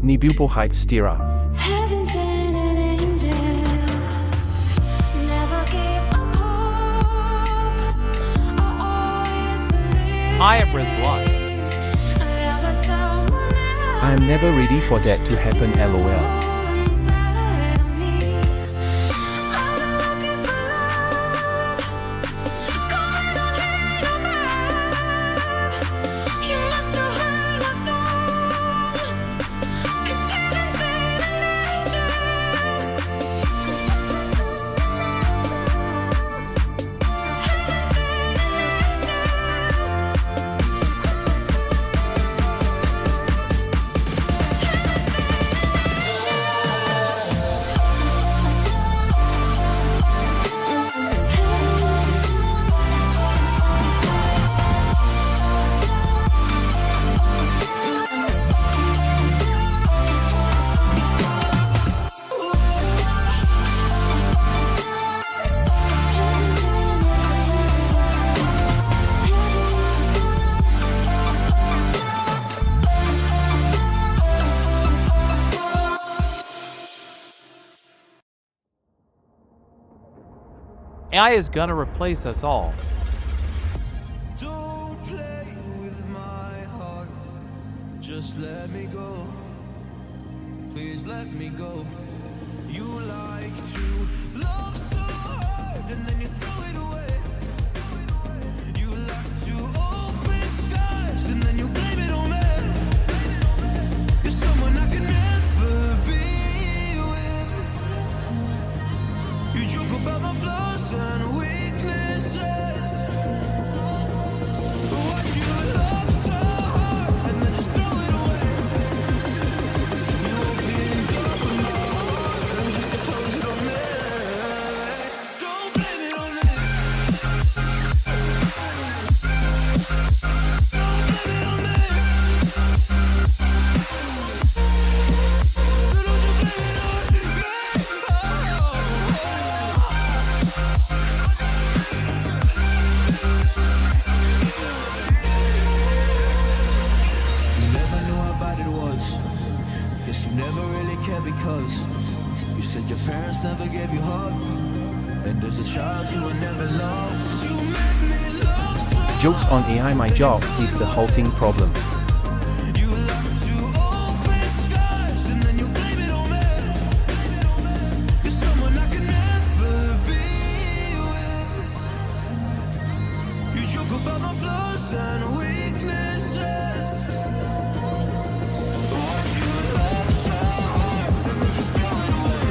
ni bubo stira. Heaven sent an angel. Never give up hope. Always believe. I am blind. There was someone else I am never ready for that to happen, lol. inside of me. I'm looking for love. Calling on hate or love. You must have heard my song. 'Cause heaven sent an angel. AI is gonna replace us all. Don't play with my heart. Just let me go. Please let me go. You like to love so hard and then you throw it away. You like to open skies and then you blame it on me. You're someone I can never be with. You joke about my flaws and weaknesses. What you love so hard and then just throw it away. You opened up my heart and just to close it on me. Don't blame it on me. Don't blame it on me. So don't you blame it on me. You never knew how bad it was. Guess you never really cared because you said your parents never gave you hugs. And there's a child you will never love. You make me love so. Jokes on AI, my job is the halting problem. You like to open skies and then you blame it on me. You're someone I can never be with. You joke about my flaws and weaknesses. What you love so hard and then just throw it away.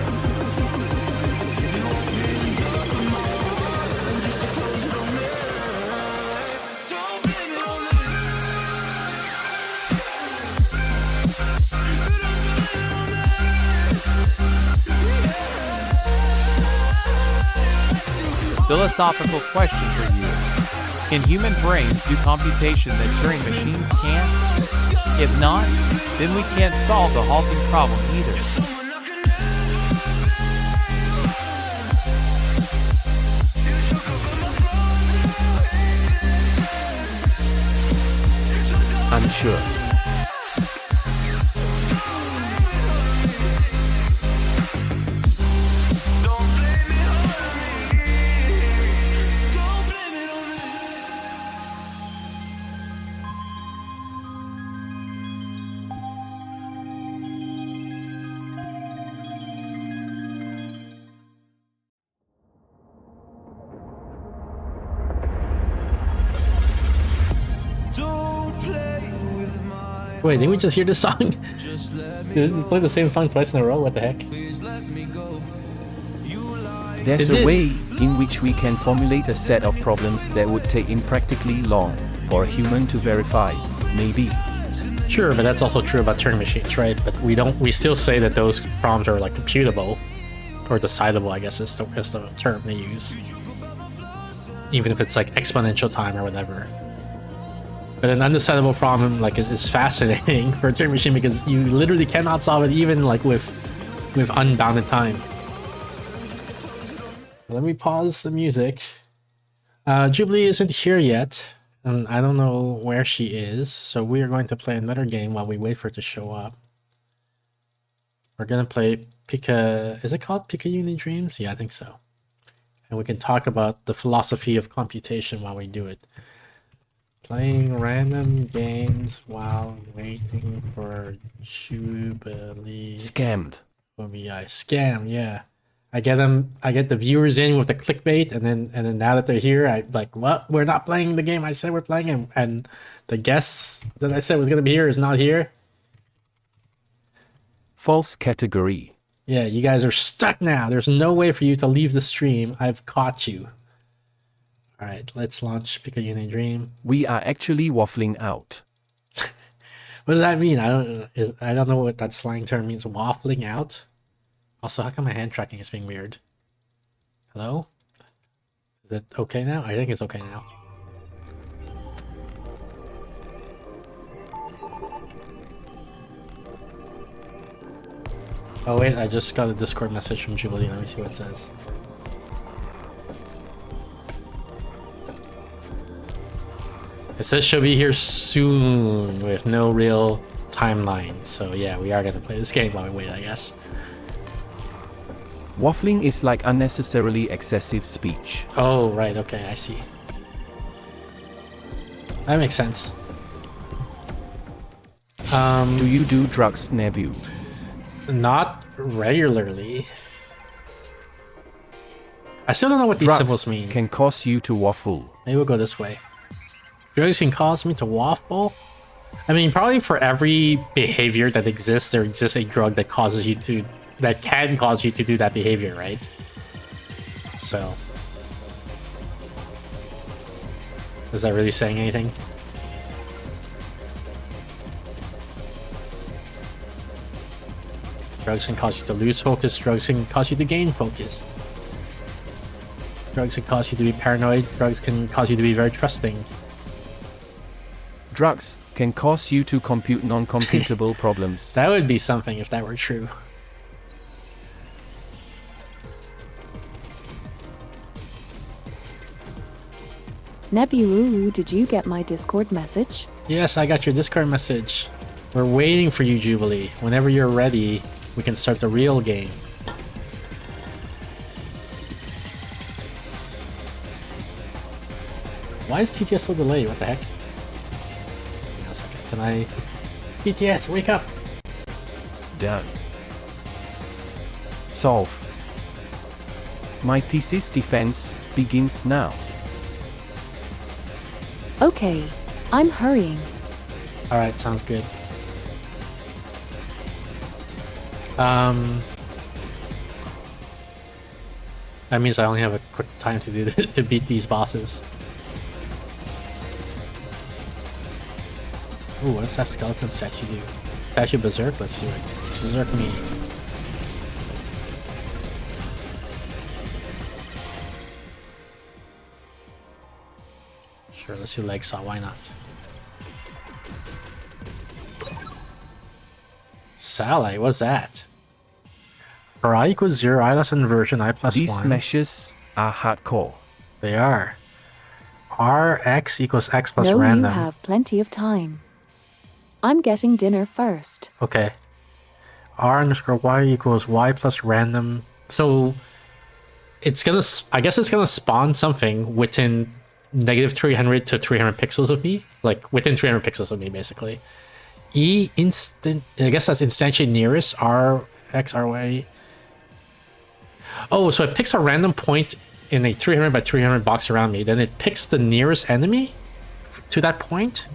You opened up my heart and just to close it on me. Don't blame it on me. Philosophical question for you. Can human brains do computation that Turing machines can't? If not, then we can't solve the halting problem either. Unsure. Don't blame it on me. Don't blame it on me. Don't play with my Wait, didn't we just hear this song? just let me Did it play the same song twice in a row? What the heck? please let me go. You like There's Is a it- way in which we can formulate a set of problems that would take impractically long for a human to verify. Maybe. Sure, but that's also true about Turing machines, right? But we still say that those problems are like computable or decidable, I guess is the term they use. Even if it's like exponential time or whatever. But an undecidable problem like is fascinating for a Turing machine because you literally cannot solve it even like with unbounded time. Let me pause the music. Jubilee isn't here yet, and I don't know where she is, so we are going to play another game while we wait for it to show up. We're gonna play Pika. Is it called Pika Dreams? Yeah, I think so. And we can talk about the philosophy of computation while we do it. Playing random games while waiting for Jubilee. Scammed. OBI scam, yeah. I get the viewers in with the clickbait, and then now that they're here, I like, what? We're not playing the game I said we're playing, and the guests that I said was gonna be here is not here. False category. Yeah, you guys are stuck now. There's no way for you to leave the stream. I've caught you. All right, let's launch Pick a Uni Dream. We are actually waffling out. What does that mean? I don't know what that slang term means. Waffling out. Also, how come my hand tracking is being weird? Hello? Is it okay now? I think it's okay now. Oh wait, I just got a Discord message from Jubilee. Let me see what it says. It says she'll be here soon with no real timeline. So yeah, we are gonna play this game while we wait, I guess. Waffling is like unnecessarily excessive speech. Oh, right, okay, I see. That makes sense. Do you do drugs, Nebu? Not regularly. I still don't know what these Drugs symbols mean. can cause you to waffle. Maybe we'll go this way. Drugs can cause me to waffle? I mean, probably for every behavior that exists, there exists a drug that causes you to... that can cause you to do that behavior, right? So... is that really saying anything? Drugs can cause you to lose focus. Drugs can cause you to gain focus. Drugs can cause you to be paranoid. Drugs can cause you to be very trusting. Drugs can cause you to compute non-computable problems. That would be something if that were true. Nebululu, did you get my Discord message? Yes, I got your Discord message. We're waiting for you, Jubilee. Whenever you're ready, we can start the real game. Why is TTS so delayed? What the heck? Hang on a second. Can I... TTS, wake up! Done. Solve. My thesis defense begins now. Okay, I'm hurrying. Alright, sounds good. That means I only have a quick time to do to beat these bosses. Ooh, what's that skeleton statue do? Statue Berserk? Let's do it. Berserk me. Sure, let's do leg saw, why not? Sally, what's that? For I equals 0, I less inversion, I plus These 1. meshes are hardcore. They are. Rx equals x plus No, random. you have plenty of time. I'm getting dinner first. Okay. R underscore y equals y plus random. So it's gonna, I guess it's gonna spawn something within negative 300 to 300 pixels of me, like within 300 pixels of me, basically. E instant, I guess that's instantiate nearest R X R Y. Oh, so it picks a random point in a 300 by 300 box around me. Then it picks the nearest enemy to that point.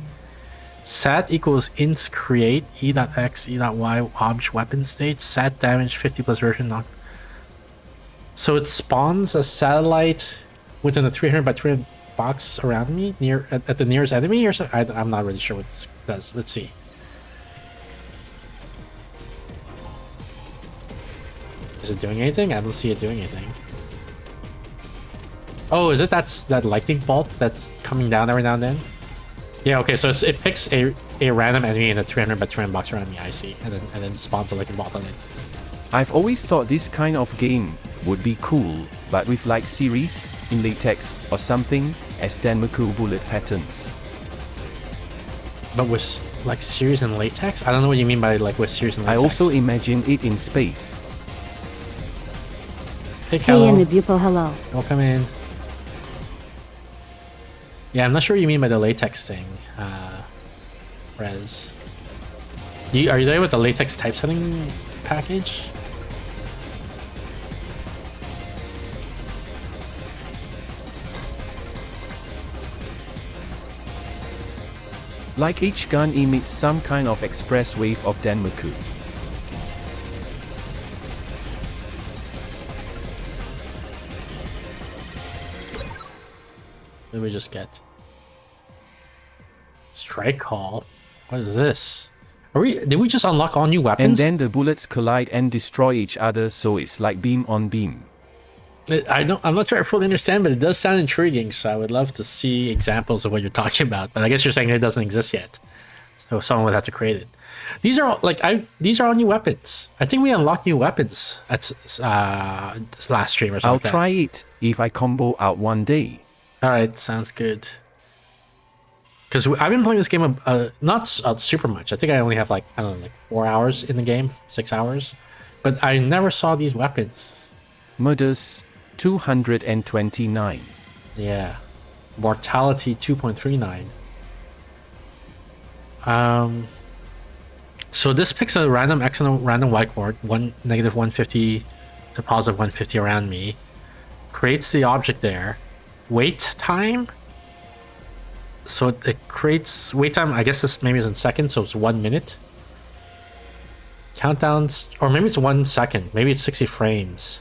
Sat equals inst create e.x e.y object weapon state sat damage 50 plus version knock. So it spawns a satellite within a 300 by 300 box around me near at the nearest enemy or something. I'm not really sure what this does. Let's see. Is it doing anything? I don't see it doing anything. Oh, is it that lightning bolt that's coming down every now and then? Yeah, okay, so it picks a random enemy in a 300 by 300 box around me, I see, and then spawns a lightning bolt on it. I've always thought this kind of game would be cool, but with like series, in latex, or something, as Denmaku bullet patterns. But Like series and latex? I don't know what you mean by like with series and I latex. also imagine it in space. Hey, Hey, Kello. in the Bupo, hello. Welcome in. Yeah, I'm not sure what you mean by the latex thing, Rez. Are you there with the latex typesetting package? Like each gun emits some kind of express wave of Danmaku. What did we just get? Strike call? What is this? Did we just unlock all new And weapons? then the bullets collide and destroy each other, so it's like beam on beam. I'm not sure I fully understand, but it does sound intriguing, so I would love to see examples of what you're talking about. But I guess you're saying it doesn't exist yet. So someone would have to create it. These are all these are all new weapons. I think we unlocked new weapons at this last stream or something. I'll like that. try it if I combo out one day. Alright, sounds good. Because I've been playing this game not super much. I think I only have like, I don't know, like 4 hours in the game, 6 hours. But I never saw these weapons. Murders 229. Yeah. Mortality 2.39. So this picks a random X and a random Y coord, negative 150 to positive 150 around me. Creates the object there. Wait time. So it creates wait time. I guess this maybe is in seconds, so it's 1 minute. Countdowns, or maybe it's 1 second. Maybe it's 60 frames.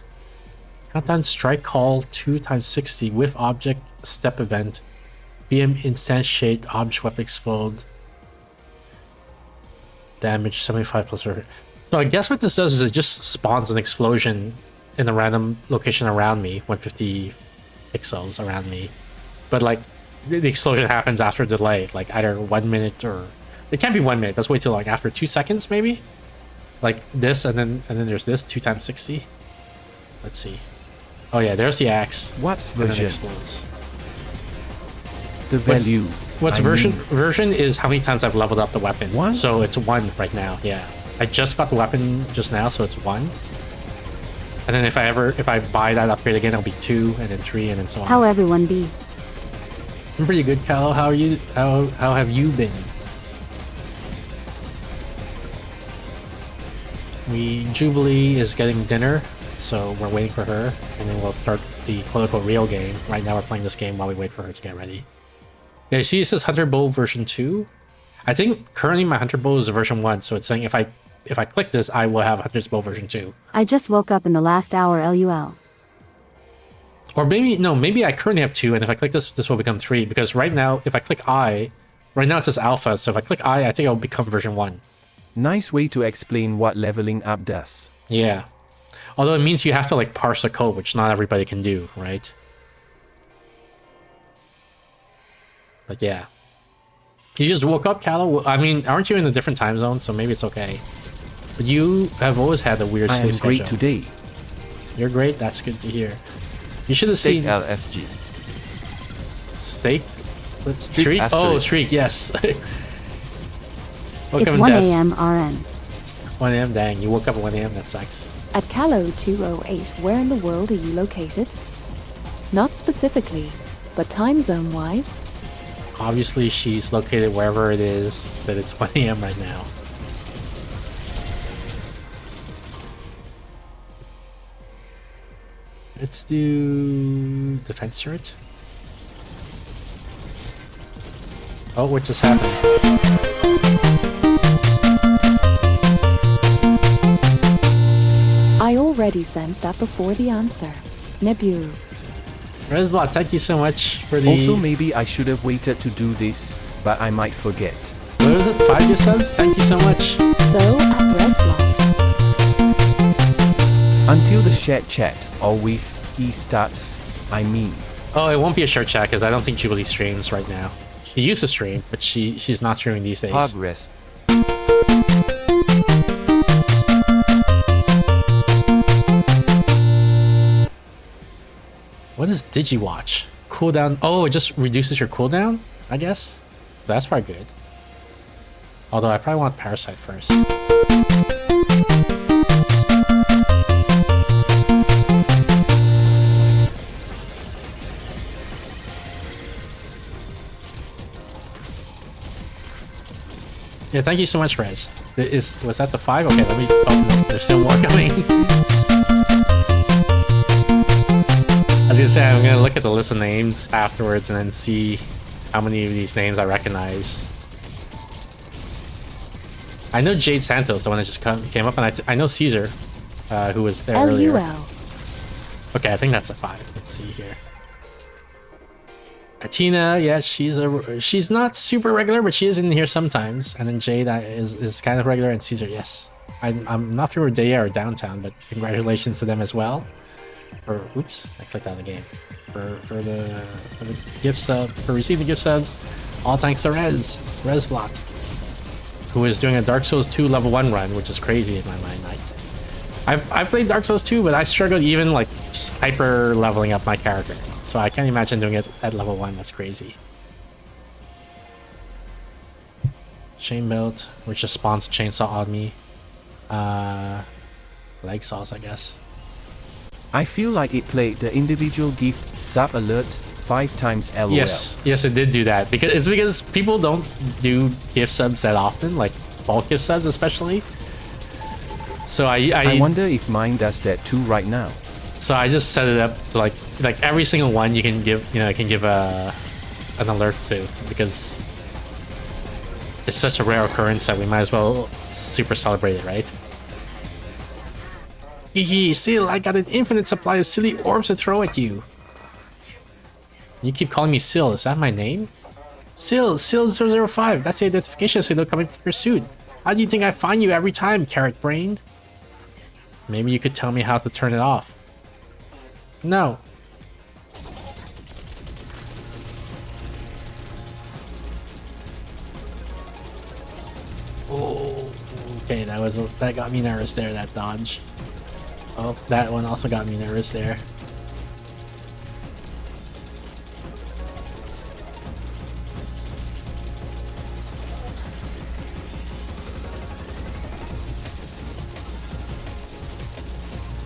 Countdown strike call 2 times 60 with object step event. BM instantiate object weapon explode. Damage 75 plus. So I guess what this does is it just spawns an explosion in a random location around me, 150 pixels around me. But like the explosion happens after a delay, like either 1 minute or it can't be 1 minute. That's way too long. After 2 seconds, maybe. Like this, and then there's this 2 times 60. Let's see. Oh yeah, there's the axe. What's And then it version? explodes. The value. What's I version? mean, Version is how many times I've leveled up the weapon. 1? So it's 1 right now. Yeah, I just got the weapon just now, so it's 1. And then if I buy that upgrade again, it'll be 2, and then 3, and then so on. How everyone be? I'm pretty good, Callow. How are you? How have you been? Jubilee is getting dinner, so we're waiting for her, and then we'll start the quote-unquote real game. Right now, we're playing this game while we wait for her to get ready. Yeah, you see, it says Hunter Bow version 2. I think currently my Hunter Bow is version 1, so it's saying if I click this, I will have Hunter's Bow version 2. I just woke up in the last hour, LUL. Or maybe I currently have 2, and if I click this, this will become 3, because right now, if I click I, right now it says Alpha, so if I click I think it'll become version 1. Nice way to explain what leveling up does. Yeah. Although it means you have to like parse the code, which not everybody can do, right? But yeah. You just woke up, Callow? I mean, aren't you in a different time zone? So maybe it's okay. But you have always had a weird I sleep am schedule. great today. You're great? That's good to hear. You should have Steak seen... LFG. Steak? Streak Streak? Oh, asterisk. Streak, yes. It's Welcome, 1 Tess. a.m. RN. 1 a.m. Dang, you woke up at 1 a.m. That sucks. At Callow 208, where in the world are you located? Not specifically, but time zone wise. Obviously, she's located wherever it is that it's 1 a.m. right now. Let's do defense turret. Oh, what just happened? I already sent that before the answer. Nebule. Resbot, thank you so much for the... Also, maybe I should have waited to do this, but I might forget. What is it? 5 year subs? Thank you so much. So, at Resblot. Until the shared chat, or with he starts, I mean. Oh, it won't be a short chat because I don't think Jubilee streams right now. She used to stream, but she's not streaming these days. Progress. What is DigiWatch? Cooldown. Oh, it just reduces your cooldown, I guess. So that's probably good. Although I probably want Parasite first. Yeah, thank you so much, Rez. Was that the 5? Okay, let me... Oh, no, there's still more coming. I was gonna say, I'm gonna look at the list of names afterwards and then see how many of these names I recognize. I know Jade Santos, the one that just came up, and I know Caesar, who was there earlier. LUL. Okay, I think that's a 5. Let's see here. Tina, yeah, she's not super regular, but she is in here sometimes. And then Jade is kind of regular, and Caesar, yes. I'm not sure if they are downtown, but congratulations to them as well. For oops, I clicked out of the game. For the gift sub, for receiving gift subs, all thanks to Rezblot, who is doing a Dark Souls 2 level 1 run, which is crazy in my mind. I've played Dark Souls 2, but I struggled even like hyper leveling up my character. So I can't imagine doing it at level 1. That's crazy. Chain belt, which just spawns a chainsaw on me. Leg saws, I guess. I feel like it played the individual gift sub alert 5 times LOL. Yes, it did do that because people don't do gift subs that often, like bulk gift subs especially. So I wonder if mine does that too right now. So I just set it up to like every single one you can give, an alert to, because it's such a rare occurrence that we might as well super celebrate it, right? Hee Seal, I got an infinite supply of silly orbs to throw at you. You keep calling me Sil, is that my name? Sil 005, that's the identification signal coming from your suit. How do you think I find you every time, carrot brain? Maybe you could tell me how to turn it off. No. Oh, okay, that got me nervous there, that dodge. Oh, that one also got me nervous there.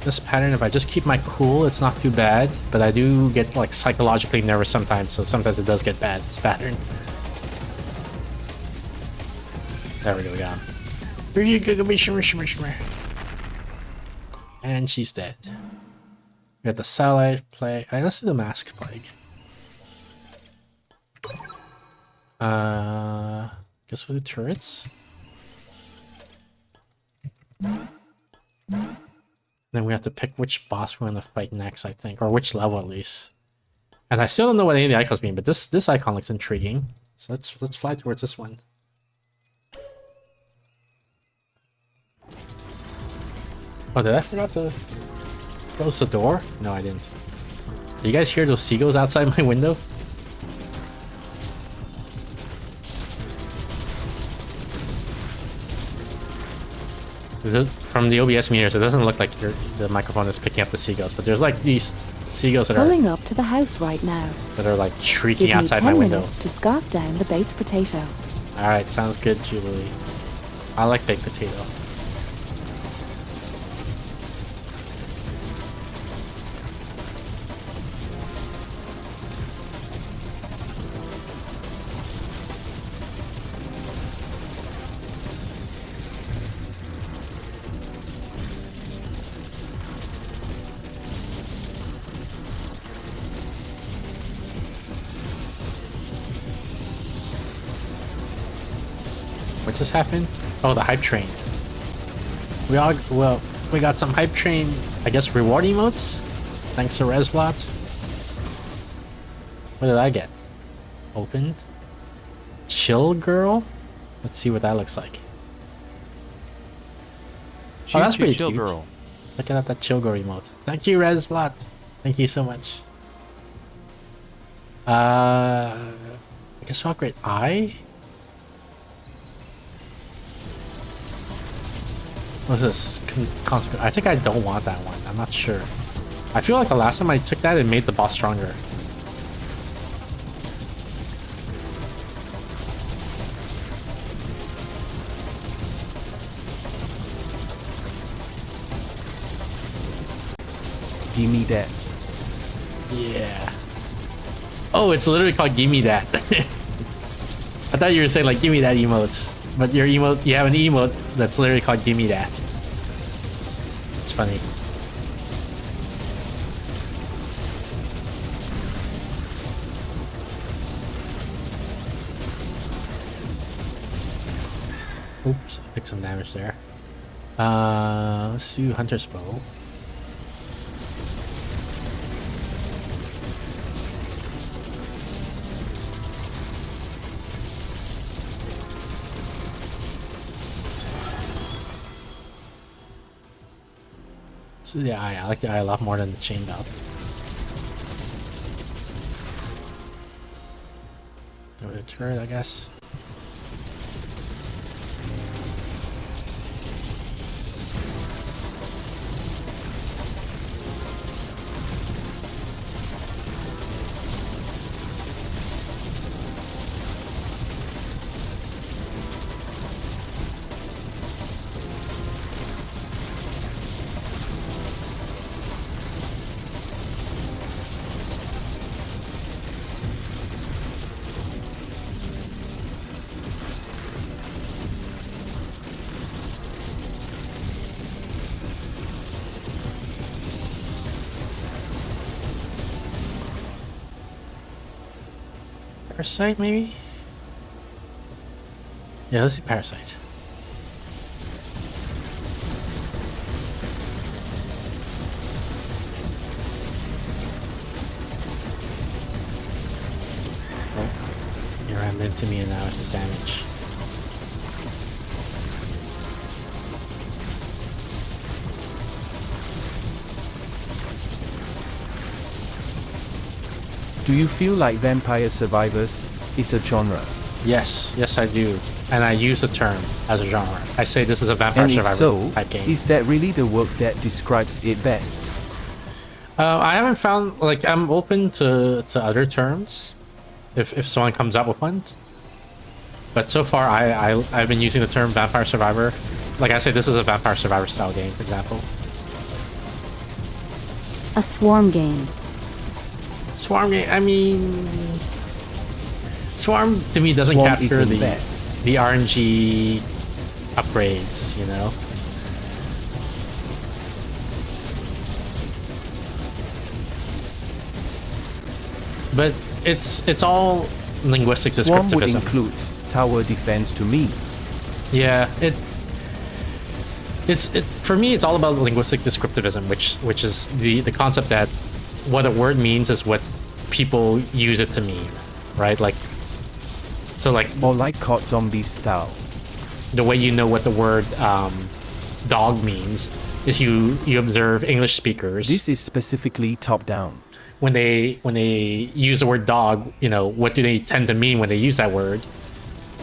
This pattern, if I just keep my cool, it's not too bad, but I do get like psychologically nervous sometimes, so sometimes it does get bad, this pattern. There we go, we got him. And she's dead. We got the Satellite Plague. Let's do the Mask Plague. Guess with the turrets. Then we have to pick which boss we're gonna fight next, I think, or which level at least. And I still don't know what any of the icons mean, but this icon looks intriguing. So let's fly towards this one. Oh, did I forget to close the door? No, I didn't. Do you guys hear those seagulls outside my window? From the OBS meters, it doesn't look like the microphone is picking up the seagulls, but there's like these seagulls that Pulling up to the house right now. are like shrieking Give me outside 10 my window. minutes to scarf down the baked potato. All right, sounds good, Jubilee. I like baked potato. What just happened? Oh, the hype train. We got some hype train, I guess, reward emotes. Thanks to Rezblot. What did I get? Opened. Chill girl. Let's see what that looks like. Oh, that's pretty chill cute. girl. Look at that chill girl emote. Thank you, Rezblot. Thank you so much. I guess we'll upgrade I. What's this? I think I don't want that one. I'm not sure. I feel like the last time I took that, it made the boss stronger. Gimme that. Yeah. Oh, it's literally called Gimme That. I thought you were saying like Gimme That emotes. But your emote, you have an emote that's literally called Gimme That. It's funny. Oops, I took some damage there. Let's do Hunter's Bow. So yeah, I like the eye a lot more than the chain belt. Go to the turret, I guess. Parasite, maybe? Yeah, let's do Parasite. Oh, you rammed into me and now it's damage. Do you feel like Vampire Survivors is a genre? Yes, yes I do. And I use the term as a genre. I say this is a Vampire And if Survivor so, type game. is that really the work that describes it best? I haven't found, like, I'm open to other terms if someone comes up with one. But so far, I've been using the term Vampire Survivor. Like I said, this is a Vampire Survivor style game, for example. A swarm game. Swarm game, I mean... Swarm, to me, doesn't Swarm capture isn't bad. the RNG upgrades, you know? But it's all linguistic Swarm would descriptivism. include tower defense to me. Yeah, it's for me it's all about linguistic descriptivism, which is the concept that what a word means is what people use it to mean, right? Like, so like Or like COD Zombies style. the way you know what the word dog means is you observe English speakers. This is specifically top-down. When they use the word dog, you know, what do they tend to mean when they use that word,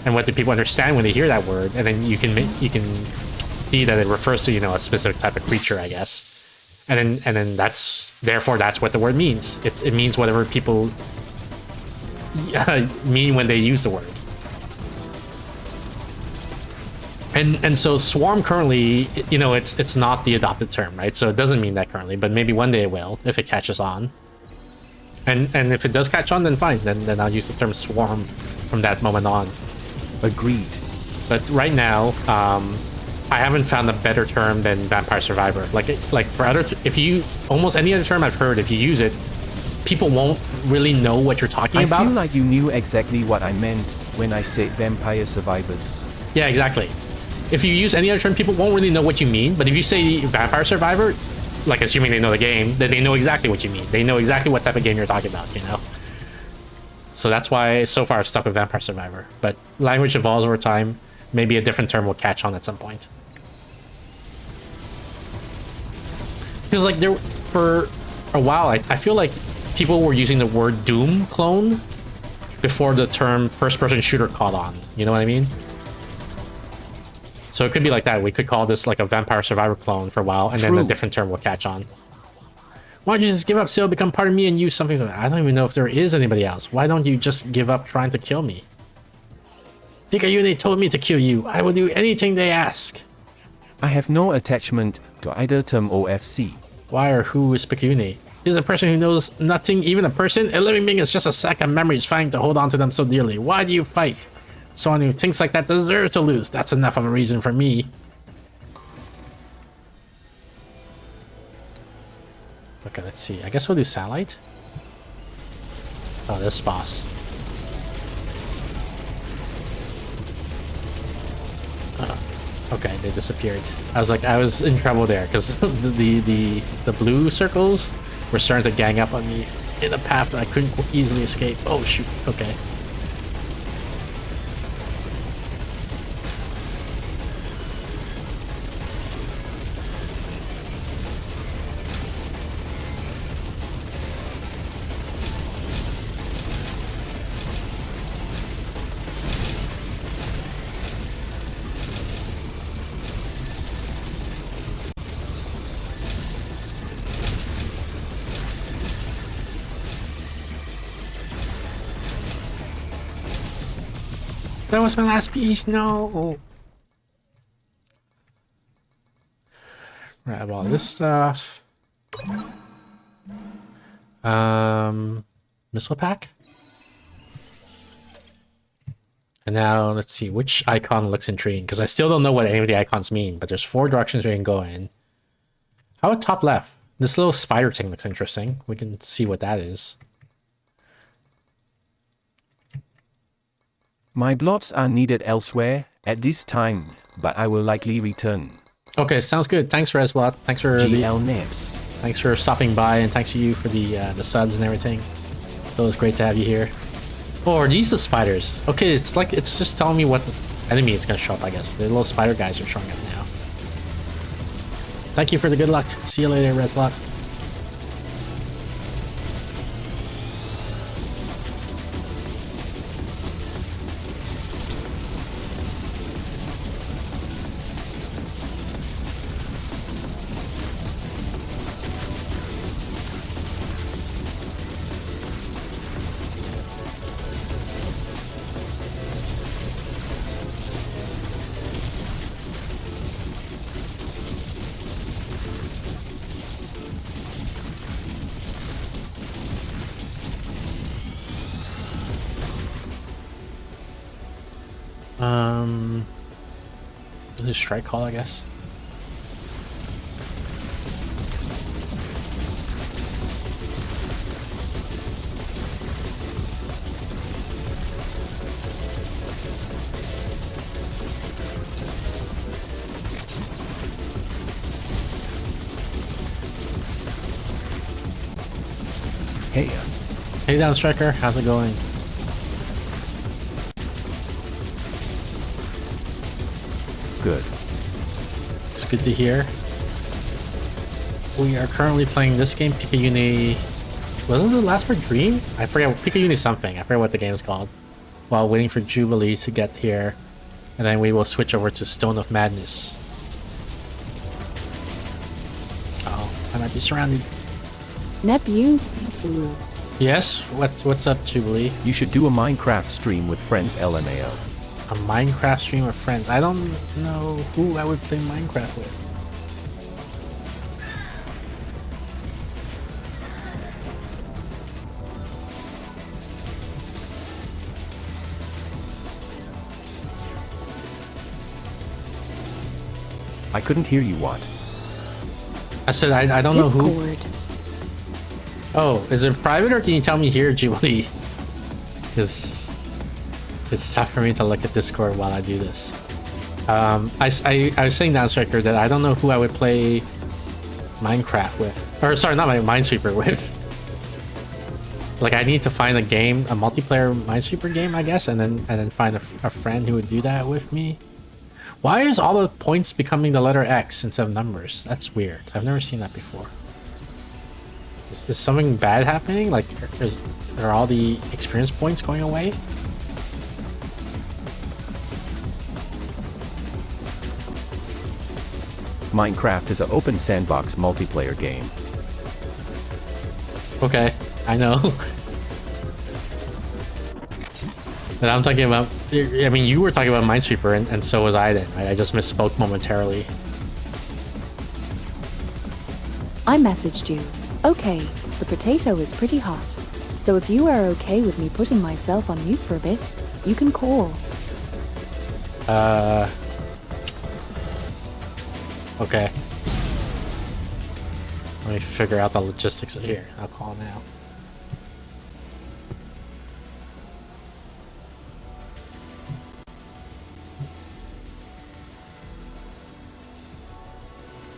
and what do people understand when they hear that word? And then you can see that it refers to, you know, a specific type of creature, I guess. And then that's what the word means. It means whatever people mean when they use the word. And so swarm currently, you know, it's not the adopted term, right? So it doesn't mean that currently, but maybe one day it will if it catches on. And if it does catch on, then fine. Then I'll use the term swarm from that moment on. Agreed. But right now, I haven't found a better term than Vampire Survivor. Like for other, if you almost any other term I've heard, if you use it, people won't really know what you're talking about. I feel like you knew exactly what I meant when I said Vampire Survivors. Yeah, exactly. If you use any other term, people won't really know what you mean. But if you say Vampire Survivor, like assuming they know the game, then they know exactly what you mean. They know exactly what type of game you're talking about, you know? So that's why so far I've stuck with Vampire Survivor. But language evolves over time. Maybe a different term will catch on at some point. Because like there, for a while, I feel like people were using the word Doom clone before the term first-person shooter caught on. You know what I mean? So it could be like that. We could call this like a Vampire Survivor clone for a while, and then a different term will catch on. Why don't you just give up, still become part of me, and use something? I don't even know if there is anybody else. Why don't you just give up trying to kill me? Pikachu, they told me to kill you. I will do anything they ask. I have no attachment to either term or FC. Why or who is Picayune? He's a person who knows nothing, even a person. A living being is just a sack of memories fighting to hold on to them so dearly. Why do you fight? Someone who thinks like that deserves to lose. That's enough of a reason for me. Okay, let's see. I guess we'll do satellite. Oh, this boss. Okay, they disappeared. I was in trouble there because the blue circles were starting to gang up on me in a path that I couldn't easily escape. Oh shoot. Okay. That was my last piece. No. Grab all this stuff. Missile pack. And now let's see which icon looks intriguing because I still don't know what any of the icons mean. But there's 4 directions we can go in. How about top left? This little spider thing looks interesting. We can see what that is. My blots are needed elsewhere at this time, but I will likely return. Okay, sounds good. Thanks, Resbot. Thanks for GL Nebs. thanks for stopping by, and thanks to you for the subs and everything. It was great to have you here. Oh, are these the spiders? Okay, it's just telling me what enemy is gonna show up. I guess the little spider guys are showing up now. Thank you for the good luck. See you later, Resbot. This is strike call, I guess. Hey, Hey down, Striker. How's it going? good. It's good to hear. We are currently playing this game, Picayune. Wasn't the last part Dream? I forget. Picayune something. I forget what the game is called. While waiting for Jubilee to get here. And then we will switch over to Stone of Madness. Oh, I might be surrounded. Nebu. Yes? What's up, Jubilee? You should do a Minecraft stream with friends LMAO. A Minecraft stream with friends. I don't know who I would play Minecraft with. I couldn't hear you, what? I said I don't know who. Discord. Oh, is it private or can you tell me here, Jubilee? Because it's tough for me to look at Discord while I do this. I was saying down, Striker, that I don't know who I would play Minecraft with. Or sorry, not my Minesweeper with. Like I need to find a game, a multiplayer Minesweeper game, I guess, and then find a friend who would do that with me. Why is all the points becoming the letter X instead of numbers? That's weird. I've never seen that before. Is something bad happening? Like, are all the experience points going away? Minecraft is an open sandbox multiplayer game. Okay, I know. But I'm talking about, I mean, you were talking about Minesweeper, and so was I then, right? I just misspoke momentarily. I messaged you. Okay, the potato is pretty hot. So if you are okay with me putting myself on mute for a bit, you can call. Okay. Let me figure out the logistics here. I'll call now.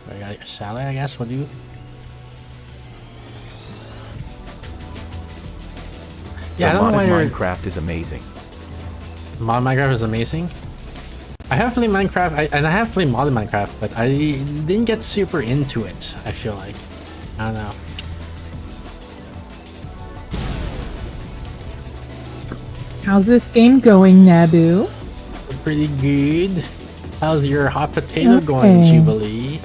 I got your salad, I guess. What do you? Yeah, I The don't know why modded you're... Minecraft is amazing. Mod Minecraft is amazing. I have played Minecraft, and I have played modded Minecraft, but I didn't get super into it, I feel like. I don't know. How's this game going, Naboo? Pretty good. How's your hot potato going, Okay. Jubilee?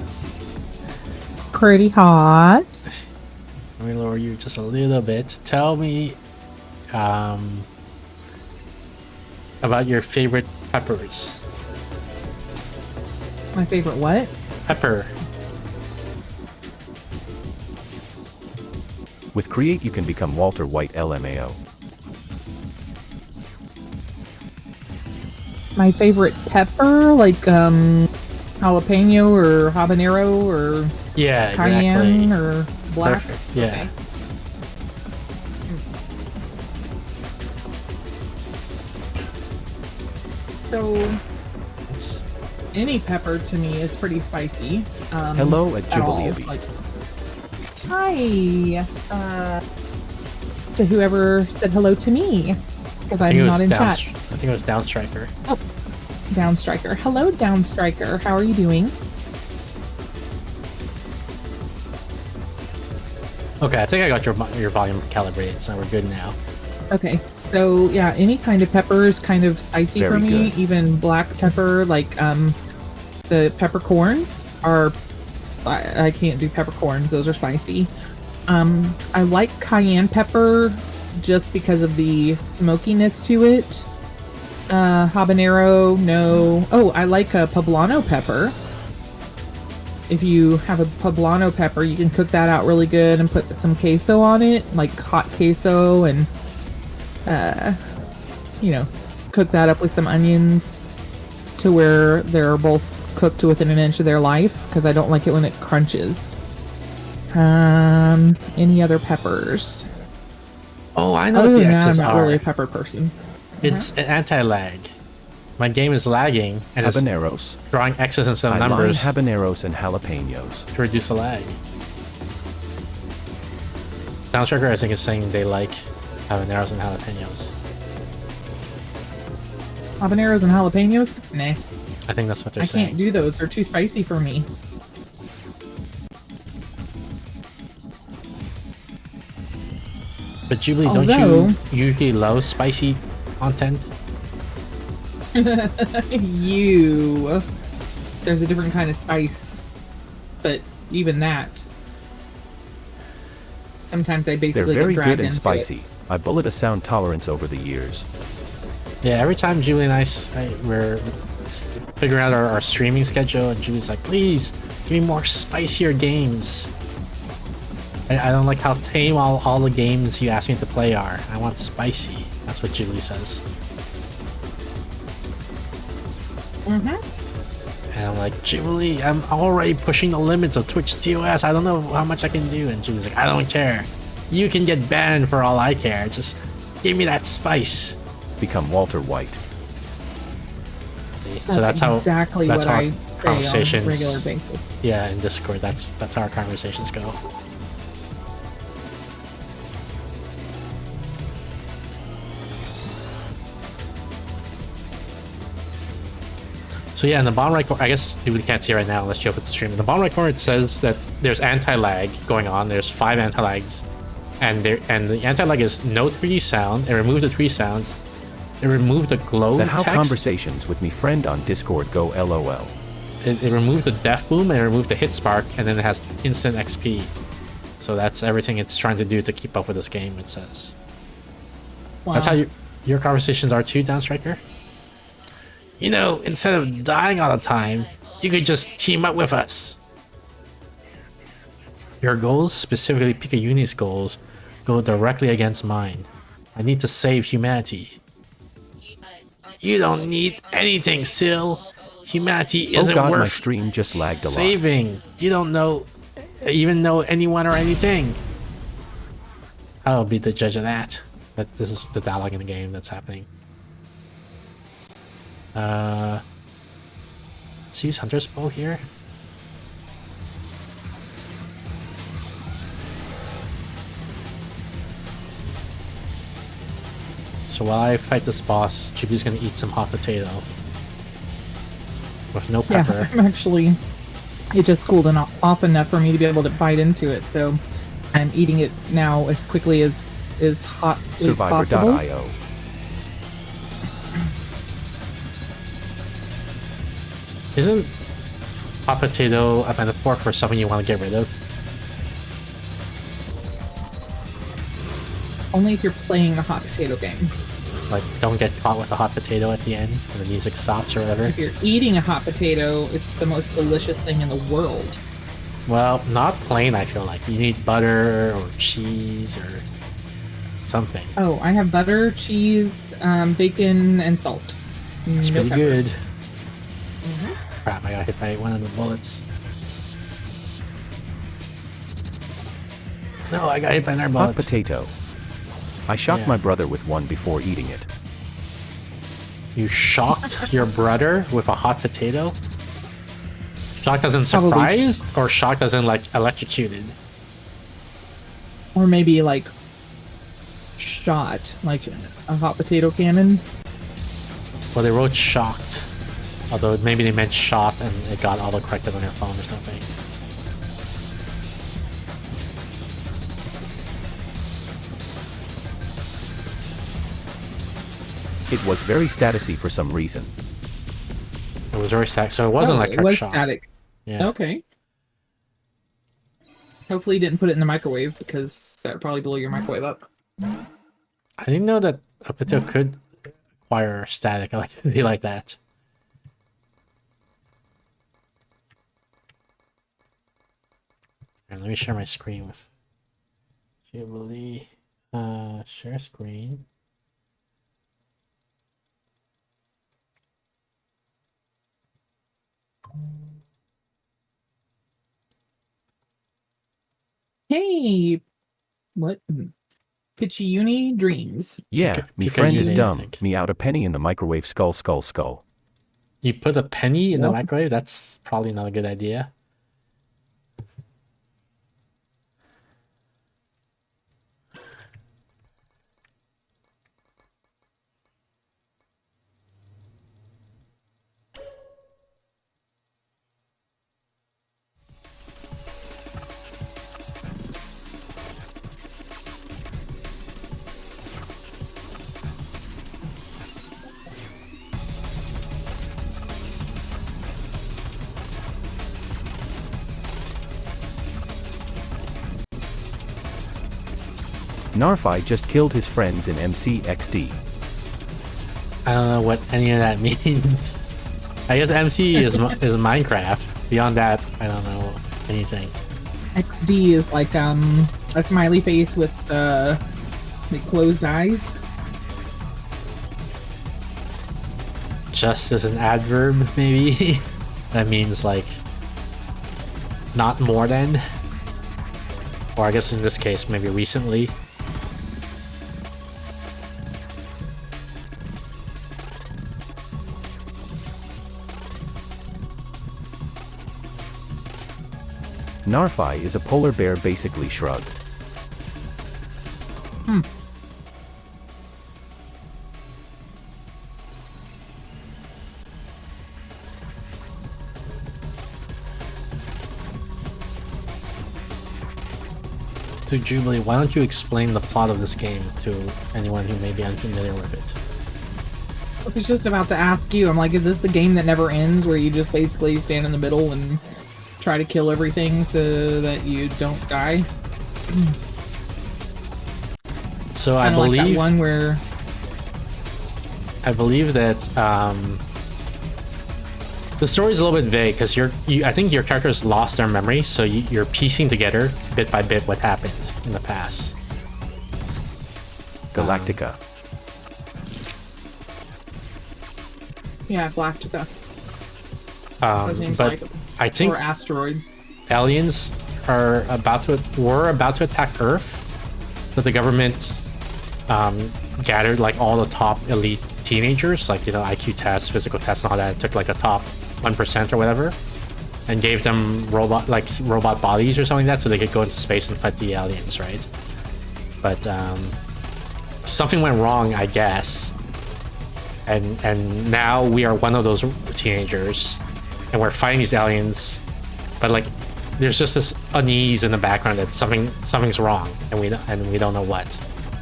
Pretty hot. Let me lower you just a little bit. Tell me about your favorite peppers. My favorite what? Pepper. With Create, you can become Walter White LMAO. My favorite pepper, like jalapeno or habanero or Yeah, cayenne exactly. or black. Perfect, yeah. Okay. So Oops. any pepper to me is pretty spicy. Hello at all. Jubilee. Like, hi, to whoever said hello to me, because I think I'm it not was in down, chat. I think it was Downstriker. Oh, Downstriker. Hello, Downstriker. How are you doing? Okay, I think I got your volume calibrated, so we're good now. Okay, so yeah, any kind of pepper is kind of spicy for Very me. good. Even black pepper, like the peppercorns are. I can't do peppercorns; those are spicy. I like cayenne pepper just because of the smokiness to it. Habanero, no. Oh, I like a poblano pepper. If you have a poblano pepper, you can cook that out really good and put some queso on it, like hot queso, and cook that up with some onions to where they're both cooked to within an inch of their life, because I don't like it when it crunches. Any other peppers? Oh, I know Other what the than that, I'm X's not are. really a pepper person. It's an anti-lag. My game is lagging, and it's Habaneros. drawing X's instead of I line numbers habaneros and jalapenos. to reduce the lag. Downstriker, I think, is saying they like habaneros and jalapenos. Habaneros and jalapenos? Nah, I think that's what they're I saying. can't do those. They're too spicy for me. But Jubilee, don't Although- you usually love spicy content? You. There's a different kind of spice, but even that. Sometimes I They're basically very get dragged good and into spicy. I bullet a sound tolerance over the years. Yeah, every time Julie and we're figuring out our streaming schedule, and Julie's like, please, give me more spicier games. I don't like how tame all the games you asked me to play are. I want spicy. That's what Julie says. And I'm like, Julie, I'm already pushing the limits of Twitch TOS. I don't know how much I can do. And Julie's like, I don't care. You can get banned for all I care. Just give me that spice. Become Walter White. See? So that's how exactly that's what how I our say on a conversations regular basis. Yeah, in Discord, that's how our conversations go. So yeah, in the bottom right corner, I guess we can't see right now unless you open the stream. In the bottom right corner, it says that there's anti-lag going on. There's 5 anti-lags, and the anti-lag is no 3D sound. It removed the 3 sounds. It removed the glow Then how text. conversations with me friend on Discord go LOL. It removed the def boom, and it removed the hit spark, and then it has instant XP. So that's everything it's trying to do to keep up with this game, it says. Wow. That's how your conversations are too, Downstriker? You know, instead of dying all the time, you could just team up with us. Your goals, specifically Picayuni's goals, go directly against mine. I need to save humanity. You don't need anything, Sil. Humanity isn't Oh god, my worth stream just lagged a lot. saving. You don't even know anyone or anything. I'll be the judge of that. But this is the dialogue in the game that's happening. Let's use Hunter's Bow here. So while I fight this boss, Chibi's gonna eat some hot potato. With no pepper. Yeah, I'm actually. It just cooled off enough for me to be able to bite into it, so I'm eating it now as quickly as hot as possible. Survivor.io. Isn't hot potato a metaphor for something you want to get rid of? Only if you're playing the hot potato game. Like, don't get caught with a hot potato at the end when the music stops or whatever. If you're eating a hot potato, it's the most delicious thing in the world. Well, not plain, I feel like. You need butter or cheese or something. Oh, I have butter, cheese, bacon, and salt. It's No pretty pepper. good. Crap, I got hit by one of the bullets. No, I got hit by another bullet. Hot potato. I shocked Yeah. my brother with one before eating it. You shocked your brother with a hot potato? Shocked as in Probably. surprised? Or shocked as in, like, electrocuted? Or maybe like shot, like a hot potato cannon. Well, they wrote shocked. Although maybe they meant shot and it got auto-corrected on your phone or something. It was very statusy for some reason. It was very static, so it wasn't Oh, electric it was shock. static. Yeah. Okay. Hopefully, you didn't put it in the microwave because that would probably blow your microwave up. I didn't know that a potato could acquire static electricity like that. And let me share my screen with Jubilee. Share screen. Hey, what? Picayune Dreams. Yeah, Pica- me friend is Picayune, I dumb. think. Me out a penny in the microwave skull skull skull. You put a penny in the Yep. microwave? That's probably not a good idea. Narfi just killed his friends in MCXD. I don't know what any of that means. I guess MC is Minecraft. Beyond that, I don't know anything. XD is like a smiley face with like closed eyes. Just as an adverb, maybe. That means like not more than. Or I guess in this case, maybe recently. Narfi is a polar bear basically shrugged. So Jubilee, why don't you explain the plot of this game to anyone who may be unfamiliar with it? I was just about to ask you. I'm like, is this the game that never ends, where you just basically stand in the middle and try to kill everything so that you don't die? So I Kinda like believe that one where The story's a little bit vague because I think your characters lost their memory, so you're piecing together bit by bit what happened in the past. Galactica. Yeah, Galactica. Those names But like them. I think Or asteroids. aliens were about to attack Earth, but the government gathered like all the top elite teenagers, like, you know, IQ tests, physical tests, and all that. It took like the top 1% or whatever, and gave them robot bodies or something like that, so they could go into space and fight the aliens, right? But something went wrong, I guess, and now we are one of those teenagers, and we're fighting these aliens, but like there's just this unease in the background that something's wrong, and we don't know what.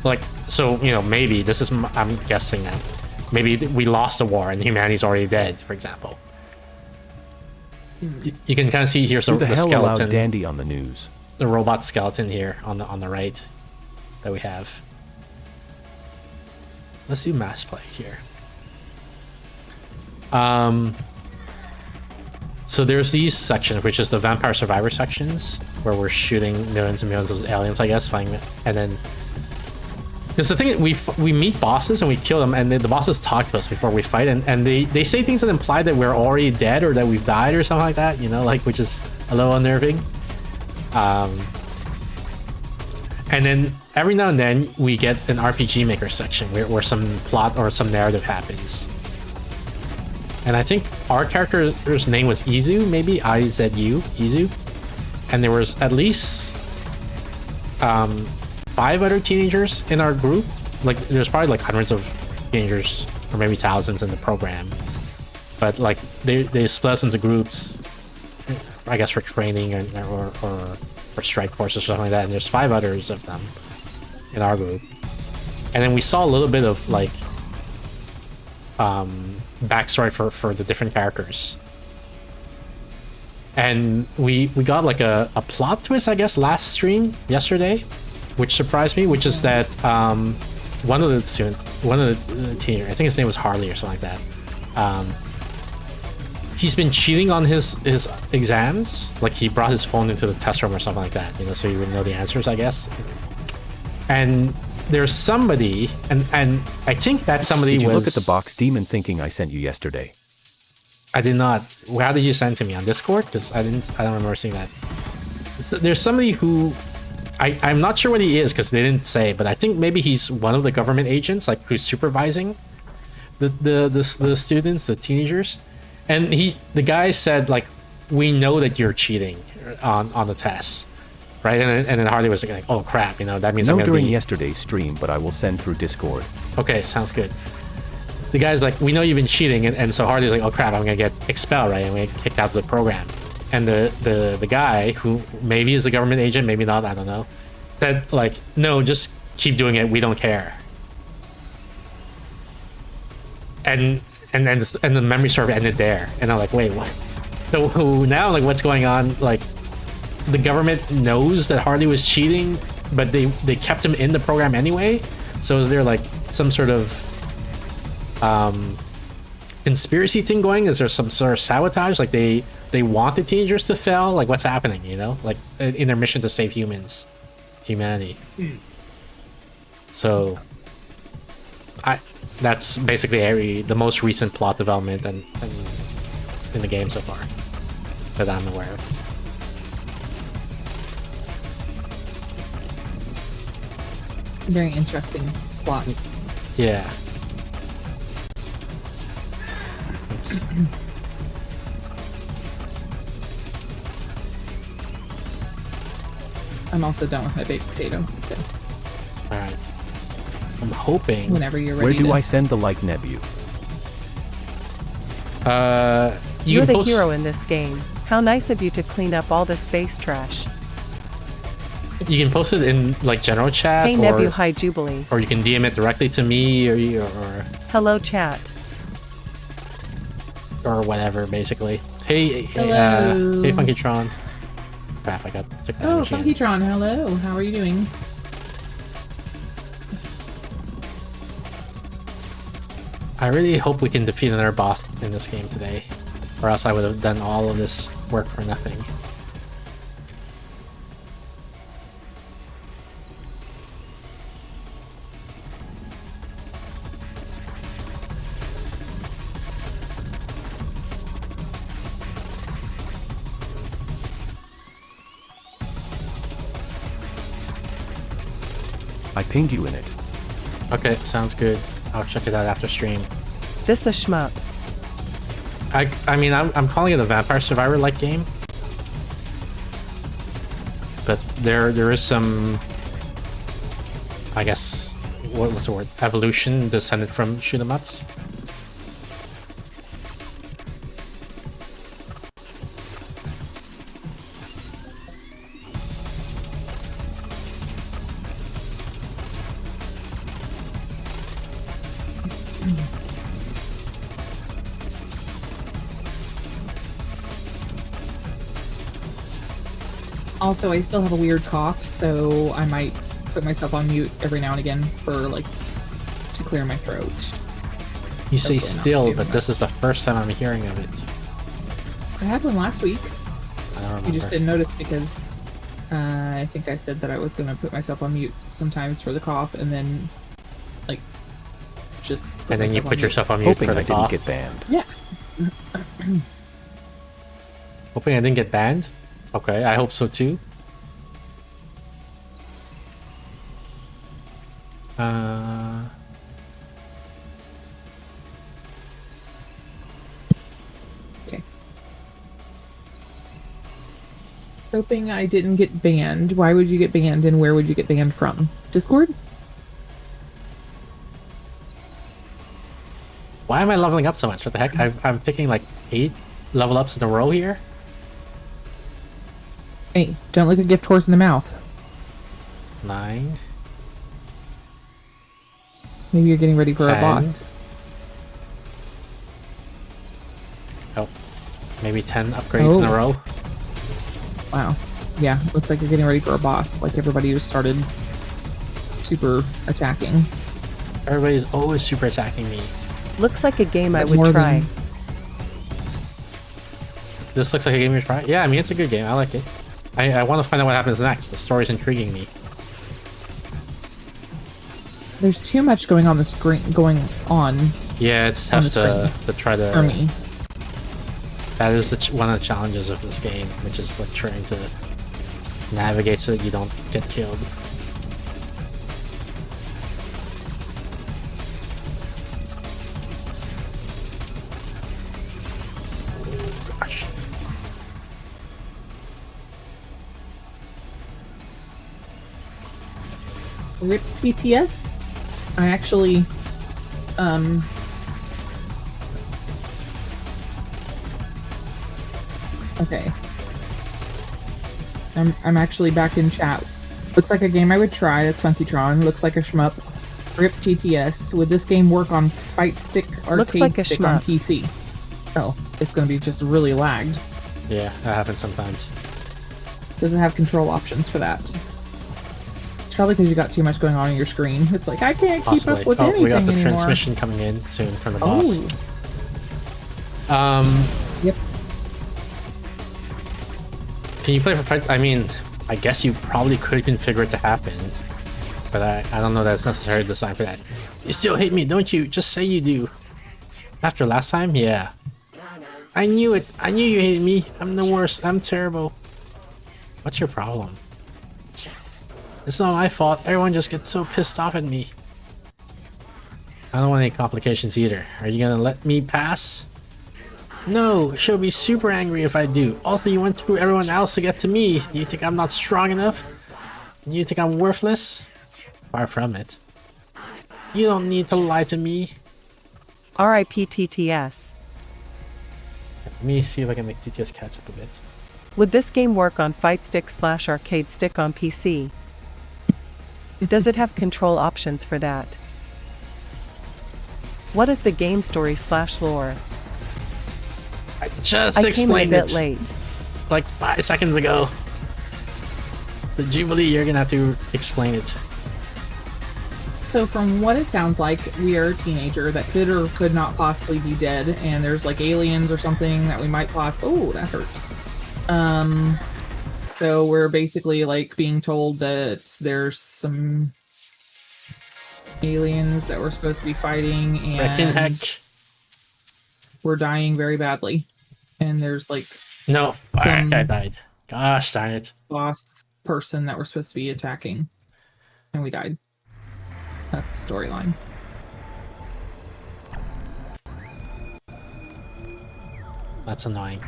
Like, so, you know, maybe this is, I'm guessing that maybe we lost the war and humanity's already dead, for example. You can kind of see here Who the the hell allowed skeleton, Dandy on the news? the robot skeleton here on the right that we have. Let's do mass play here. So there's these sections, which is the Vampire Survivor sections, where we're shooting millions and millions of aliens, I guess, fighting, and then because the thing, we meet bosses and we kill them, and the bosses talk to us before we fight, and they say things that imply that we're already dead or that we've died or something like that, you know, like, which is a little unnerving. And then every now and then we get an RPG Maker section where some plot or some narrative happens. And I think our character's name was Izu, maybe I-Z-U, Izu. And there was at least 5 other teenagers in our group. Like, there's probably like hundreds of teenagers, or maybe thousands in the program. But like, they split us into groups, I guess for training or for strike courses or something like that. And there's 5 others of them in our group. And then we saw a little bit of like backstory for the different characters. And we got like a plot twist, I guess, last stream yesterday, which surprised me, which is that one of the teenagers, I think his name was Harley or something like that, he's been cheating on his exams. Like, he brought his phone into the test room or something like that, you know, so he would know the answers, I guess. And there's somebody, and I think that somebody Did you was... look at the box demon thinking I sent you yesterday? I did not. How did you send to me? On Discord? Because I don't remember seeing that. There's somebody who... I'm not sure what he is because they didn't say, but I think maybe he's one of the government agents, like, who's supervising the students, the teenagers. And the guy said, like, we know that you're cheating on the tests. Right, and then Harley was like, "Oh crap, you know, that means I'm No gonna during be..." yesterday's stream, but I will send through Discord. Okay, sounds good. The guy's like, "We know you've been cheating," and so Harley's like, "Oh crap, I'm gonna get expelled, right? I'm gonna get kicked out of the program." And the guy, who maybe is a government agent, maybe not, I don't know, said like, "No, just keep doing it. We don't care." And the memory serve ended there, and I'm like, "Wait, what?" So now, like, what's going on? Like, the government knows that Harley was cheating, but they kept him in the program anyway. So is there like some sort of conspiracy thing going? Is there some sort of sabotage? Like they want the teenagers to fail? Like, what's happening, you know? Like, in their mission to save humanity. So that's basically the most recent plot development and in the game so far that I'm aware of. Very interesting plot. Yeah. Oops. I'm also done with my baked potato. So Alright. I'm hoping... whenever you're ready. Where do to... I send the like Nebu? You're can the post... hero in this game. How nice of you to clean up all the space trash. You can post it in like general chat, Hey Nebu, hi Jubilee. or you can DM it directly to me or Hello chat. whatever, basically. Hey, Hello. hey Funkytron. Crap, I took that Oh, machine. Funkytron, hello. How are you doing? I really hope we can defeat another boss in this game today. Or else I would have done all of this work for nothing. I pinged you in it. Okay, sounds good. I'll check it out after stream. This a shmup. I mean, I'm calling it a Vampire Survivor-like game. But there is some, I guess, what's the word? Evolution descended from shoot 'em ups. Also, I still have a weird cough, so I might put myself on mute every now and again for like to clear my throat. You say Hopefully not still, too but this is the first time I'm hearing of it. I had one last week. I don't remember. You just didn't notice because I think I said that I was gonna put myself on mute sometimes for the cough, and then like just. And then you put yourself on mute Hoping for the I didn't cough. get banned. Yeah. Hoping I didn't get banned? Okay, I hope so too. Okay. Hoping I didn't get banned. Why would you get banned, and where would you get banned from? Discord? Why am I leveling up so much? What the heck? I'm picking like 8 level ups in a row here. Hey, don't look a gift horse in the mouth. 9. Maybe you're getting ready for 10. a boss. Oh, maybe 10 upgrades in a Oh. row. Wow. Yeah, looks like you're getting ready for a boss. Like everybody just started super attacking. Everybody's always super attacking me. Looks like a game I But more would try. than- This looks like a game you try. Yeah, I mean, it's a good game. I like it. I want to find out what happens next. The story's intriguing me. There's too much going on the screen. Yeah, it's On tough the to try to. For me. That is one of the challenges of this game, which is like trying to navigate so that you don't get killed. Gosh. RIP TTS. I actually, okay. I'm actually back in chat. Looks like a game I would try. That's Funkytron. Looks like a shmup. RIP TTS. Would this game work on Fight Stick Looks arcade like a stick on shmup. PC? Oh, it's gonna be just really lagged. Yeah, that happens sometimes. Doesn't have control options for that. It's probably because you got too much going on your screen. It's like I can't keep Possibly. up with Oh, anything we got the anymore. transmission coming in soon from the boss. Oh, yep. Can you play for fight? I mean, I guess you probably could configure it to happen, but I don't know that it's necessarily designed for that. You still hate me, don't you? Just say you do. After last time? Yeah. I knew it. I knew you hated me. I'm the worst. I'm terrible. What's your problem? It's not my fault. Everyone just gets so pissed off at me. I don't want any complications either. Are you gonna let me pass? No, she'll be super angry if I do. Also, you went through everyone else to get to me. Do you think I'm not strong enough? Do you think I'm worthless? Far from it. You don't need to lie to me. RIP TTS. Let me see if I can make TTS catch up a bit. Would this game work on Fight Stick / Arcade Stick on PC? Does it have control options for that? What is the game story / lore? I just I came a explained bit it late. like 5 seconds ago. The Jubilee, you're gonna have to explain it. So from what it sounds like, we are a teenager that could or could not possibly be dead, and there's like aliens or something that we might oh, that hurt. So we're basically like being told that there's some aliens that we're supposed to be fighting, Frickin' heck. and we're dying very badly. And there's like No, some I died. Gosh darn it. boss person that we're supposed to be attacking, and we died. That's the storyline. That's annoying.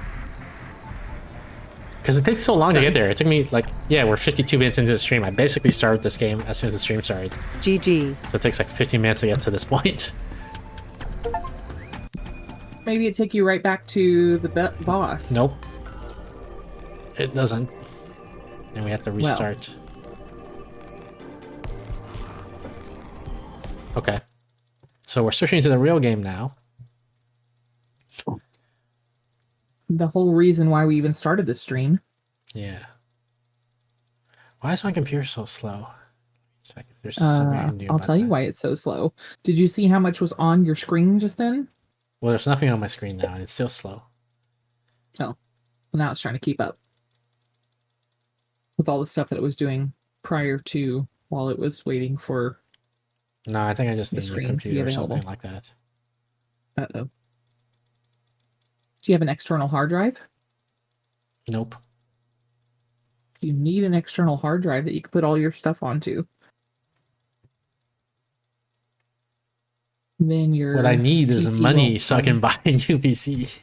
Because it takes so long to get there. It took me like, yeah, we're 52 minutes into the stream. I basically started this game as soon as the stream started. GG. So it takes like 15 minutes to get to this point. Maybe it take you right back to the boss. Nope. It doesn't. And we have to restart. Okay. So we're switching to the real game now. The whole reason why we even started this stream. Yeah. Why is my computer so slow? Check if there's something I can do I'll about tell you that. why it's so slow. Did you see how much was on your screen just then? Well, there's nothing on my screen now, and it's still slow. Oh, well, now it's trying to keep up with all the stuff that it was doing prior to while it was waiting for. No, I think I just The need a screen to be computer or something available. like that. Uh-oh. Do you have an external hard drive? Nope. You need an external hard drive that you can put all your stuff onto. Then your What I need is PC money won't so I can run. buy a new PC.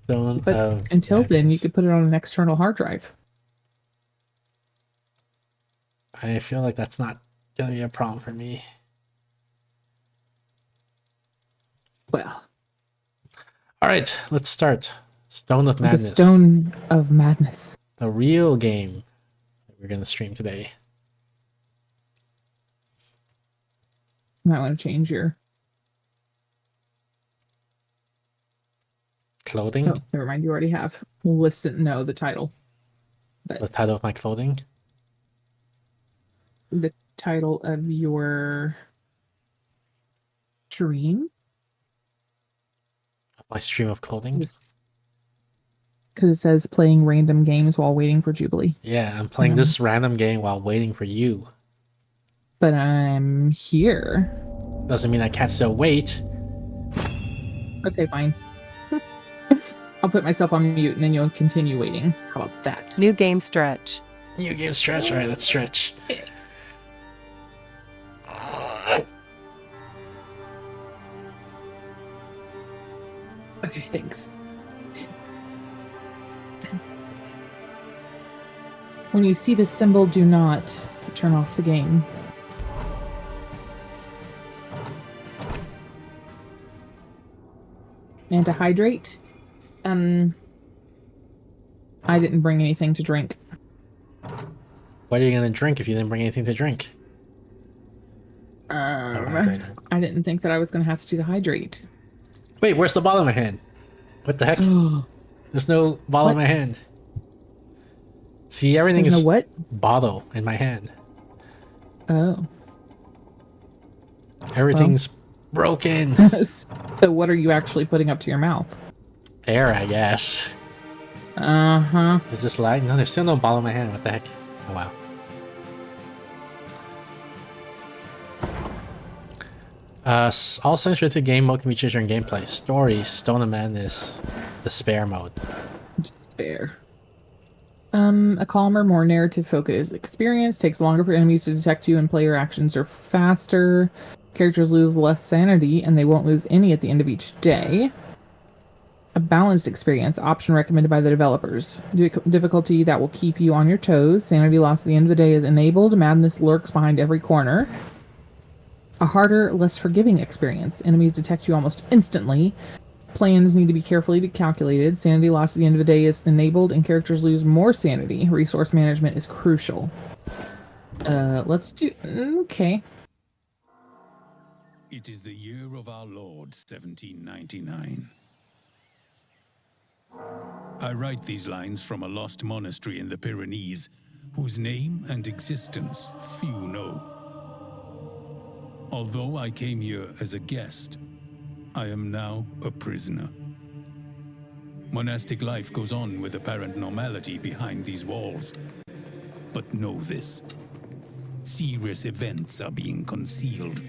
Stone But of until then, you Madness. could put it on an external hard drive. I feel like that's not gonna be a problem for me. Well, All right, let's start. Stone of the Madness. Stone of Madness. The real game that we're gonna stream today. You might want to change your. Clothing. Oh, never mind. You already have. Listen, no, the title. The title of my clothing. The title of your stream. My stream of clothing. Because it says playing random games while waiting for Jubilee. Yeah, I'm playing this random game while waiting for you. But I'm here. Doesn't mean I can't still wait. Okay, fine. I'll put myself on mute and then you'll continue waiting. How about that? New game stretch. New game stretch. All right, let's stretch. Okay, thanks. When you see the symbol, do not turn off the game. And to hydrate, I didn't bring anything to drink. What are you gonna drink if you didn't bring anything to drink? hydrate. I didn't think that I was going to have to do the hydrate. Wait, where's the bottle in my hand? What the heck? There's no bottle in What? my hand. See, everything There's is no what? bottle in my hand. Oh. Everything's broken. So what are you actually putting up to your mouth? Air, I guess. Uh-huh. It's just like, no, there's still no bottle in my hand. What the heck? Oh, wow. All sensitive game mode can be changed during gameplay. Story, Stone of Madness, Despair mode. Despair. A calmer, more narrative-focused experience. Takes longer for enemies to detect you and player actions are faster. Characters lose less sanity, and they won't lose any at the end of each day. A balanced experience. Option recommended by the developers. Difficulty that will keep you on your toes. Sanity loss at the end of the day is enabled. Madness lurks behind every corner. A harder, less forgiving experience. Enemies detect you almost instantly. Plans need to be carefully calculated. Sanity loss at the end of the day is enabled, and characters lose more sanity. Resource management is crucial. Let's do... Okay. It is the year of our Lord, 1799. I write these lines from a lost monastery in the Pyrenees, whose name and existence few know. Although I came here as a guest, I am now a prisoner. Monastic life goes on with apparent normality behind these walls. But know this. Serious events are being concealed.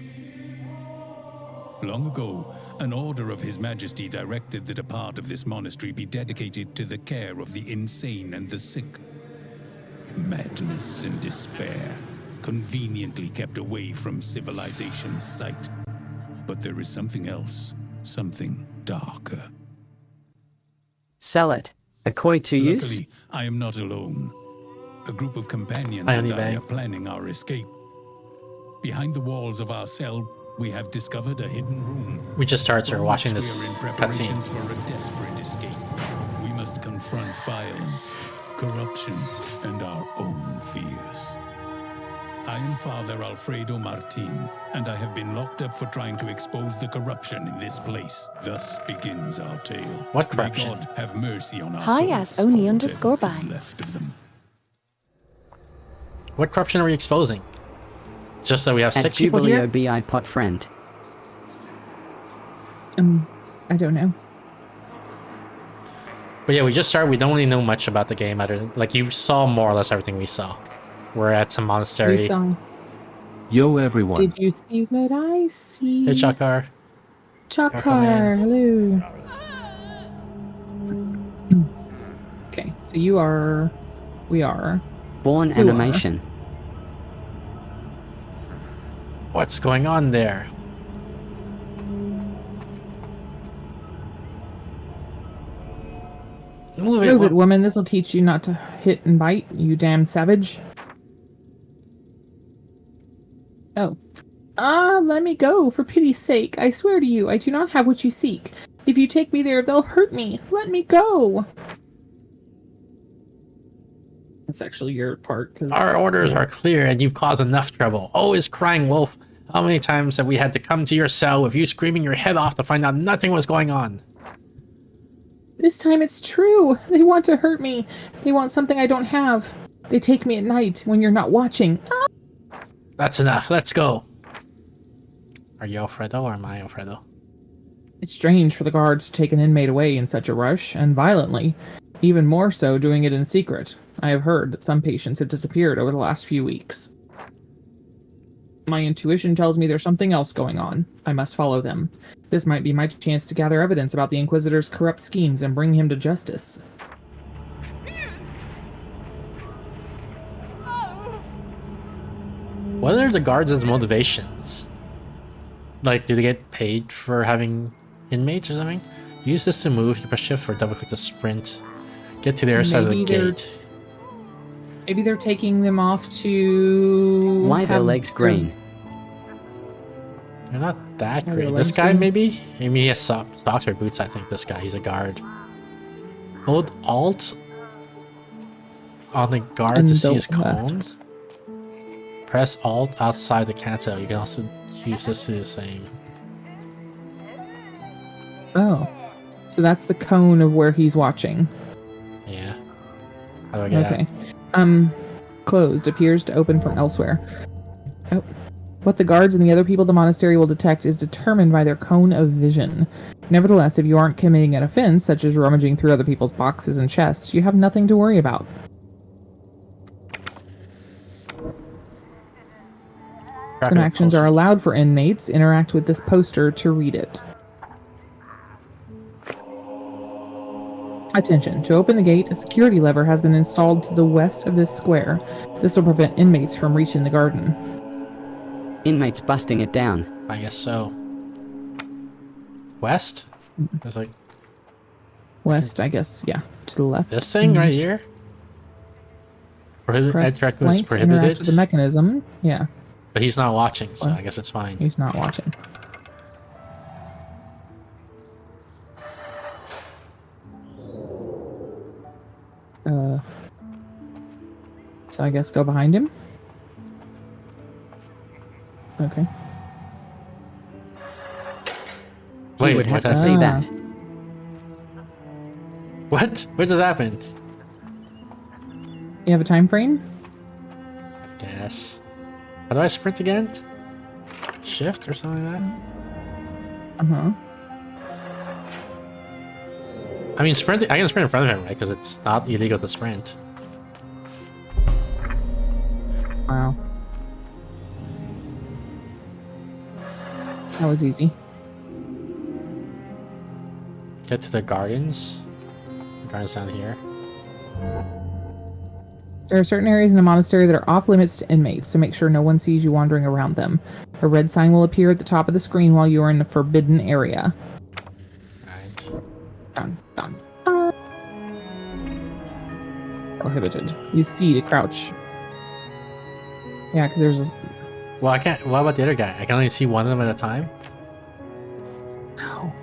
Long ago, an order of His Majesty directed that a part of this monastery be dedicated to the care of the insane and the sick. Madness and despair, conveniently kept away from civilization's sight. But there is something else, something darker. Sell it. A koi to use? Luckily, I am not alone. A group of companions Hi, and I Honeybag. are planning our escape. Behind the walls of our cell, we have discovered a hidden room. We just started from watching which this we are in cutscene. preparations for a desperate escape. We must confront violence, corruption, and our own fears. I am Father Alfredo Martin, and I have been locked up for trying to expose the corruption in this place. Thus begins our tale. What May corruption? God have mercy on our Hi souls, at Oni or _ whatever is by. left of them. What corruption are we exposing? Just that we have At 6 people Jubilee here? OBI pot friend. I don't know. But yeah, we just started. We don't really know much about the game. Other like you saw more or less everything we saw. We're at some monastery. You saw. Yo everyone. Did you see what I see? Hey, Chakar. Chakar, hello. Okay, so we are. Born Who are? animation. What's going on there? Move Move it, wo- woman. This'll teach you not to hit and bite, you damn savage. Oh. Let me go, for pity's sake. I swear to you, I do not have what you seek. If you take me there, they'll hurt me. Let me go. That's actually your part. 'Cause Our orders are clear and you've caused enough trouble. Always crying wolf. How many times have we had to come to your cell with you screaming your head off to find out nothing was going on? This time it's true. They want to hurt me. They want something I don't have. They take me at night when you're not watching. That's enough. Let's go. Are you Alfredo or am I Alfredo? It's strange for the guards to take an inmate away in such a rush, and violently. Even more so doing it in secret. I have heard that some patients have disappeared over the last few weeks. My intuition tells me there's something else going on. I must follow them. This might be my chance to gather evidence about the Inquisitor's corrupt schemes and bring him to justice. What are the guards' motivations? Like, do they get paid for having inmates or something? Use this to move, you press shift or double click to sprint. Get to the other side of the Maybe they're- gate. Maybe they're taking them off to... Why their have legs their- green? They're not that Are their great. This legs guy, green? maybe? Maybe he has socks or boots, I think, this guy. He's a guard. Hold Alt on the guard And to see the his left. cones. Press Alt outside the cancel. You can also use this to do the same. Oh. So that's the cone of where he's watching. Yeah. How do I get Okay. out? Closed. Appears to open from elsewhere. Oh. What the guards and the other people the monastery will detect is determined by their cone of vision. Nevertheless, if you aren't committing an offense, such as rummaging through other people's boxes and chests, you have nothing to worry about. Some actions are allowed for inmates. Interact with this poster to read it. Attention. To open the gate, a security lever has been installed to the west of this square. This will prevent inmates from reaching the garden. Inmates busting it down. I guess so. West? There's like West, I guess, yeah. To the left. this thing right here? Prohibited. Press Interact was blank to interact prohibited. with the mechanism. Yeah, But he's not watching, so What? I guess it's fine. he's not watching. So I guess go behind him. Okay. He Wait, would have what? to see Ah. that. What? What just happened? You have a time frame? Guess. How do I sprint again? Shift or something like that? Uh-huh. I mean, sprint. I can sprint in front of him, right? Because it's not illegal to sprint. Wow. That was easy. Get to the gardens. The gardens down here. There are certain areas in the monastery that are off limits to inmates, so make sure no one sees you wandering around them. A red sign will appear at the top of the screen while you are in the forbidden area. Right. Dun, dun, dun. Prohibited. Use C to crouch. Yeah, because there's a... Well, I can't. What about the other guy? I can only see one of them at a time. No.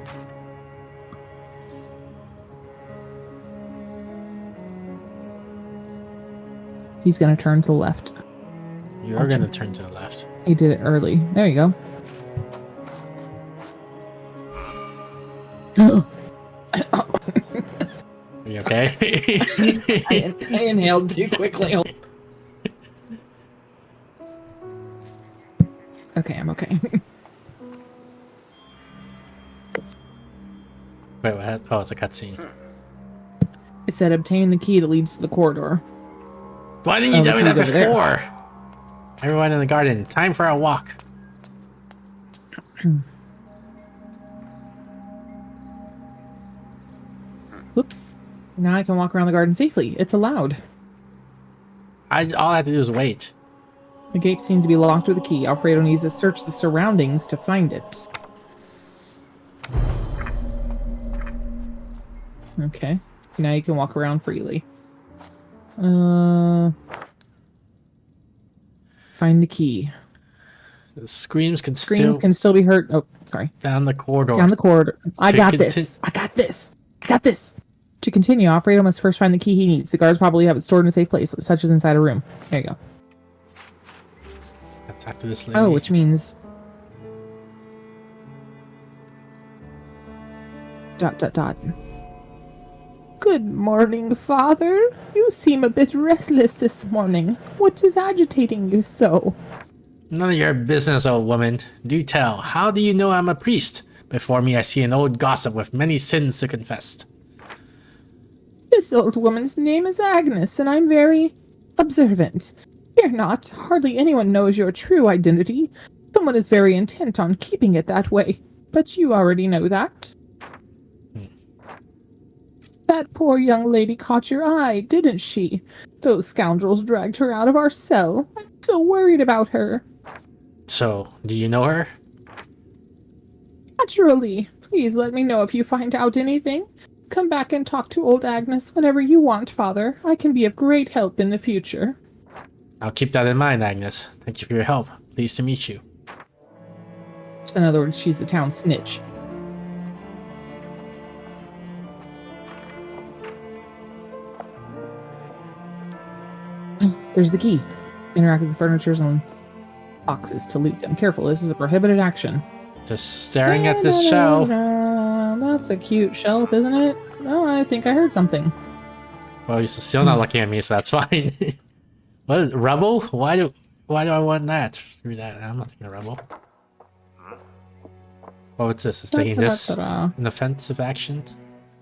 He's gonna turn to the left. You're gonna turn to the left. He did it early. There you go. Are you okay? I inhaled too quickly. Okay, I'm okay. Wait, what? Oh, it's a cutscene. It said obtain the key that leads to the corridor. Why didn't you Oh, tell me the that key's over before? Everyone in the garden, time for a walk. Whoops. Now I can walk around the garden safely. It's allowed. All I have to do is wait. The gate seems to be locked with a key. Alfredo needs to search the surroundings to find it. Okay. Now you can walk around freely. Find the key. The screams can still be heard. Oh, sorry. Down the corridor. Down the corridor. I To got conti- this. I got this. I got this. To continue, Alfredo must first find the key he needs. The guards probably have it stored in a safe place, such as inside a room. There you go. Let's talk to this lady. Oh, which means... ... Good morning, Father. You seem a bit restless this morning. What is agitating you so? None of your business, old woman. Do tell, how do you know I'm a priest? Before me I see an old gossip with many sins to confess. This old woman's name is Agnes, and I'm very observant. Fear not, hardly anyone knows your true identity. Someone is very intent on keeping it that way, but you already know that. That poor young lady caught your eye, didn't she? Those scoundrels dragged her out of our cell. I'm so worried about her. So, do you know her? Naturally. Please let me know if you find out anything. Come back and talk to old Agnes whenever you want, Father. I can be of great help in the future. I'll keep that in mind, Agnes. Thank you for your help. Pleased to meet you. So in other words, she's the town snitch. There's the key. Interact with the furnitures and boxes to loot them. Careful, this is a prohibited action. Just staring at this shelf. That's a cute shelf, isn't it? Well, I think I heard something. Well, you're still not looking at me, so that's fine. What is rubble? Why do I want that? Screw that. I'm not taking a rubble. Oh, what's this? It's taking this an offensive action.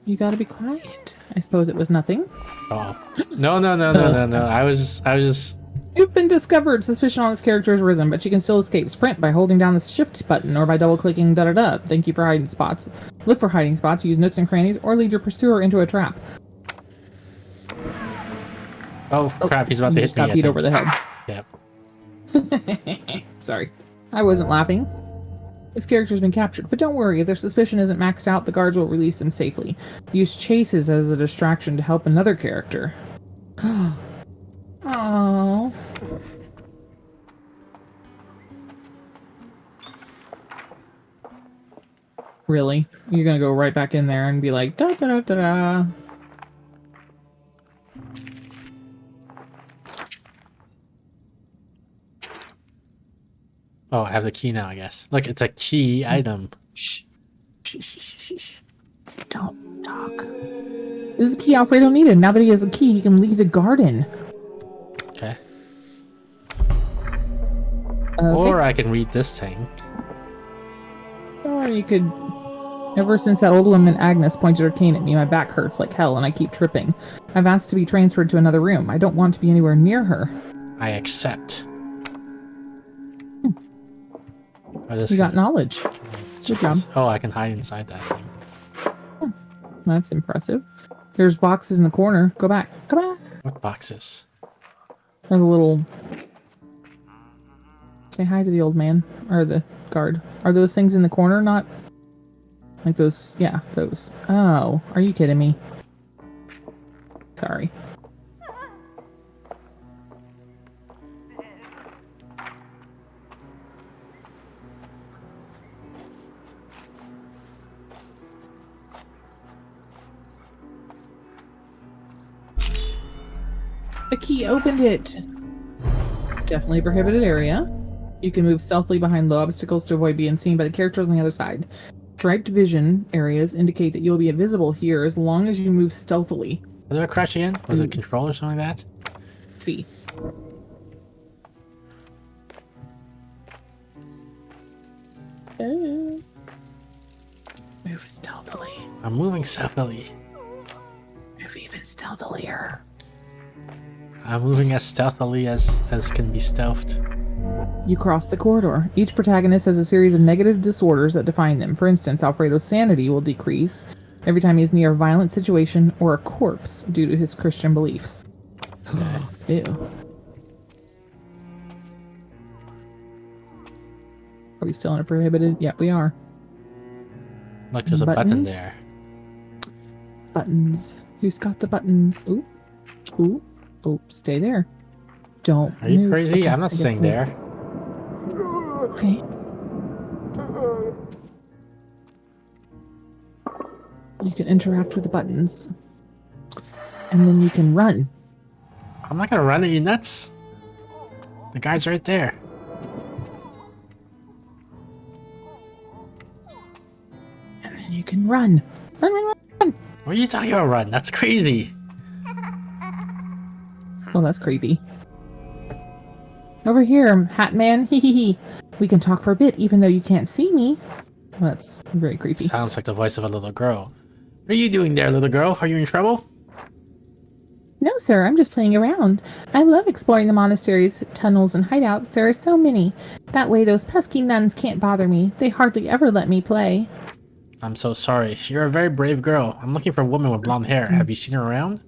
You gotta be quiet. I suppose it was nothing. Oh no! I was just. You've been discovered. Suspicion on this character has risen, but you can still escape. Sprint by holding down the shift button or by double-clicking da-da-da. Thank you for hiding spots. Look for hiding spots, use nooks and crannies, or lead your pursuer into a trap. Oh crap, he's about to hit me. Got beat over the head. Yep. Sorry. I wasn't laughing. This character's been captured, but don't worry, if their suspicion isn't maxed out, the guards will release them safely. Use chases as a distraction to help another character. Oh. Really? You're gonna go right back in there and be like, da da da da da. Oh, I have the key now, I guess. Look, it's a key item. Shh. Shh, shh, shh, shh. Don't talk. This is the key Alfredo needed. Now that he has a key, he can leave the garden. Okay. Or I can read this thing. you could... Ever since that old woman Agnes pointed her cane at me, my back hurts like hell and I keep tripping. I've asked to be transferred to another room. I don't want to be anywhere near her. I accept. You got knowledge. Good job. Oh, I can hide inside that thing. That's impressive. There's boxes in the corner. Go back. Come back. What boxes? Or the little... Say hi to the old man. Or the guard. Are those things in the corner not... Like those... Yeah, those. Oh, are you kidding me? Sorry. The key opened it. Definitely a prohibited area. You can move stealthily behind low obstacles to avoid being seen by the characters on the other side. Striped vision areas indicate that you'll be invisible here as long as you move stealthily. Did I crash again? Was it control or something like that? See. Move stealthily. I'm moving stealthily. Move even stealthilier. I'm moving as stealthily as can be stealthed. You cross the corridor. Each protagonist has a series of negative disorders that define them. For instance, Alfredo's sanity will decrease every time he's near a violent situation or a corpse due to his Christian beliefs. Ew. Are we still in a prohibited? Yep, we are. Look, there's a button there. Buttons. Who's got the buttons? Ooh. Ooh. Oh, stay there. Don't Are you move. crazy? Okay, I'm not staying there. Okay. You can interact with the buttons. And then you can run. I'm not gonna run. Are you nuts? The guy's right there. And then you can run. Run, run, run. What are you talking about, run? That's crazy. Oh, that's creepy. Over here, Hat Man. Hee hee hee. We can talk for a bit, even though you can't see me. That's very creepy. Sounds like the voice of a little girl. What are you doing there, little girl? Are you in trouble? No, sir. I'm just playing around. I love exploring the monasteries, tunnels, and hideouts. There are so many. That way, those pesky nuns can't bother me. They hardly ever let me play. I'm so sorry. You're a very brave girl. I'm looking for a woman with blonde hair. Have you seen her around?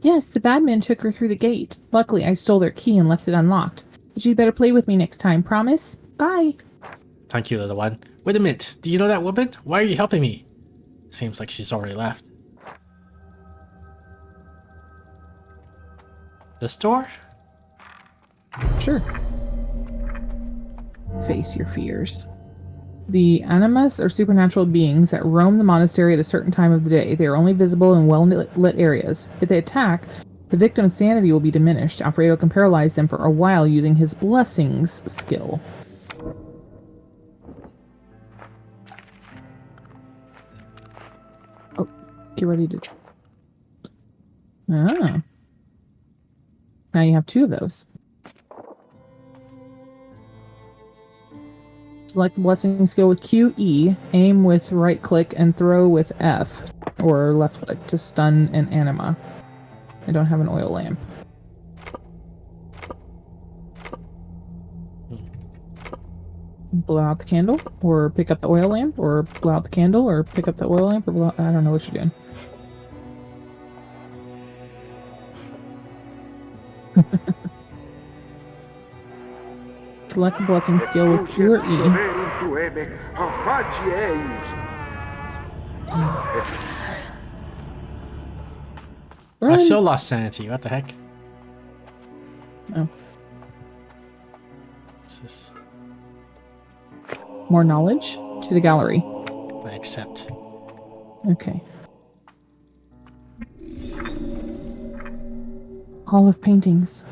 Yes, the bad men took her through the gate. Luckily, I stole their key and left it unlocked. But you'd better play with me next time, promise? Bye. Thank you, little one. Wait a minute. Do you know that woman? Why are you helping me? Seems like she's already left. The store? Sure. Face your fears. The animus are supernatural beings that roam the monastery at a certain time of the day. They are only visible in well-lit areas. If they attack, the victim's sanity will be diminished. Alfredo can paralyze them for a while using his blessings skill. Oh, get ready to... Ah. Now you have two of those. Select the blessing skill with QE, aim with right click, and throw with F or left click to stun an anima. I don't have an oil lamp. Blow out the candle, or pick up the oil lamp, or blow out the candle, or pick up the oil lamp, or blow... I don't know what you're doing. Select the blessing skill with Q or E. I still lost sanity. What the heck? Oh. What's this? More knowledge to the gallery. I accept. Okay. Hall of Paintings.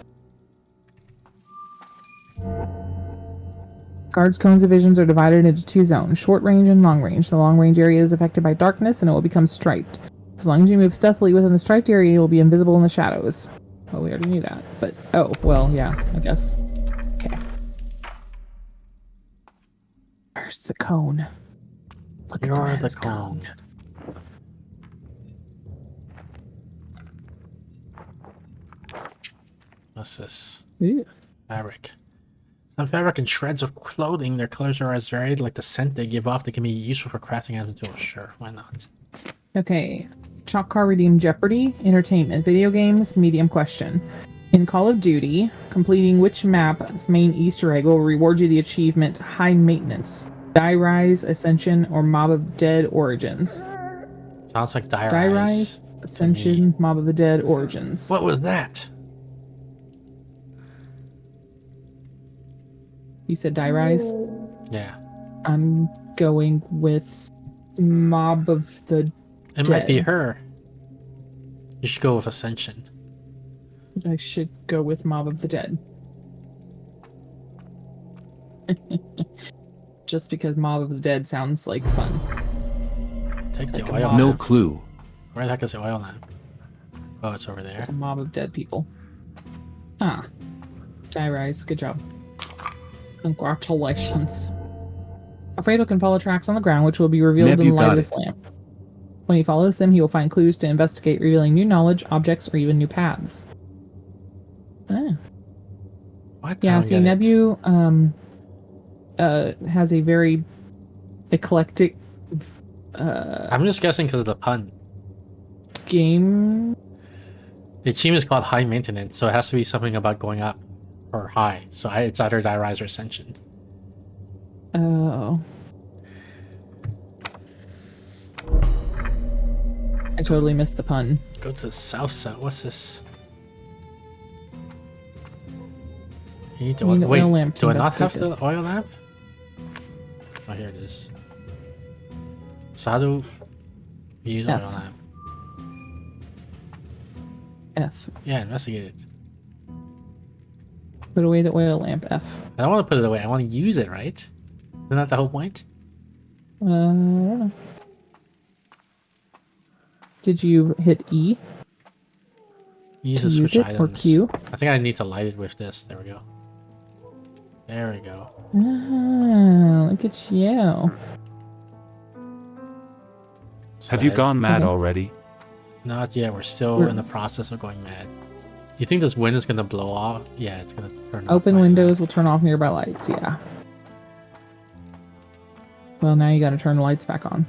Guards' cones of visions are divided into two zones, short range and long range. The long range area is affected by darkness and it will become striped. As long as you move stealthily within the striped area, you will be invisible in the shadows. Well, we already knew that, but... Oh, well, yeah, I guess. Okay. There's the cone. Look at You're the man's cone. What's this? Ooh. Fabric. Some fabric and shreds of clothing. Their colors are as varied like the scent they give off. They can be useful for crafting items tools. Sure, why not? Okay. Chalk car redeemed Jeopardy, entertainment, video games, medium question. In Call of Duty, completing which map's main Easter egg will reward you the achievement High Maintenance, Die Rise, Ascension, or Mob of Dead Origins? Sounds like Die Die Rise. Rise, Ascension, Mob of the Dead Origins. What was that? You said Die Rise? Yeah. I'm going with Mob of the It might be Dead. her. You should go with Ascension. I should go with Mob of the Dead. Just because Mob of the Dead sounds like fun. Take the Like a oil mob. No lamp. clue. Where the heck is the oil lamp? Oh, it's over there. A mob of dead people. Ah. Die Rise, good job. Congratulations. Alfredo can follow tracks on the ground, which will be revealed Neb, in you the light got of his it. lamp. When he follows them, he will find clues to investigate, revealing new knowledge, objects, or even new paths. Ah. What? I Yeah, don't see, get it. Nebu has a very eclectic I'm just guessing because of the pun. game. The achievement is called High Maintenance, so it has to be something about going up or high. So it's either Die Rise or Ascension. Oh. I totally missed the pun. Go to the south side. What's this? You need to You need the wait. oil lamp to Do I not have investigate the oil lamp? Oh, here it is. So how do we use F. oil lamp? F. Yeah, investigate it. Put away the oil lamp. F. I don't want to put it away. I want to use it, right? Isn't that the whole point? I don't know. Did you hit E? Use To to use switch it, or items. Q? I think I need to light it with this. There we go. There we go. Ah, look at you. So Have you that- gone mad Okay. already? Not yet. We're still We're- in the process of going mad. You think this wind is gonna blow off? Yeah, it's gonna turn off Open right windows will turn off nearby lights. Yeah. Well, now you got to turn the lights back on.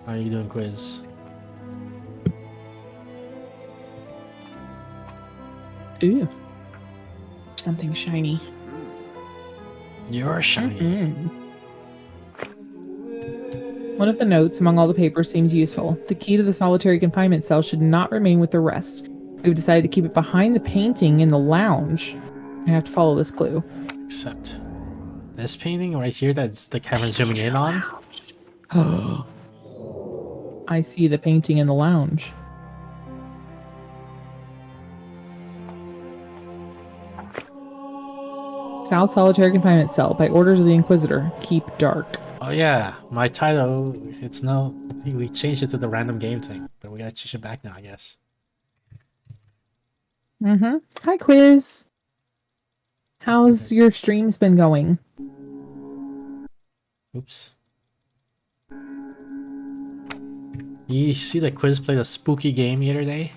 How are you doing, Quiz? Ooh. Something shiny. You're shiny. Mm. One of the notes among all the papers seems useful. The key to the solitary confinement cell should not remain with the rest. We've decided to keep it behind the painting in the lounge. I have to follow this clue. Except this painting right here that's the camera zooming in on. I see the painting in the lounge. South Solitary Confinement Cell. By orders of the Inquisitor. Keep dark. Oh yeah, my title. It's no. We changed it to the random game thing, but we gotta change it back now, I guess. Mm-hmm. Hi, Quiz. How's your streams been going? Oops. You see that Quiz played a spooky game the other day?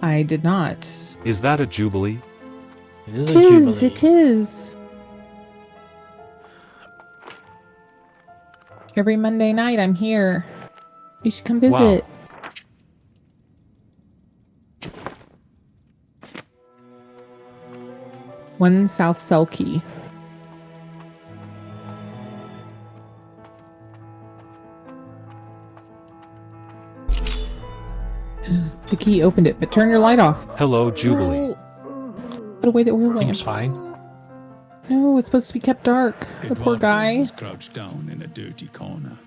I did not. Is that a jubilee? It is a jubilee. It is. Every Monday night I'm here. You should come visit. One South Cell Key. The key opened it, but turn your light off. Hello, Jubilee. Put away the oil lamp. Seems fine. No, it's supposed to be kept dark. The poor Eduardo guy. was crouched down in a dirty corner.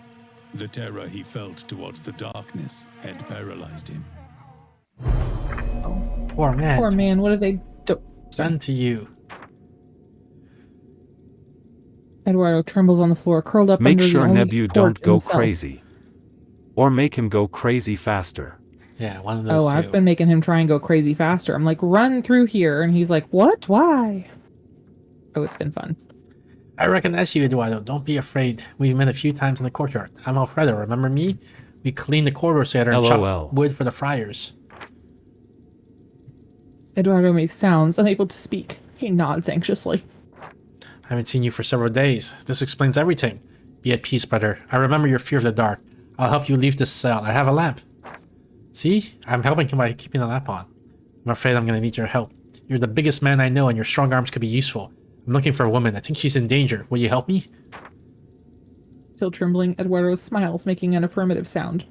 The terror he felt towards the darkness had paralyzed him. Poor man. Poor man. What did they do? Done to you. Eduardo trembles on the floor, curled up Make under sure the only Nebu port don't in go the cell. crazy. Or make him go crazy faster. Yeah, one of those Oh, two. I've been making him try and go crazy faster. I'm like, run through here. And he's like, what? Why? Oh, it's been fun. I recognize you, Eduardo. Don't be afraid. We've met a few times in the courtyard. I'm Alfredo. Remember me? We cleaned the corridors together and LOL. chopped wood for the friars. Eduardo makes sounds, unable to speak. He nods anxiously. I haven't seen you for several days. This explains everything. Be at peace, brother. I remember your fear of the dark. I'll help you leave this cell. I have a lamp. See? I'm helping you by keeping the lamp on. I'm afraid I'm going to need your help. You're the biggest man I know and your strong arms could be useful. I'm looking for a woman. I think she's in danger. Will you help me? Still trembling, Eduardo smiles, making an affirmative sound.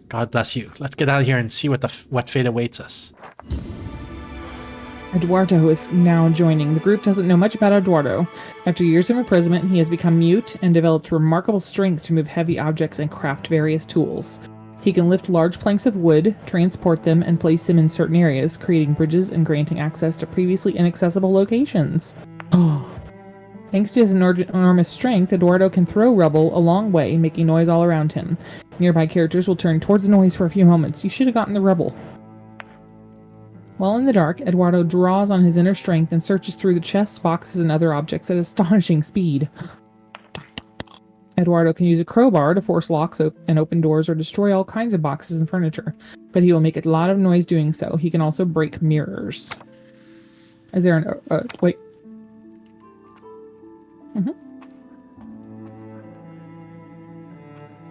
God bless you. Let's get out of here and see what fate awaits us. Eduardo is now joining. The group doesn't know much about Eduardo. After years of imprisonment, he has become mute and developed remarkable strength to move heavy objects and craft various tools. He can lift large planks of wood, transport them, and place them in certain areas, creating bridges and granting access to previously inaccessible locations. Thanks to his enormous strength, Eduardo can throw rubble a long way, making noise all around him. Nearby characters will turn towards the noise for a few moments. You should have gotten the rubble. While in the dark, Eduardo draws on his inner strength and searches through the chests, boxes, and other objects at astonishing speed. Eduardo can use a crowbar to force locks and open doors or destroy all kinds of boxes and furniture, but he will make a lot of noise doing so. He can also break mirrors. Is there an... wait.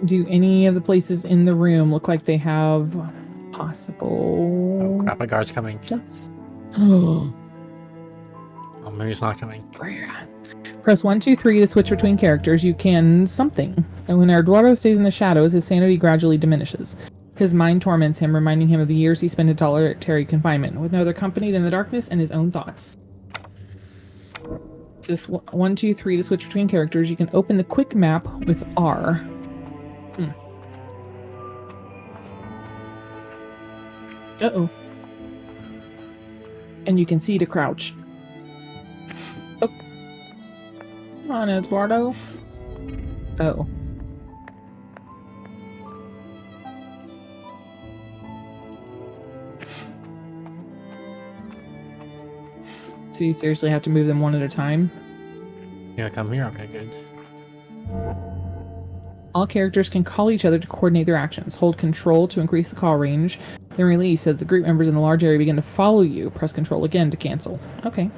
Do any of the places in the room look like they have possible... Oh crap, a guard's coming. Oh, Maybe it's not coming. Press 1, 2, 3 to switch between characters. You can something. And when Eduardo stays in the shadows, his sanity gradually diminishes. His mind torments him, reminding him of the years he spent in solitary confinement, with no other company than the darkness and his own thoughts. This 1, 2, 3 to switch between characters. You can open the quick map with R. Uh-oh. And you can see to crouch. Oh. Come on, Eduardo. Oh. So you seriously have to move them one at a time? Yeah, come here. Okay, good. All characters can call each other to coordinate their actions. Hold control to increase the call range, then release so that the group members in the large area begin to follow you. Press control again to cancel. Okay.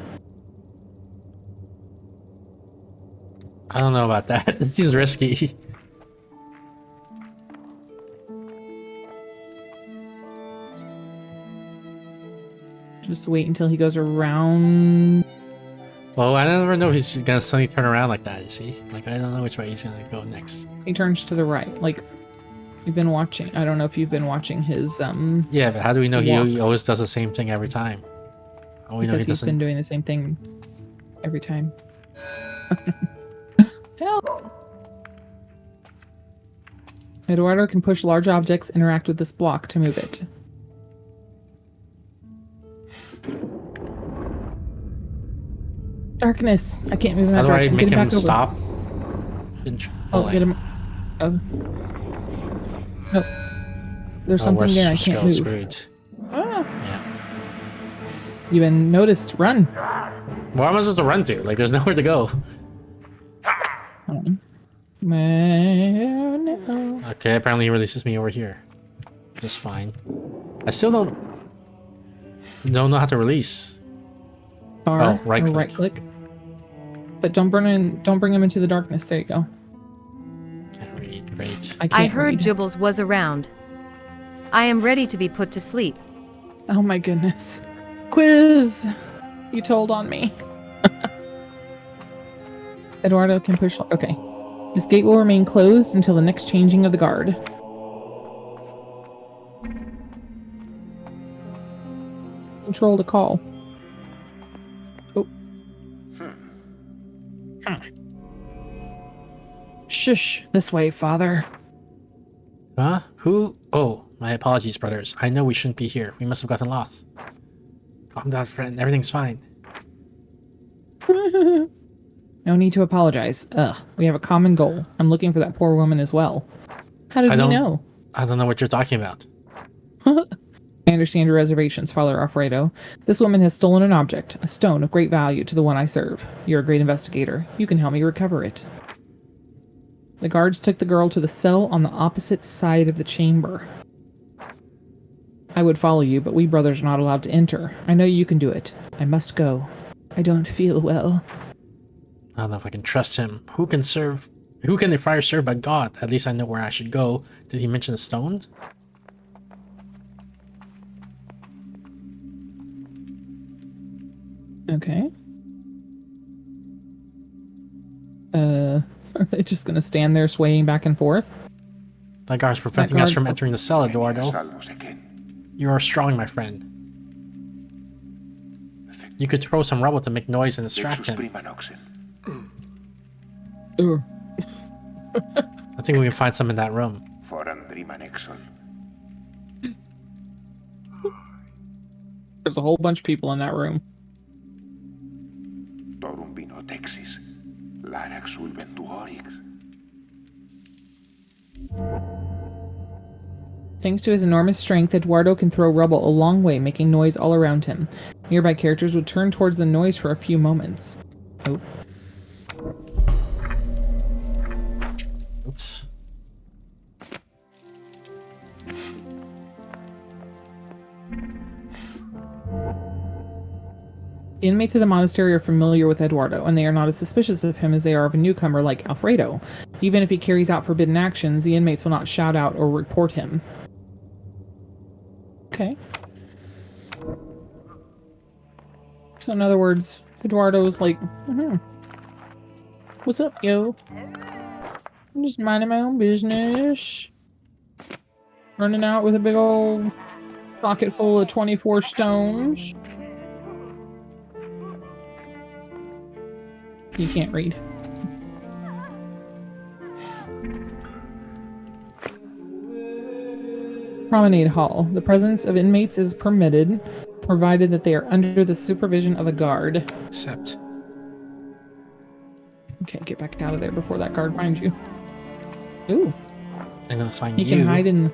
I don't know about that. It seems risky. Just wait until he goes around. Well, I never know if he's gonna suddenly turn around like that, you see? Like, I don't know which way he's gonna go next. He turns to the right. Like, you've been watching. I don't know if you've been watching his, Yeah, but how do we know he walks. always does the same thing every time? Oh, we know Because he he's doesn't. been doing the same thing every time. Help! Eduardo can push large objects, interact with this block to move it. Darkness! I can't move in How that do I direction. make Get him him back over. stop? Oh, get him. Oh. Nope. There's something we're there I can't move. screwed. Ah. Yeah. You've been noticed. Run. Where am I supposed to run to? Like, there's nowhere to go. Hold on. No. Okay, apparently he releases me over here. Just fine. I still don't know how to release. R, Oh, right or click. right click. But don't bring him into the darkness. There you go. Can't read. Great. I can't I heard read. Jubbles was around. I am ready to be put to sleep. Oh my goodness. Quiz! You told on me. Eduardo can push... Okay. This gate will remain closed until the next changing of the guard. Control to call. Oh. Shush. This way, father. Huh? Who? Oh, my apologies, brothers. I know we shouldn't be here. We must have gotten lost. Calm down, friend. Everything's fine. No need to apologize. We have a common goal. I'm looking for that poor woman as well. How did he know? I don't know what you're talking about. I understand your reservations, Father Alfredo. This woman has stolen an object, a stone of great value to the one I serve. You're a great investigator. You can help me recover it. The guards took the girl to the cell on the opposite side of the chamber. I would follow you, but we brothers are not allowed to enter. I know you can do it. I must go. I don't feel well. I don't know if I can trust him. Who can the friar serve but God? At least I know where I should go. Did he mention the stone? Okay. Are they just gonna stand there swaying back and forth? That guard's preventing us from entering the cell, Eduardo. You are strong, my friend. You could throw some rubble to make noise and distract him. I think we can find some in that room. There's a whole bunch of people in that room. Thanks to his enormous strength, Eduardo can throw rubble a long way, making noise all around him. Nearby characters would turn towards the noise for a few moments. Oh. Oops. The inmates of the monastery are familiar with Eduardo, and they are not as suspicious of him as they are of a newcomer like Alfredo. Even if he carries out forbidden actions, the inmates will not shout out or report him. Okay. So in other words, Eduardo's like, what's up, yo? I'm just minding my own business. Running out with a big old pocket full of 24 stones. You can't read. Promenade Hall. The presence of inmates is permitted, provided that they are under the supervision of a guard. Except. Okay, get back out of there before that guard finds you. Ooh. I'm gonna find He you. can hide in.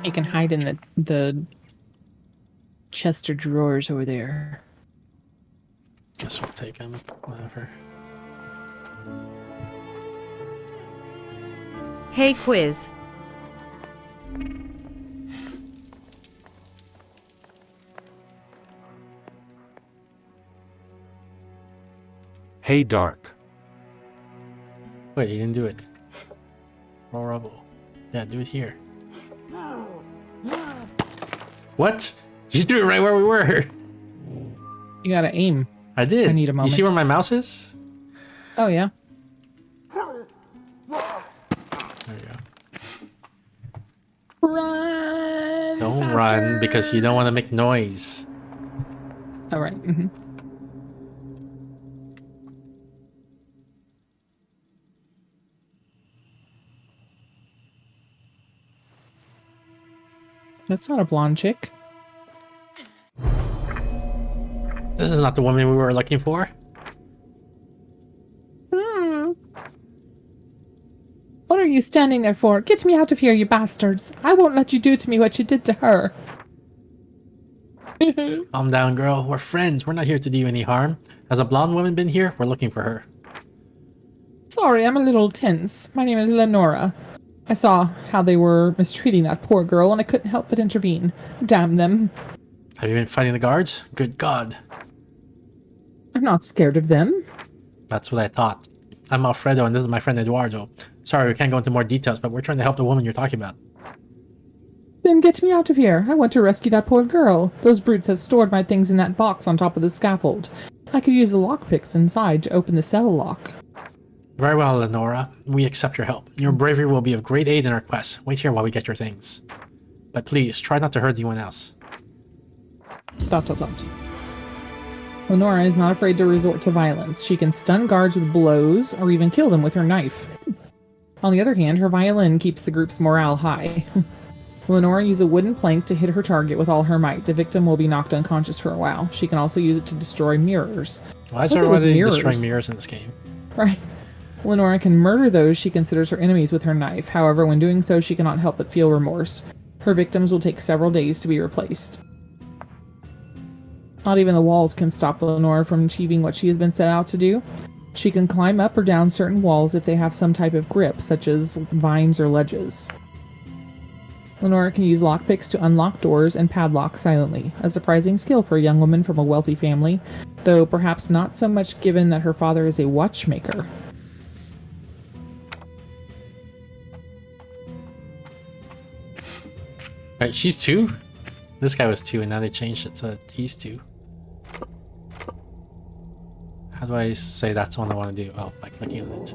He can hide in the chest or drawers over there. Guess we'll take him. Whatever. Hey, quiz. Hey, Dark. Wait, he didn't do it. Roll rubble. Yeah, do it here. What? You threw it right where we were. You gotta aim. I did. I need a moment. You see where my mouse is? Oh, yeah. There you go. Run! Don't faster. run because you don't want to make noise. All right. Mm-hmm. That's not a blonde chick. This is not the woman we were looking for. What are you standing there for? Get me out of here, you bastards. I won't let you do to me what you did to her. Calm down, girl. We're friends. We're not here to do you any harm. Has a blonde woman been here? We're looking for her. Sorry, I'm a little tense. My name is Lenora. I saw how they were mistreating that poor girl, and I couldn't help but intervene. Damn them. Have you been fighting the guards? Good God. I'm not scared of them. That's what I thought. I'm Alfredo, and this is my friend Eduardo. Sorry, we can't go into more details, but we're trying to help the woman you're talking about. Then get me out of here. I want to rescue that poor girl. Those brutes have stored my things in that box on top of the scaffold. I could use the lockpicks inside to open the cell lock. Very well, Lenora. We accept your help. Your bravery will be of great aid in our quest. Wait here while we get your things. But please, try not to hurt anyone else. ... Lenora is not afraid to resort to violence. She can stun guards with blows or even kill them with her knife. On the other hand, her violin keeps the group's morale high. Lenora uses a wooden plank to hit her target with all her might. The victim will be knocked unconscious for a while. She can also use it to destroy mirrors. Why is everybody destroying mirrors in this game? Right. Lenora can murder those she considers her enemies with her knife. However, when doing so, she cannot help but feel remorse. Her victims will take several days to be replaced. Not even the walls can stop Lenora from achieving what she has been set out to do. She can climb up or down certain walls if they have some type of grip, such as vines or ledges. Lenora can use lockpicks to unlock doors and padlocks silently, a surprising skill for a young woman from a wealthy family, though perhaps not so much given that her father is a watchmaker. Right, she's 2? This guy was 2 and now they changed it to he's 2. How do I say that's the one I want to do? Oh, by clicking on it.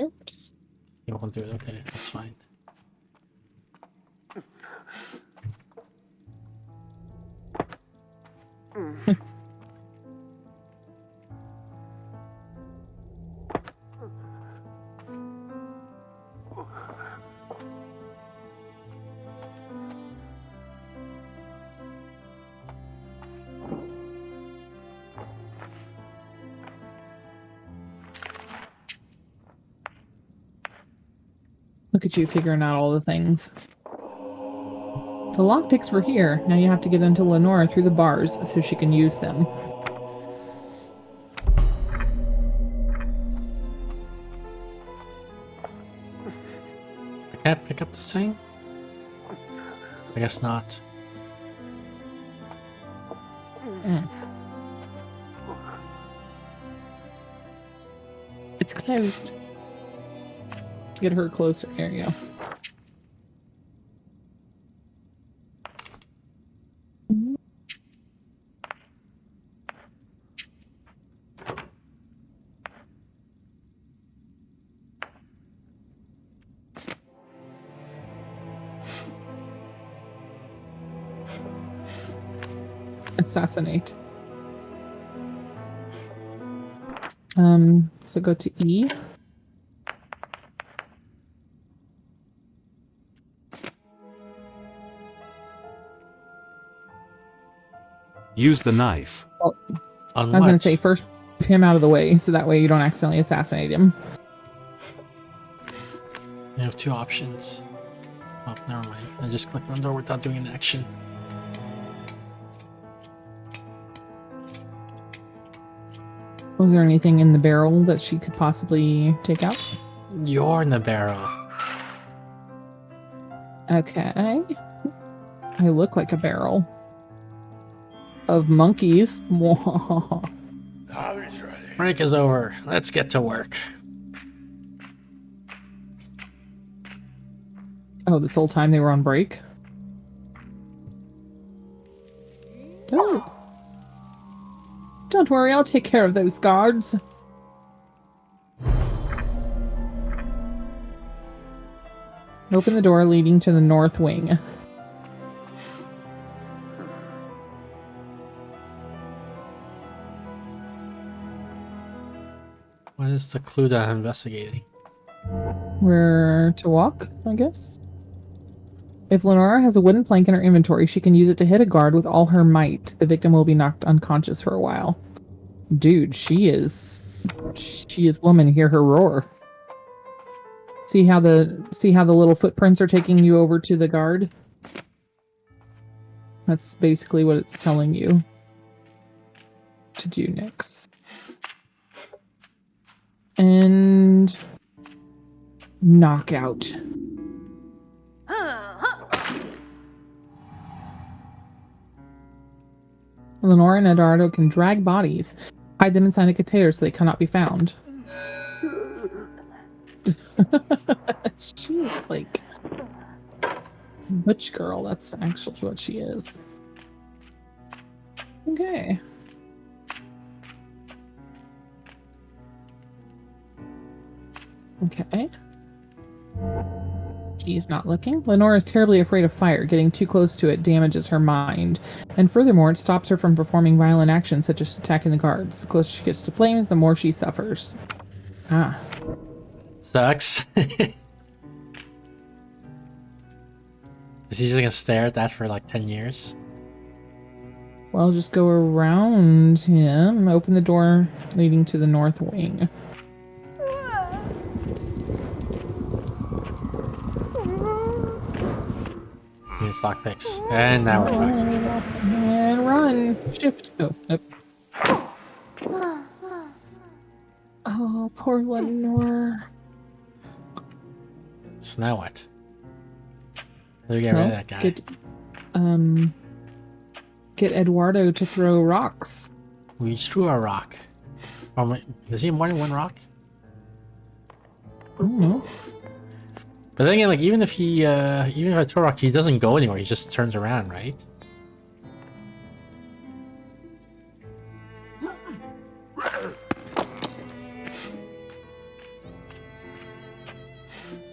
Oops. You won't do it? Okay, that's fine. Look at you figuring out all the things. The lockpicks were here. Now you have to give them to Lenora through the bars so she can use them. I can't pick up this thing? I guess not. It's closed. Get her closer. There you go. Assassinate. So go to E. Use the knife. Well, I was going to say first move him out of the way so that way you don't accidentally assassinate him. You have 2 options. Oh, never mind. I just clicked on the door without doing an action. Was there anything in the barrel that she could possibly take out? You're in the barrel. Okay. I look like a barrel. Of monkeys. Break is over. Let's get to work. Oh, this whole time they were on break? Oh. Don't worry, I'll take care of those guards. Open the door leading to the north wing. What is the clue that I'm investigating? Where to walk, I guess? If Lenora has a wooden plank in her inventory, she can use it to hit a guard with all her might. The victim will be knocked unconscious for a while. Dude, she is woman, hear her roar. See how the little footprints are taking you over to the guard? That's basically what it's telling you to do next. And knockout. Lenora and Eduardo can drag bodies, hide them inside a container so they cannot be found. She is like butch girl. That's actually what she is. Okay. Okay. He's not looking. Lenora is terribly afraid of fire. Getting too close to it damages her mind. And furthermore, it stops her from performing violent actions such as attacking the guards. The closer she gets to flames, the more she suffers. Ah. Sucks. Is he just gonna stare at that for like 10 years? Well, just go around him. Open the door leading to the north wing. Use lockpicks. And now we're fucked. And run. Shift. Oh, nope. Oh, poor Lenore. So now what? How do we get rid of that guy? Get Eduardo to throw rocks. We each threw a rock. Does he have more than one rock? I don't know. But then again, like even if I throw a rock, he doesn't go anywhere. He just turns around, right?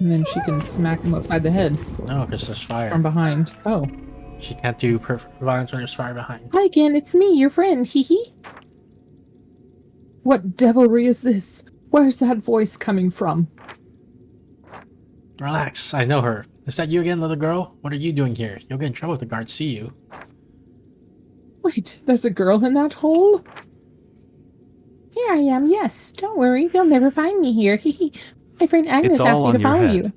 And then she can smack him upside the head. No, because there's fire. From behind. Oh. She can't do perfect violence when there's fire behind. Hi again, it's me, your friend. Hee hee. What devilry is this? Where's that voice coming from? Relax, I know her. Is that you again, little girl? What are you doing here? You'll get in trouble if the guards see you. Wait, there's a girl in that hole? Here I am, yes. Don't worry, they'll never find me here. Hee hee. My friend Agnes asked me to follow you.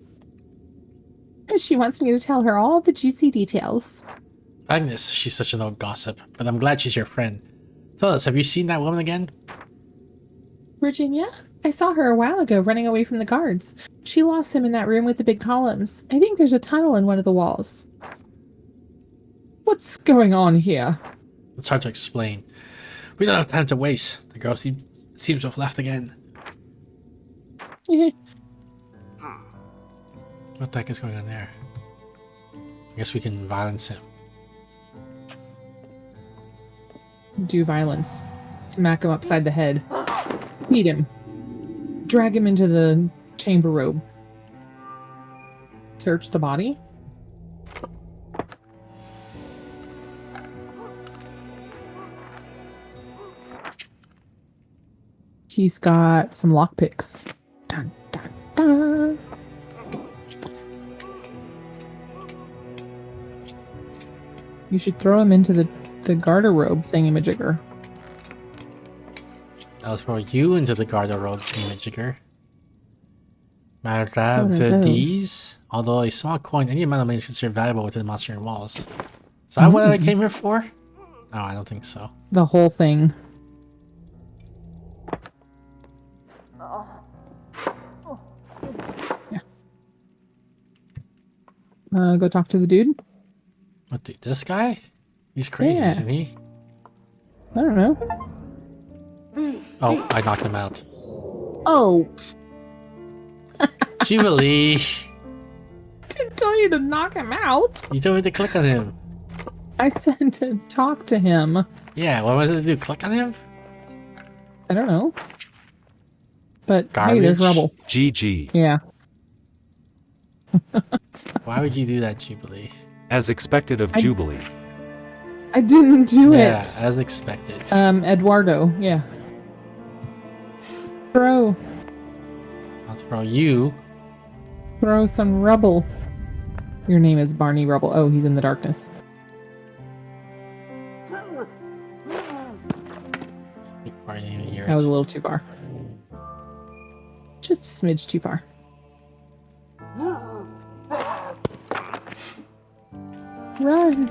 She wants me to tell her all the juicy details. Agnes, she's such an old gossip, but I'm glad she's your friend. Tell us, have you seen that woman again? Virginia? I saw her a while ago running away from the guards. She lost him in that room with the big columns. I think there's a tunnel in one of the walls. What's going on here? It's hard to explain. We don't have time to waste. The girl seems to have left again. What the heck is going on there? I guess we can violence him. Do violence. Smack him upside the head. Beat him. Drag him into the chamber robe. Search the body. He's got some lockpicks. Dun, dun, dun. You should throw him into the garderobe thingamajigger. I'll throw you into the garderobe, thingamajigger. Maravedis. Although a small coin, any amount of money is considered valuable within the monster walls. Is that what I came here for? No, I don't think so. The whole thing. Yeah. Go talk to the dude. What dude? This guy? He's crazy, isn't he? I don't know. Oh, I knocked him out. Oh. Jubilee. Didn't tell you to knock him out. You told me to click on him. I said to talk to him. Yeah, what was it to do? Click on him? I don't know. But Garbage. hey, there's rubble. GG. Yeah. Why would you do that, Jubilee? As expected of Jubilee. I didn't do Yeah, it. as expected. Eduardo, yeah. Throw I'll throw you. some rubble. Your name is Barney Rubble. Oh, he's in the darkness. Before I didn't even hear That was it. a little too far. Just a smidge too far. Run!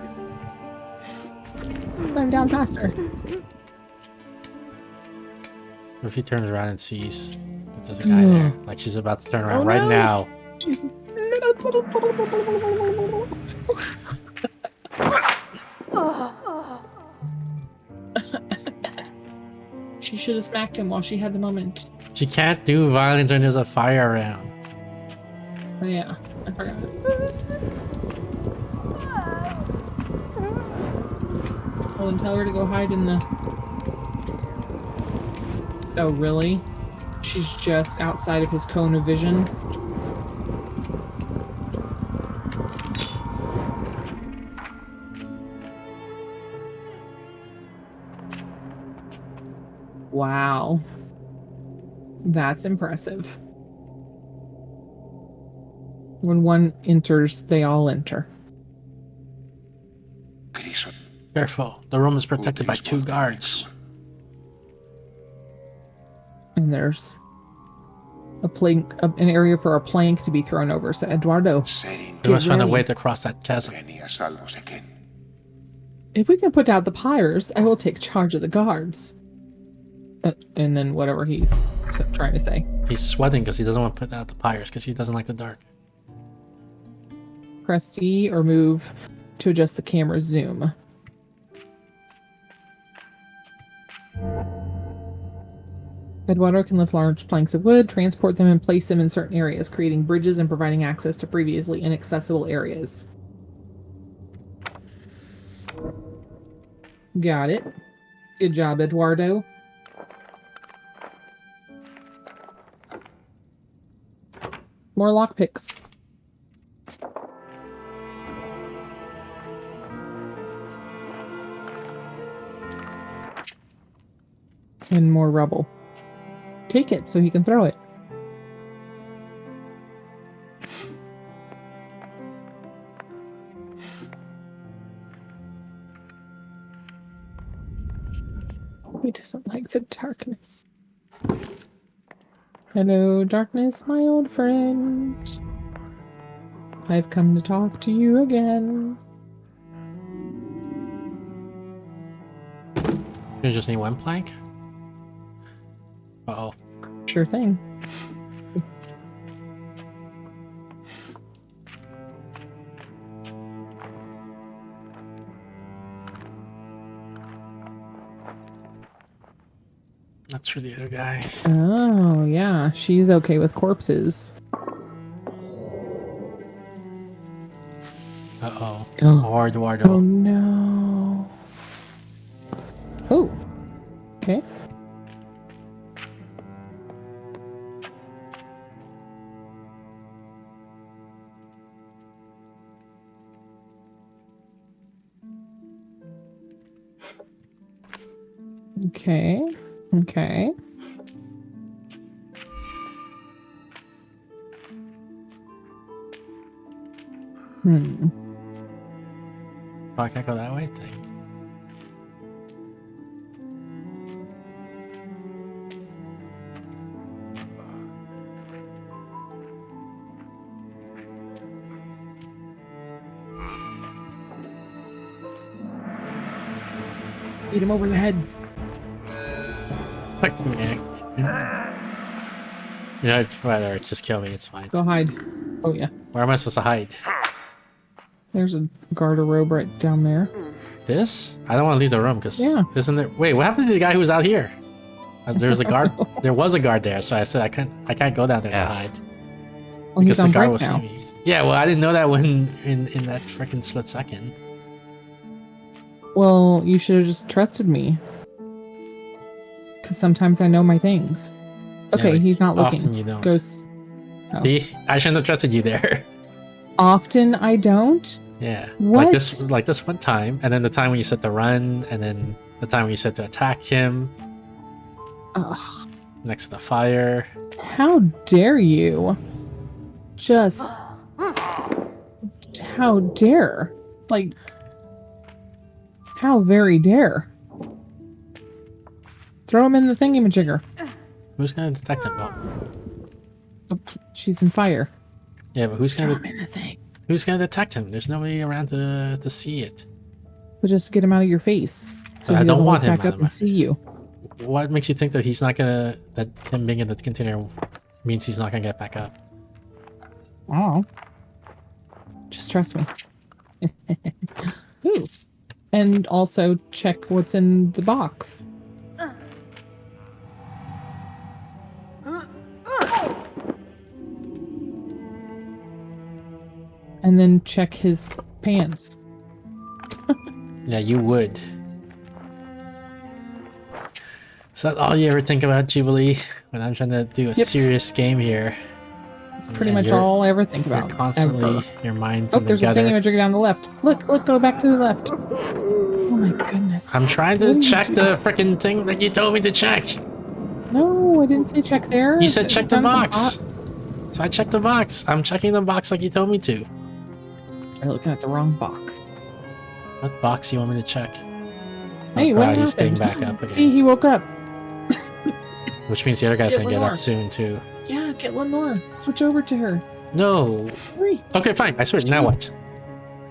Climb down faster. What if he turns around and sees that there's a guy there? Like she's about to turn around right now. She's... She should have smacked him while she had the moment. She can't do violence when there's a fire around. Oh yeah, I forgot. Well, then tell her to go hide in the... Oh, really? She's just outside of his cone of vision? Wow. That's impressive. When one enters, they all enter. Careful. The room is protected by 2 guards. And there's a plank, an area for a plank to be thrown over. So Eduardo, We must find a ready. way to cross that chasm. If we can put out the pyres, I will take charge of the guards. And then whatever he's trying to say. He's sweating because he doesn't want to put out the pyres because he doesn't like the dark. Press C or move to adjust the camera's zoom. Eduardo can lift large planks of wood, transport them, and place them in certain areas, creating bridges and providing access to previously inaccessible areas. Got it. Good job, Eduardo. More lockpicks. And more rubble. Take it so he can throw it. He doesn't like the darkness. Hello, darkness, my old friend. I've come to talk to you again. You just need 1 plank? Uh-oh. Sure thing. That's for the other guy. Oh, yeah. She's okay with corpses. Uh-oh. Oh. Or Eduardo. Oh, no. Oh. Okay. Okay. Okay. Oh, I can't go that way? Dang. Beat him over the head. Yeah, whatever. Just kill me. It's fine. Go hide. Oh, yeah. Where am I supposed to hide? There's a garderobe right down there. This? I don't want to leave the room because Yeah. isn't there? Wait, what happened to the guy who was out here? There's a guard. There was a guard there, so I said I can't go down there to hide Well, because he's on the guard break will now. see me. Yeah, well, I didn't know that when in that freaking split second. Well, you should have just trusted me. Because sometimes I know my things. Okay, but he's not looking. often you don't. Ghost. Oh. See, I shouldn't have trusted you there. Often I don't? Yeah. What? Like this one time, and then the time when you said to run, and then the time when you said to attack him Ugh. next to the fire. How dare you? Just... How dare? Like... How very dare? Throw him in the thingamajigger. Who's gonna detect him? Oh. Oh, she's in fire. Yeah, but who's Throw gonna him in the thing. who's gonna detect him? There's nobody around to see it. But just get him out of your face. So I he don't doesn't want look him back out up of my and see face. you. What makes you think that he's not gonna that him being in the container means he's not gonna get back up? Oh. Just trust me. Ooh. And also check what's in the box. And then check his pants. Yeah, you would. Is that all you ever think about, Jubilee? When I'm trying to do a Yep. serious game here. That's pretty Yeah, much you're- all I ever think You're about. constantly ever. your mind's Oh, in the there's a gutter. thingamajigger down the left. Look, go back to the left. Oh my goodness. I'm trying What to are you check doing? the freaking thing that you told me to check. No. No, I didn't say check there. You said check the Down at box. So I checked the box. I'm checking the box like you told me to. You're looking at the wrong box. What box you want me to check? Hey, oh what god, he's getting happened? back up again. See, he woke up. Which means the other guy's Get gonna get Lenore. up soon too. Yeah, get Lenore. Switch over to her. No. Hurry. Okay, fine. I switched. Now what?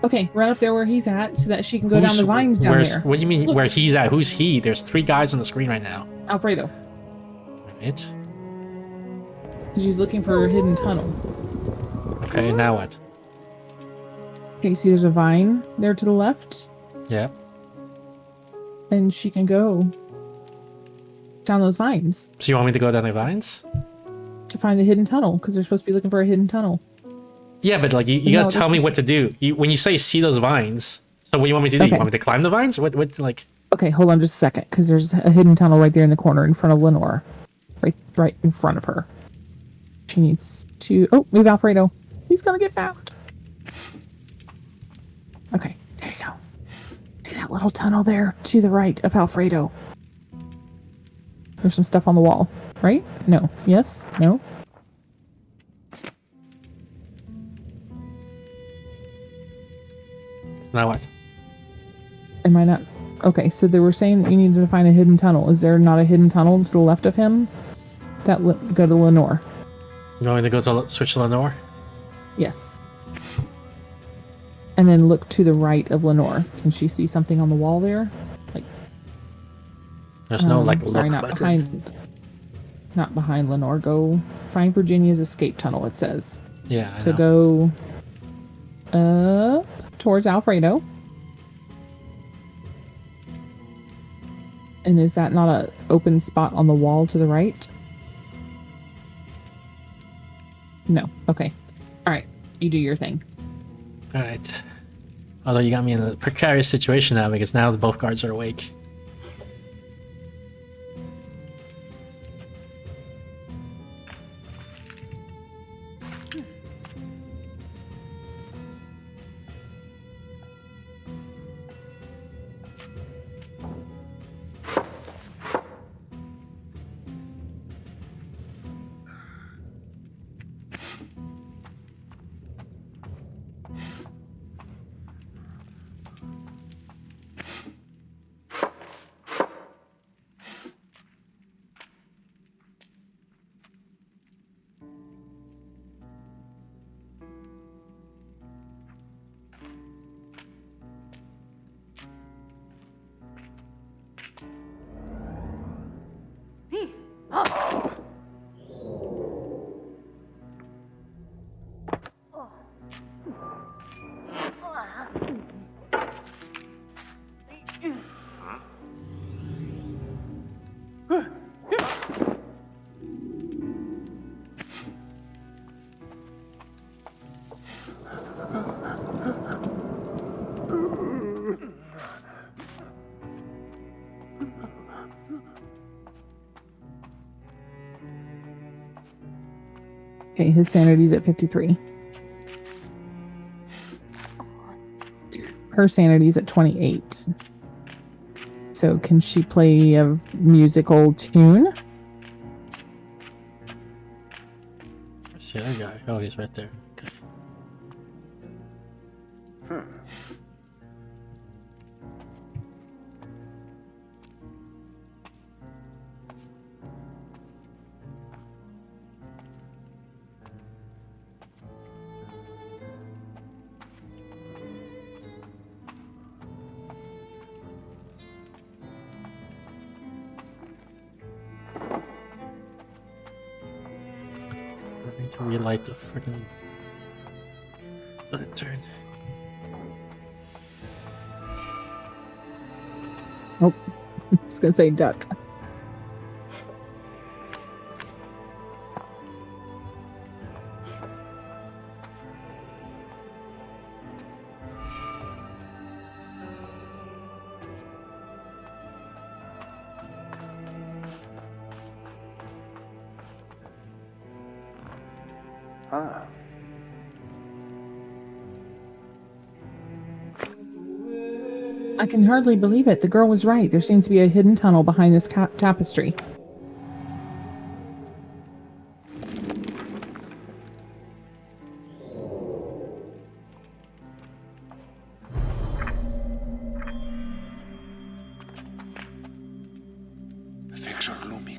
Okay, run up there where he's at so that she can go down the vines down there. What do you mean Look. where he's at? Who's he? There's 3 guys on the screen right now. Alfredo. Right? She's looking for a hidden tunnel. Okay, now what? Okay, see there's a vine there to the left, Yeah. and she can go down those vines So you want me to go down the vines? to find the hidden tunnel because they're supposed to be looking for a hidden tunnel. Yeah, but like you No, gotta tell me there's- what to do. When you say see those vines, so what do you want me to do? Okay. You want me to climb the vines? What like? Okay, hold on just a second because there's a hidden tunnel right there in the corner in front of Lenore, right in front of her. She needs to move Alfredo. He's gonna get found. Okay, there you go. See that little tunnel there to the right of Alfredo? There's some stuff on the wall, right? No. Yes? No? Now what? Am I not? Okay, so they were saying that you needed to find a hidden tunnel. Is there not a hidden tunnel to the left of him? Go to Lenore. You want me to go to switch to Lenore? Yes. And then look to the right of Lenore. Can she see something on the wall there? Like There's no like sorry, look not button. behind. Not behind Lenore. Go find Virginia's escape tunnel. It says Yeah. I to know. go towards Alfredo. And is that not a open spot on the wall to the right? No. Okay. All right. You do your thing. All right. Although you got me in a precarious situation now because now both guards are awake. Okay, his sanity's at 53. Her sanity's at 28. So can she play a musical tune? Where's the other guy? Oh, he's right there. Okay. I need to relight the freaking lantern. Oh, I was gonna say duck. I can hardly believe it. The girl was right. There seems to be a hidden tunnel behind this tapestry.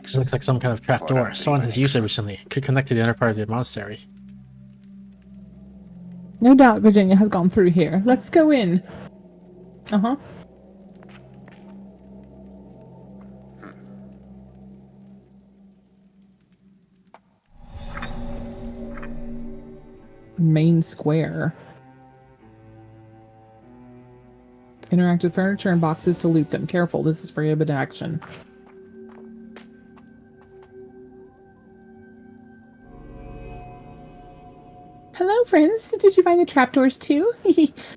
It looks like some kind of trapdoor. Someone has used it recently. It could connect to the inner part of the monastery. No doubt Virginia has gone through here. Let's go in. Uh-huh. Main square. Interact with furniture and boxes to loot them. Careful, this is prohibited action. Hello, friends. Did you find the trapdoors too?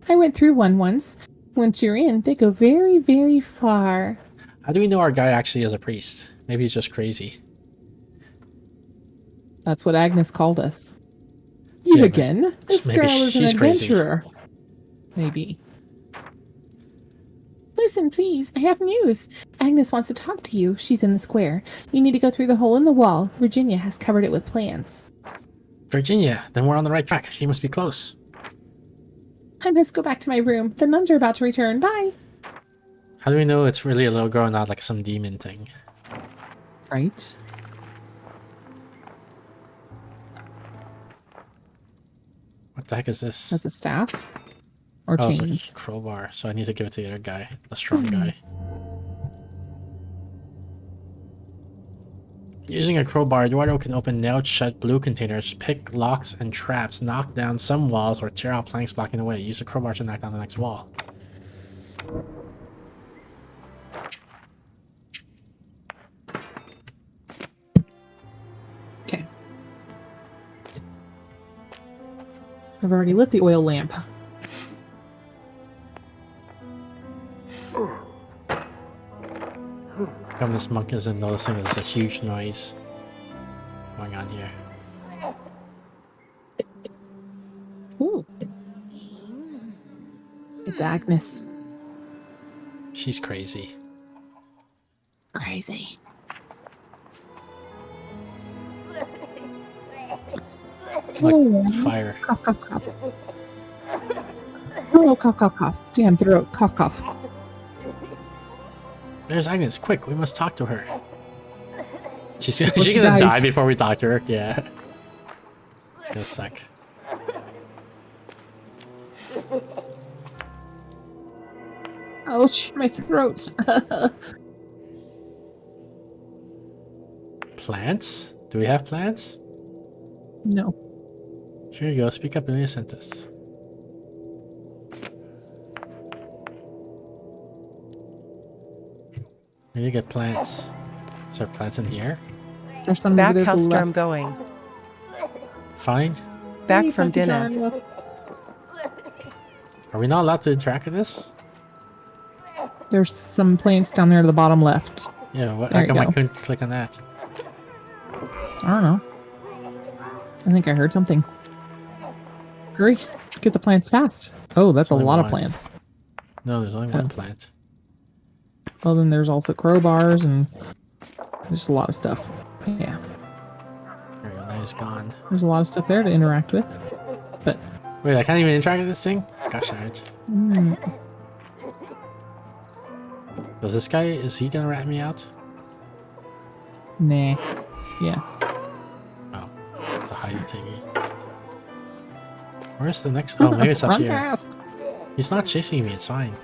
I went through one once. Once you're in, they go very, very far. How do we know our guy actually is a priest? Maybe he's just crazy. That's what Agnes called us. You Yeah, again? This maybe girl is an she's crazy. adventurer. Maybe. Listen, please. I have news. Agnes wants to talk to you. She's in the square. You need to go through the hole in the wall. Virginia has covered it with plants. Virginia, then we're on the right track. She must be close. I must go back to my room. The nuns are about to return. Bye. How do we know it's really a little girl, not like some demon thing? Right. What the heck is this? That's a staff. Or Oh, it's chains. like a crowbar, so I need to give it to the other guy, the strong guy. Using a crowbar, Eduardo can open nailed shut blue containers, pick locks and traps, knock down some walls, or tear out planks blocking the way. Use a crowbar to knock down the next wall. Okay. I've already lit the oil lamp. Come, this monk isn't noticing there's a huge noise going on here. Ooh. It's Agnes. She's crazy. Crazy. Like Oh, fire. Cough, cough, cough. Oh, cough, cough, cough. Damn throat. Cough, cough. There's Agnes. Quick, we must talk to her. She's Before she's she gonna dies. die before we talk to her. Yeah. It's gonna suck. Ouch, my throat. Plants? Do we have plants? No. Here you go. Speak up, Amelia sent us. We need to get plants. Is there plants in here? There's some Back over there to the house I'm left. going. Fine. Back Hey, from Funky dinner. John. Are we not allowed to interact with this? There's some plants down there to the bottom left. Yeah, what, There how you come I go. couldn't click on that? I don't know. I think I heard something. Hurry, get the plants fast. Oh, that's a Only lot of one. plants. No, there's only one plant. Well, then there's also crowbars and just a lot of stuff. Yeah, There you go, now he's gone. there's a lot of stuff there to interact with. But Wait, I can't even interact with this thing? Gosh darn it. Does this guy, is he gonna rat me out? nah. Yes. Oh, the hidey thingy. Where's the next? Oh, maybe it's up Run here. fast. He's not chasing me, it's fine.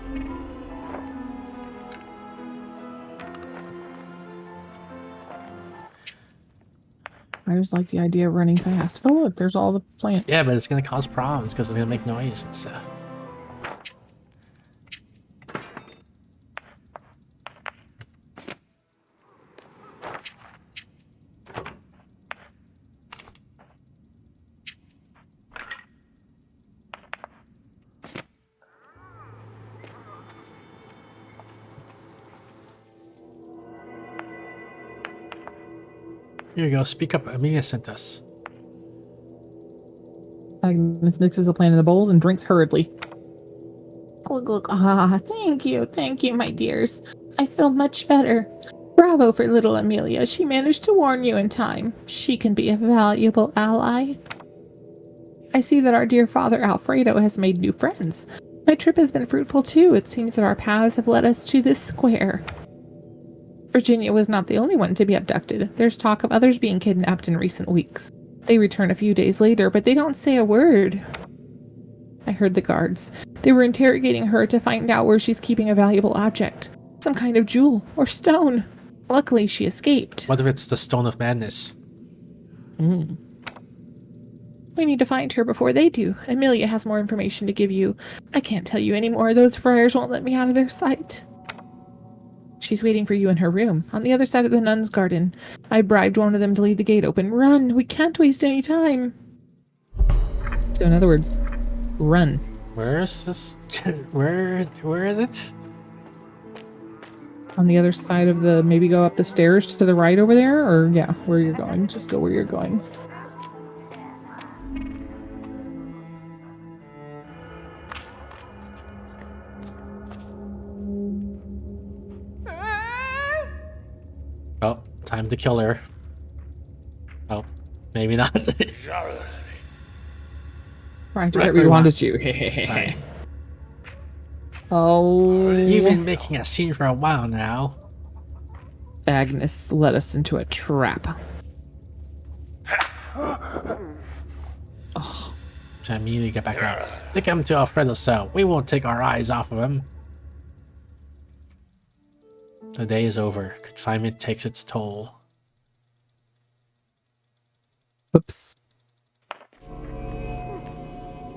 I just like the idea of running fast. Oh, look, there's all the plants. Yeah, but it's gonna cause problems because it's gonna make noise and stuff. Here you go, speak up, Amelia sent us. Agnes mixes the plant in the bowls and drinks hurriedly. Glug, glug. Ah, thank you, my dears. I feel much better. Bravo for little Amelia. She managed to warn you in time. She can be a valuable ally. I see that our dear father Alfredo has made new friends. My trip has been fruitful too. It seems that our paths have led us to this square. Virginia was not the only one to be abducted. There's talk of others being kidnapped in recent weeks. They return a few days later, but they don't say a word. I heard the guards. They were interrogating her to find out where she's keeping a valuable object. Some kind of jewel or stone. Luckily, she escaped. What if it's the Stone of Madness? We need to find her before they do. Amelia has more information to give you. I can't tell you any more. Those friars won't let me out of their sight. She's waiting for you in her room, on the other side of the nun's garden. I bribed one of them to leave the gate open. Run! We can't waste any time. So in other words, run. Where is this? Where is it? On the other side of the... Maybe go up the stairs to the right over there? Or, yeah, where you're going. Just go where you're going. Oh, time to kill her. Oh, maybe not. Right, where we wanted you. Sorry. Oh. You've been making a scene for a while now. Agnes led us into a trap. Oh. So I immediately get back up. Take him to Alfredo's cell. We won't take our eyes off of him. The day is over. Confinement takes its toll. Oops.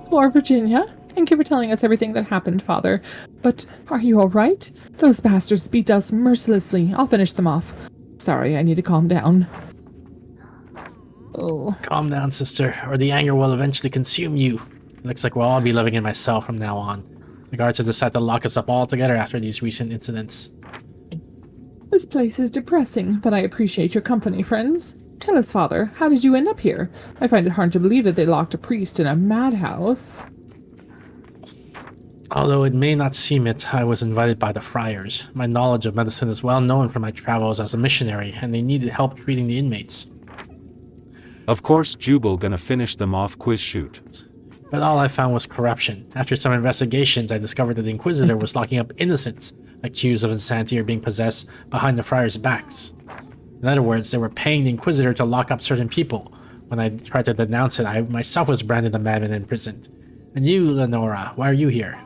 Poor Virginia. Thank you for telling us everything that happened, Father. But are you all right? Those bastards beat us mercilessly. I'll finish them off. Sorry, I need to calm down. Oh. Calm down, sister, or the anger will eventually consume you. It looks like we'll all be living in my cell from now on. The guards have decided to lock us up all together after these recent incidents. This place is depressing, but I appreciate your company, friends. Tell us, Father, how did you end up here? I find it hard to believe that they locked a priest in a madhouse. Although it may not seem it, I was invited by the friars. My knowledge of medicine is well known from my travels as a missionary, and they needed help treating the inmates. Of course, Jubal gonna finish them off quiz shoot. But all I found was corruption. After some investigations, I discovered that the Inquisitor was locking up innocents, accused of insanity or being possessed, behind the friars' backs. In other words, they were paying the Inquisitor to lock up certain people. When I tried to denounce it, I myself was branded a madman and imprisoned. And you, Lenora, why are you here?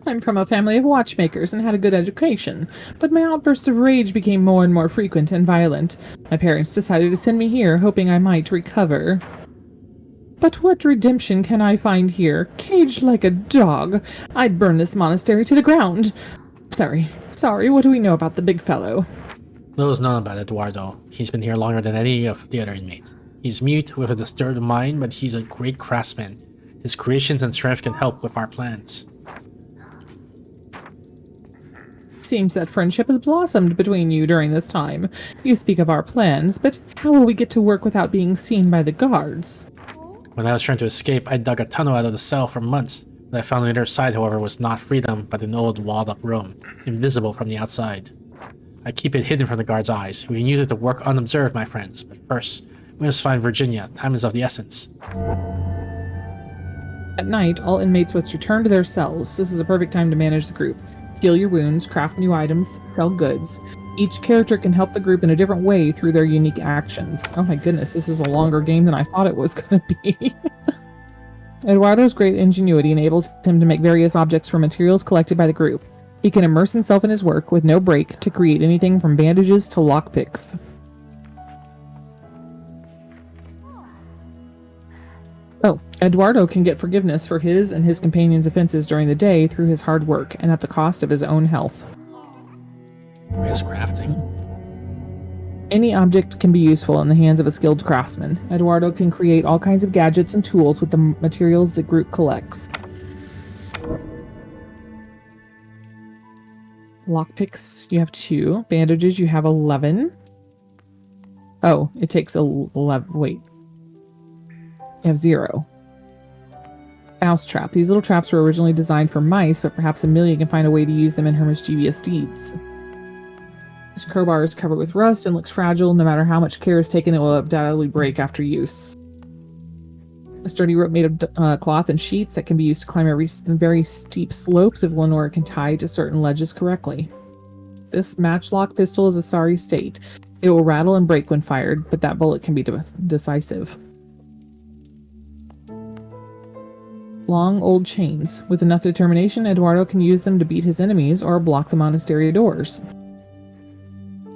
I'm from a family of watchmakers and had a good education, but my outbursts of rage became more and more frequent and violent. My parents decided to send me here, hoping I might recover. But what redemption can I find here? Caged like a dog. I'd burn this monastery to the ground. Sorry, what do we know about the big fellow? Little's known about Eduardo. He's been here longer than any of the other inmates. He's mute with a disturbed mind, but he's a great craftsman. His creations and strength can help with our plans. Seems that friendship has blossomed between you during this time. You speak of our plans, but how will we get to work without being seen by the guards? When I was trying to escape, I dug a tunnel out of the cell for months. What I found on the other side, however, was not freedom, but an old walled-up room, invisible from the outside. I keep it hidden from the guards' eyes. We can use it to work unobserved, my friends. But first, we must find Virginia. Time is of the essence. At night, all inmates must return to their cells. This is a perfect time to manage the group. Heal your wounds, craft new items, sell goods. Each character can help the group in a different way through their unique actions. Oh my goodness, this is a longer game than I thought it was going to be. Eduardo's great ingenuity enables him to make various objects from materials collected by the group. He can immerse himself in his work with no break to create anything from bandages to lockpicks. Oh, Eduardo can get forgiveness for his and his companions' offenses during the day through his hard work and at the cost of his own health. Where's crafting? Any object can be useful in the hands of a skilled craftsman. Eduardo can create all kinds of gadgets and tools with the materials the group collects. Lockpicks, you have 2. Bandages, you have 11. Oh, it takes 11. Wait. You have 0. Mouse trap. These little traps were originally designed for mice, but perhaps Amelia can find a way to use them in her mischievous deeds. This crowbar is covered with rust and looks fragile. No matter how much care is taken, it will undoubtedly break after use. A sturdy rope made of cloth and sheets that can be used to climb very steep slopes if Lenora can tie to certain ledges correctly. This matchlock pistol is a sorry state. It will rattle and break when fired, but that bullet can be decisive. Long old chains. With enough determination, Eduardo can use them to beat his enemies or block the monastery doors.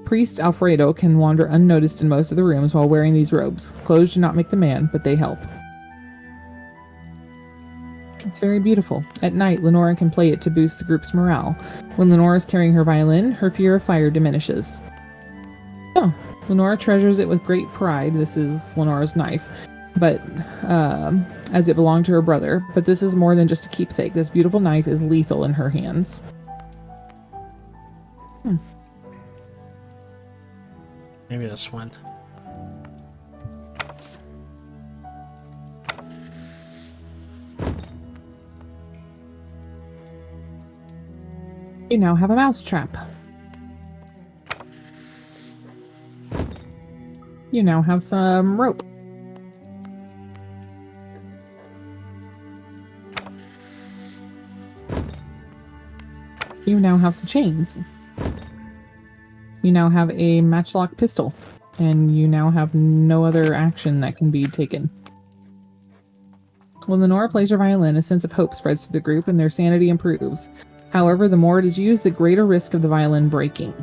Priest Alfredo can wander unnoticed in most of the rooms while wearing these robes. Clothes do not make the man, but they help. It's very beautiful. At night, Lenora can play it to boost the group's morale. When Lenora is carrying her violin, her fear of fire diminishes. Oh, Lenora treasures it with great pride. This is Lenora's knife, but as it belonged to her brother. But this is more than just a keepsake. This beautiful knife is lethal in her hands. Maybe this one. You now have a mousetrap. You now have some rope. You now have some chains. You now have a matchlock pistol. And you now have no other action that can be taken. When Lenora plays her violin, a sense of hope spreads through the group and their sanity improves. However, the more it is used, the greater risk of the violin breaking.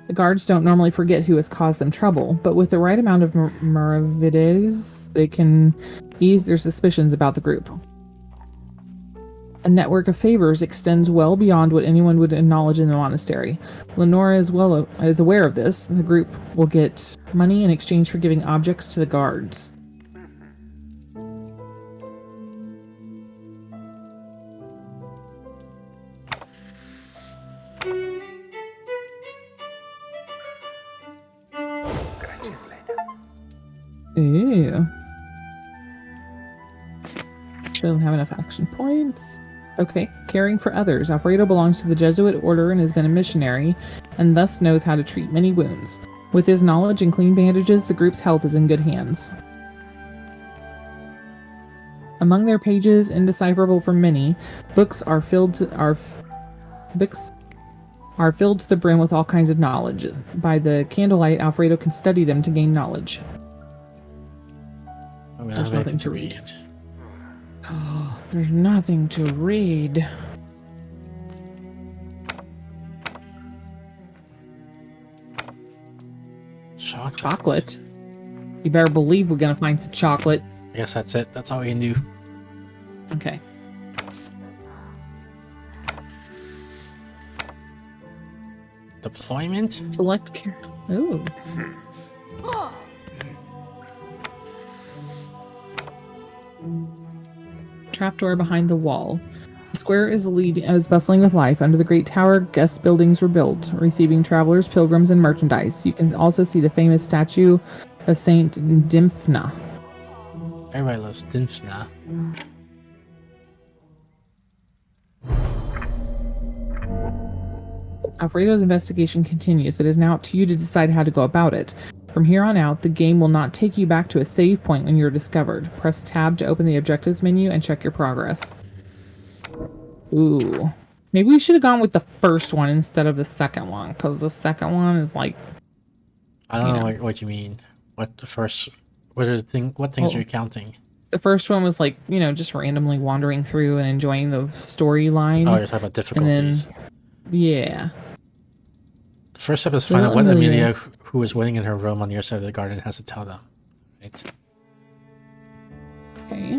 The guards don't normally forget who has caused them trouble, but with the right amount of maravides, they can ease their suspicions about the group. A network of favors extends well beyond what anyone would acknowledge in the monastery. Lenora is aware of this. The group will get money in exchange for giving objects to the guards. Ew. She doesn't have enough action points. Okay, caring for others. Alfredo belongs to the Jesuit order and has been a missionary, and thus knows how to treat many wounds. With his knowledge and clean bandages, the group's health is in good hands. Among their pages, indecipherable for many, books are filled to the brim with all kinds of knowledge. By the candlelight, Alfredo can study them to gain knowledge. There's nothing to read. Oh, there's nothing to read. Chocolate? You better believe we're gonna find some chocolate. I guess that's it. That's all we can do. Okay. Deployment? Select care. Ooh. Trapdoor behind the wall. The square is bustling with life. Under the great tower, guest buildings were built, receiving travelers, pilgrims, and merchandise. You can also see the famous statue of Saint Dymphna. Everybody loves Dymphna. Alfredo's investigation continues, but it is now up to you to decide how to go about it. From here on out, the game will not take you back to a save point when you're discovered. Press tab to open the objectives menu and check your progress. Ooh. Maybe we should have gone with the first one instead of the second one, because the second one is like... I don't know what you mean. What things are you counting? The first one was like, just randomly wandering through and enjoying the storyline. Oh, you're talking about difficulties. And then, yeah. The first step is to find out what Amelia, who is waiting in her room on the other side of the garden, has to tell them. Right? Okay.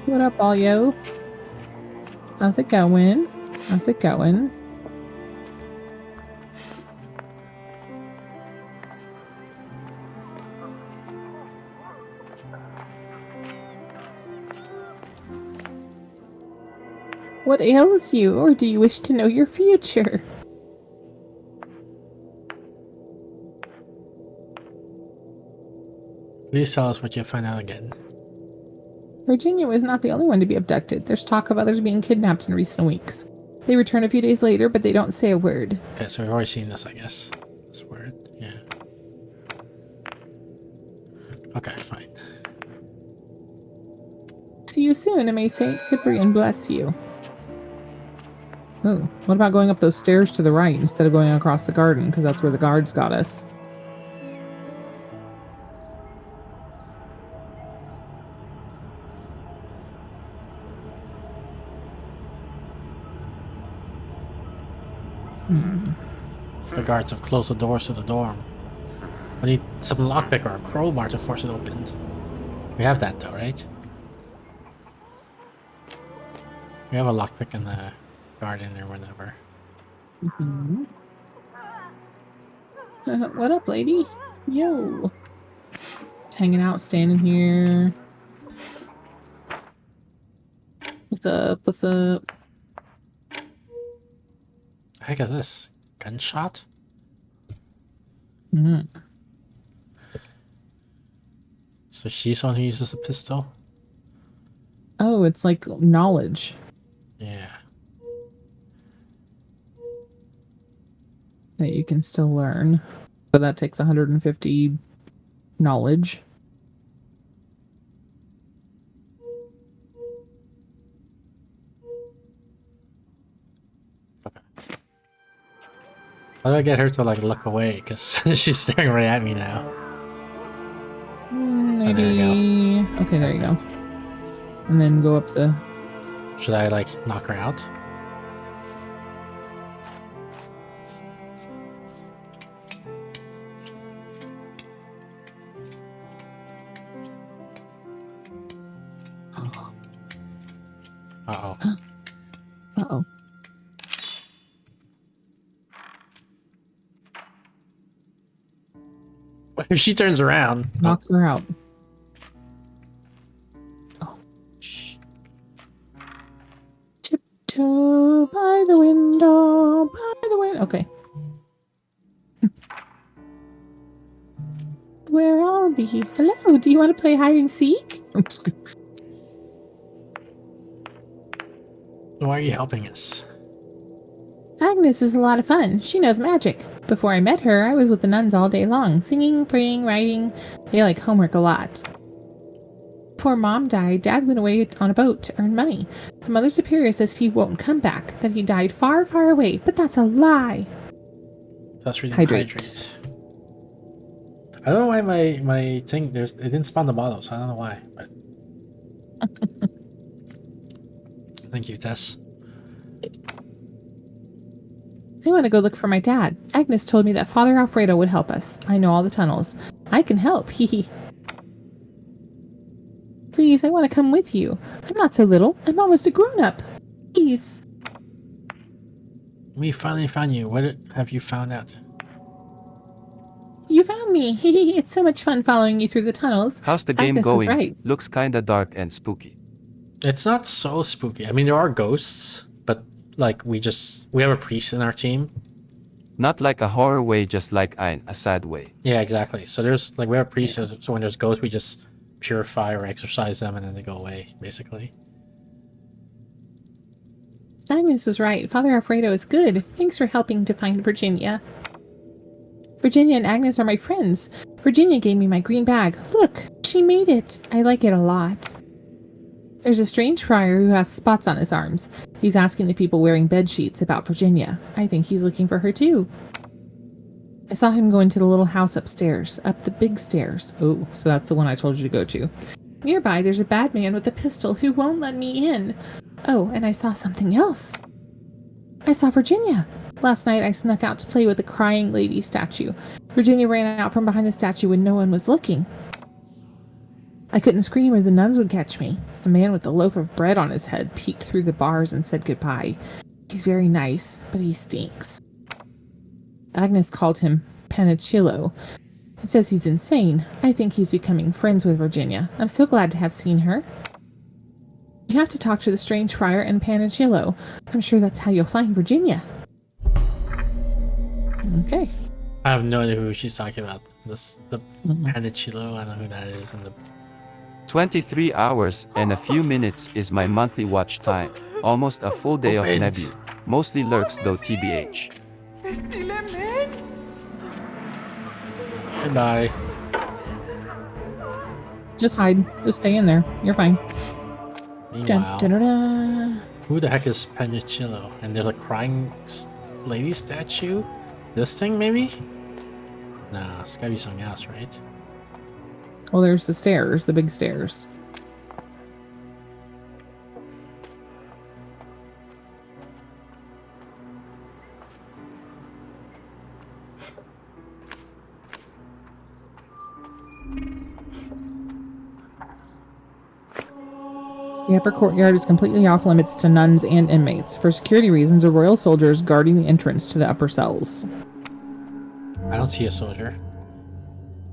What up, all yo? How's it going? How's it going? What ails you, or do you wish to know your future? Please tell us what you find out again. Virginia was not the only one to be abducted. There's talk of others being kidnapped in recent weeks. They return a few days later, but they don't say a word. Okay, so we've already seen this, I guess. This word, yeah. Okay, fine. See you soon, and may Saint Cyprian bless you. Oh, what about going up those stairs to the right instead of going across the garden? Because that's where the guards got us. The guards have closed the doors to the dorm. We need some lockpick or a crowbar to force it open. We have that though, right? We have a lockpick in the garden or whatever. Mm-hmm. What up, lady? Yo. Just hanging out, standing here. What's up? What's up? The heck is this? Gunshot? Mm. So she's the one who uses the pistol? Oh, it's like knowledge. Yeah. That you can still learn. So that takes 150 knowledge. How do I get her to like look away? Because she's staring right at me now. Maybe. Oh, there you go. Okay, there you go. And then go up the. Should I like knock her out? Uh-oh. Uh-oh. If she turns around, Knocks her out. Oh, shh. Tiptoe by the window, by the window. Okay. Where I'll be. Hello, do you want to play hide and seek? I'm just kidding. why are you helping us? Agnes is a lot of fun. She knows magic. Before I met her, I was with the nuns all day long, singing, praying, writing. They like homework a lot. Before Mom died, Dad went away on a boat to earn money. The Mother Superior says he won't come back, that he died far, far away, but that's a lie. That's really Hydrate. I don't know why my thing it didn't spawn the bottle, so I don't know why. But thank you, Tess. I want to go look for my dad. Agnes told me that Father Alfredo would help us. I know all the tunnels. I can help. Hee hee. Please, I want to come with you. I'm not so little. I'm almost a grown-up. Please. We finally found you. What have you found out? You found me. Hee hee. It's so much fun following you through the tunnels. How's the game Agnes was going? right. Looks kinda dark and spooky. It's not so spooky. I mean, there are ghosts, but like we have a priest in our team. Not like a horror way, just like a sad way. Yeah, exactly. So there's like we have priests, so when there's ghosts, we just purify or exorcise them, and then they go away, basically. Agnes was right. Father Alfredo is good. Thanks for helping to find Virginia. Virginia and Agnes are my friends. Virginia gave me my green bag. Look, she made it. I like it a lot. There's a strange friar who has spots on his arms. He's asking the people wearing bed sheets about Virginia. I think he's looking for her too. I saw him go into the little house upstairs, up the big stairs. Oh, so that's the one I told you to go to. Nearby, there's a bad man with a pistol who won't let me in. Oh, and I saw something else. I saw Virginia. Last night, I snuck out to play with the crying lady statue. Virginia ran out from behind the statue when no one was looking. I couldn't scream or the nuns would catch me. The man with the loaf of bread on his head peeked through the bars and said goodbye. He's very nice, but he stinks. Agnes called him Panicillo. It says he's insane. I think he's becoming friends with Virginia. I'm so glad to have seen her. You have to talk to the strange friar and Panicillo. I'm sure that's how you'll find Virginia. Okay. I have no idea who she's talking about. The Panicillo, I don't know who that is, and the 23 hours and a few minutes is my monthly watch time. Almost a full day of Nebu. Mostly lurks though, TBH. Goodbye. Just hide. Just stay in there. You're fine. Meanwhile, Dun-dun-dun. who the heck is Penicillo? And there's a crying lady statue? This thing, maybe? Nah, it's gotta be something else, right? Well, there's the stairs, the big stairs. The upper courtyard is completely off limits to nuns and inmates. For security reasons, a royal soldier is guarding the entrance to the upper cells. I don't see a soldier.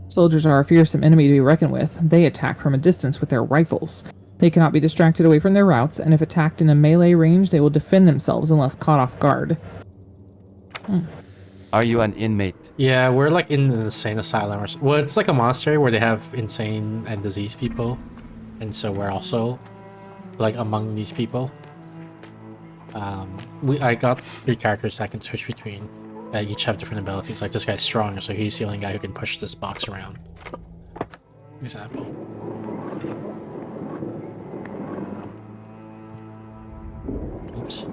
Soldiers are a fearsome enemy to be reckoned with. They attack from a distance with their rifles. They cannot be distracted away from their routes, and if attacked in a melee range, they will defend themselves unless caught off guard. Are you an inmate? Yeah, we're like in an insane asylum. Well, it's like a monastery where they have insane and diseased people. And so we're also like among these people. I got 3 characters I can switch between that each have different abilities. Like this guy's strong, so he's the only guy who can push this box around. Example. Oops.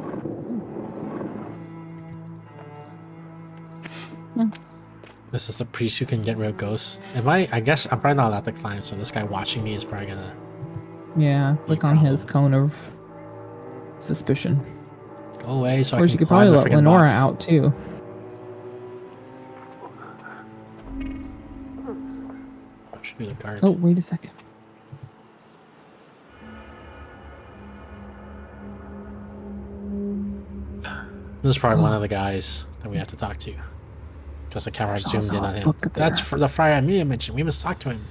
This is the priest who can get rid of ghosts. I guess I'm probably not allowed to climb, so this guy watching me is probably gonna... Yeah, click on his cone of suspicion. Go away so Of I course, can you could climb probably the let freaking Lenora box. out too. What should be the guard? Oh, wait a second. This is probably one of the guys that we have to talk to. Because the camera There's zoomed in also on a him. book That's there. for the friar Amelia mentioned. We must talk to him.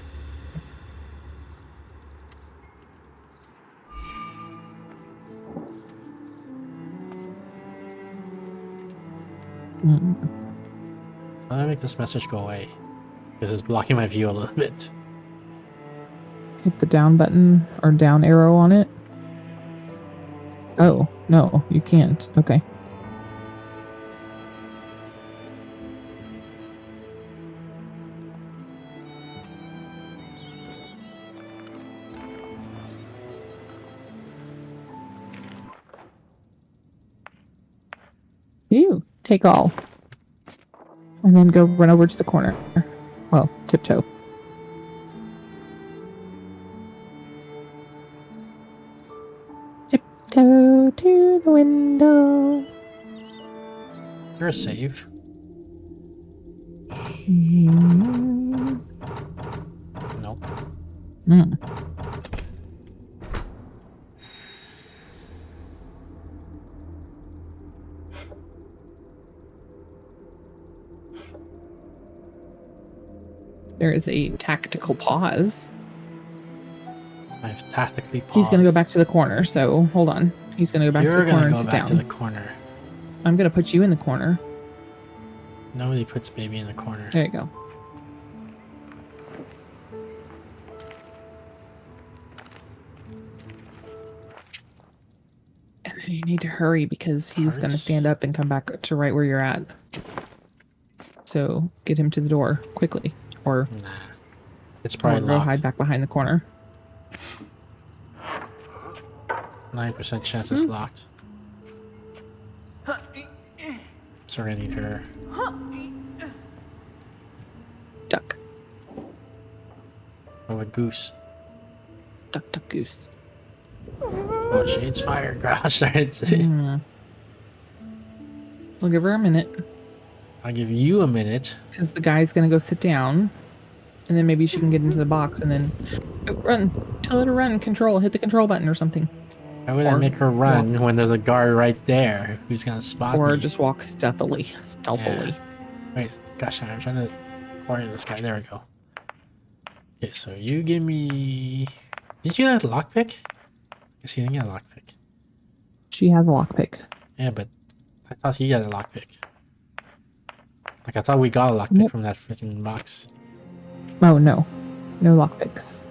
How do I make this message go away? Because it's blocking my view a little bit. Hit the down button or down arrow on it. Oh, no, you can't. Okay. You take all. And then go run over to the corner. Well, tiptoe. Tiptoe to the window. Is there a save? Nope. There is a tactical pause. I've tactically paused. He's gonna go back to the corner, so hold on. He's gonna go back to You're the corner gonna and go sit back down. to the corner. I'm gonna put you in the corner. Nobody puts baby in the corner. There you go. And then you need to hurry because he's gonna Cards? stand up and come back to right where you're at. So get him to the door quickly, or Nah. It's probably go hide locked. back behind the corner. 9% chance it's locked. So we're gonna need her. Duck, Oh, a goose. duck, duck, goose. Oh, shades fire. Gosh, darn it. We'll give her a minute I'll give you a minute. because the guy's gonna go sit down, and then maybe she can get into the box and then run. Tell her to run. Control. Hit the control button or something. How would I Or make her run when there's a guard right there who's gonna spot Or me? just walk stealthily. Yeah. Wait, gosh, I'm trying to corner this guy. There we go. Okay, so you give me... Did you get a lockpick? I guess you didn't get a lockpick. She has a lockpick. Yeah, but I thought he got a lockpick. Like, I thought we got a lockpick Nope. from that freaking box. Oh no, no lockpicks.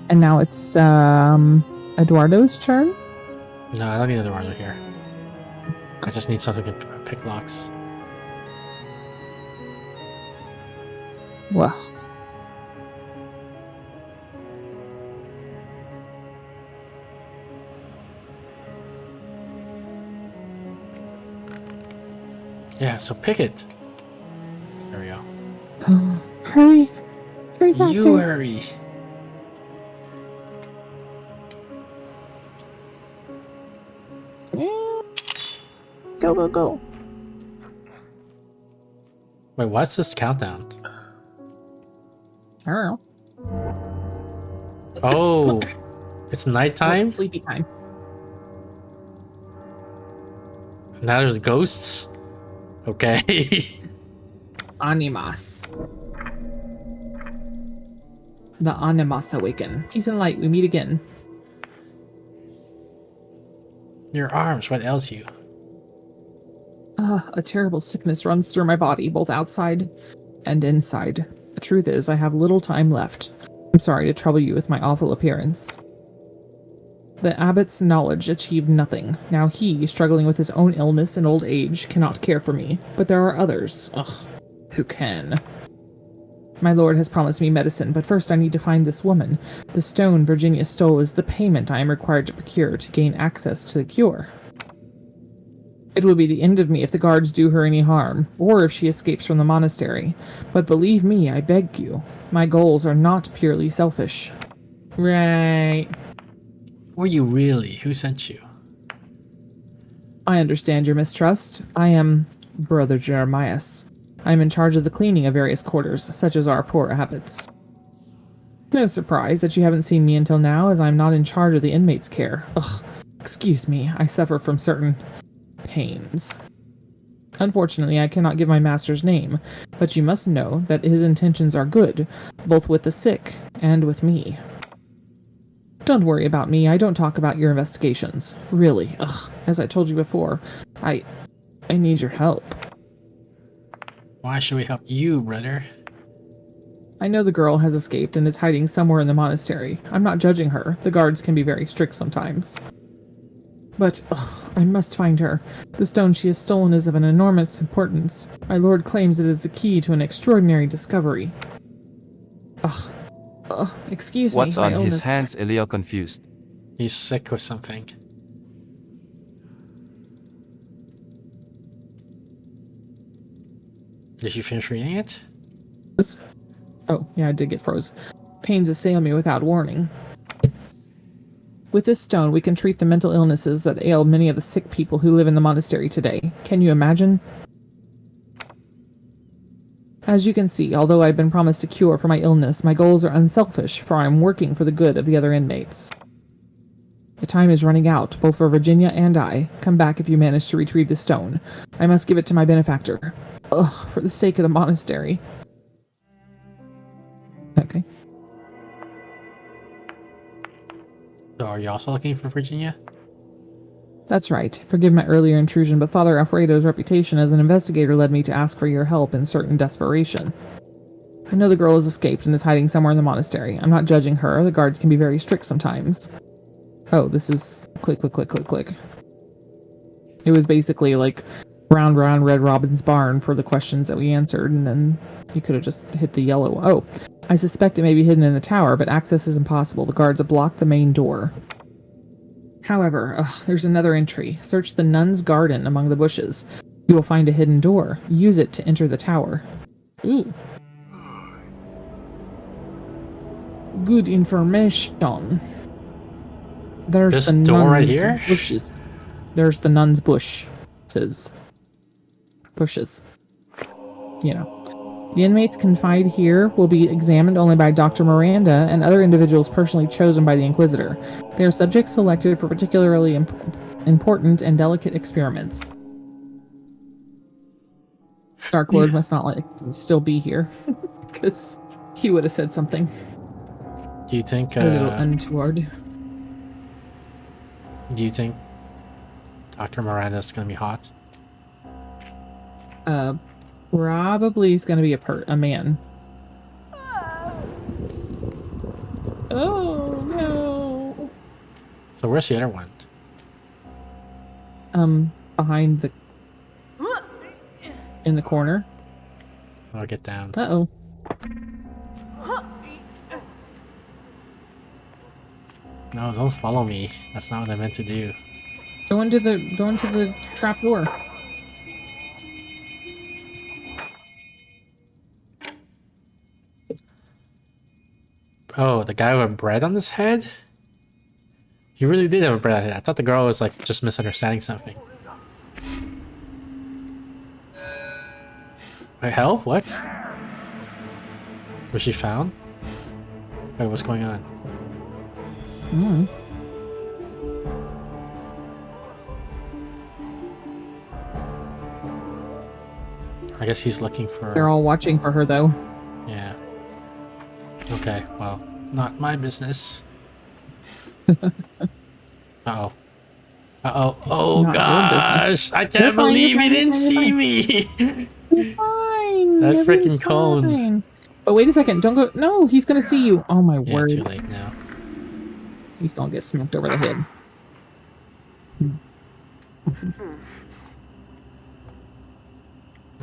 And now it's Eduardo's turn. No, I don't need another runner here. I just need something to pick locks. Well, Yeah, so pick it. There we go. Hurry. Hurry faster. You hurry. Go, go, go. Wait, what's this countdown? I don't know. Oh, it's nighttime? Sleepy time. Now there's ghosts? Okay. Animas. The Animas awaken. Peace and light, we meet again. Your arms, what ails you? A terrible sickness runs through my body, both outside and inside. The truth is, I have little time left. I'm sorry to trouble you with my awful appearance. The abbot's knowledge achieved nothing. Now he, struggling with his own illness and old age, cannot care for me. But there are others, who can. My lord has promised me medicine, but first I need to find this woman. The stone Virginia stole is the payment I am required to procure to gain access to the cure. It will be the end of me if the guards do her any harm, or if she escapes from the monastery. But believe me, I beg you, my goals are not purely selfish. Right. Were you really? Who sent you? I understand your mistrust. I am Brother Jeremias. I am in charge of the cleaning of various quarters, such as our poor abbot's. No surprise that you haven't seen me until now, as I am not in charge of the inmates' care. Excuse me, I suffer from certain pains. Unfortunately, I cannot give my master's name, but you must know that his intentions are good, both with the sick and with me. Don't worry about me, I don't talk about your investigations. Really, as I told you before, I need your help. Why should we help you, brother? I know the girl has escaped and is hiding somewhere in the monastery. I'm not judging her. The guards can be very strict sometimes. But, I must find her. The stone she has stolen is of an enormous importance. My lord claims it is the key to an extraordinary discovery. Excuse me. What's on my his illness- hands? Eliel confused. He's sick with something. Did you finish reading it? Oh, yeah, I did get froze. Pains assail me without warning. With this stone, we can treat the mental illnesses that ail many of the sick people who live in the monastery today. Can you imagine? As you can see, although I've been promised a cure for my illness, my goals are unselfish, for I am working for the good of the other inmates. The time is running out, both for Virginia and I. Come back if you manage to retrieve the stone. I must give it to my benefactor. For the sake of the monastery. Okay. So are you also looking for Virginia? That's right. Forgive my earlier intrusion, but Father Alfredo's reputation as an investigator led me to ask for your help in certain desperation. I know the girl has escaped and is hiding somewhere in the monastery. I'm not judging her. The guards can be very strict sometimes. Oh, this is click, click, click, click, click. It was basically like round, round, Red Robin's barn for the questions that we answered, and then you could have just hit the yellow. Oh, I suspect it may be hidden in the tower, but access is impossible. The guards have blocked the main door. However, there's another entry. Search the nun's garden among the bushes. You will find a hidden door. Use it to enter the tower. Ooh. Good information. There's This the door nun's right here? bushes. There's the nun's bush. It says bushes. You know. The inmates confined here will be examined only by Dr. Miranda and other individuals personally chosen by the Inquisitor. They are subjects selected for particularly important and delicate experiments. Dark Lord must not still be here, because he would have said something Do you think? a little untoward. Do you think Dr. Miranda's gonna be hot? Probably is going to be a man. Oh no! So where's the other one? Behind in the corner. I'll get down. Uh-oh. No, don't follow me. That's not what I meant to do. Go into the trap door. Oh, the guy with bread on his head? He really did have a bread on his head. I thought the girl was like just misunderstanding something. Wait, help? What? Was she found? Wait, what's going on? Mm. I guess he's looking for... They're all watching for her, though. Yeah. Okay, well, not my business. Uh-oh. Uh-oh. Oh, Not your gosh! business. I can't believe he didn't see me! You're fine. That Everything's freaking cone. fine. But wait a second. Don't go. No, he's going to see you. Oh, my Yeah, word. too late now. He's going to get smacked over the head.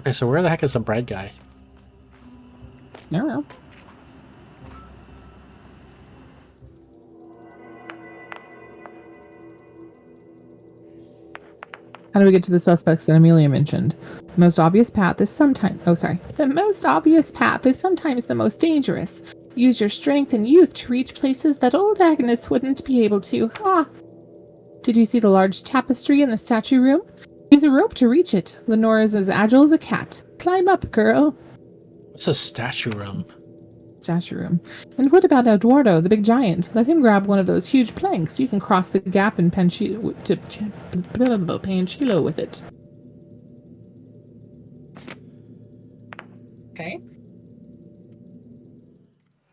Okay, so where the heck is the bread guy? I don't know. How do we get to the suspects that Amelia mentioned? The most obvious path is sometimes... Oh, sorry. The most obvious path is sometimes the most dangerous. Use your strength and youth to reach places that old Agnes wouldn't be able to. Ha! Did you see the large tapestry in the statue room? Use a rope to reach it. Lenora's as agile as a cat. Climb up, girl. What's a statue room? Statue room. And what about Eduardo, the big giant? Let him grab one of those huge planks. You can cross the gap in Panchilo with it. Okay.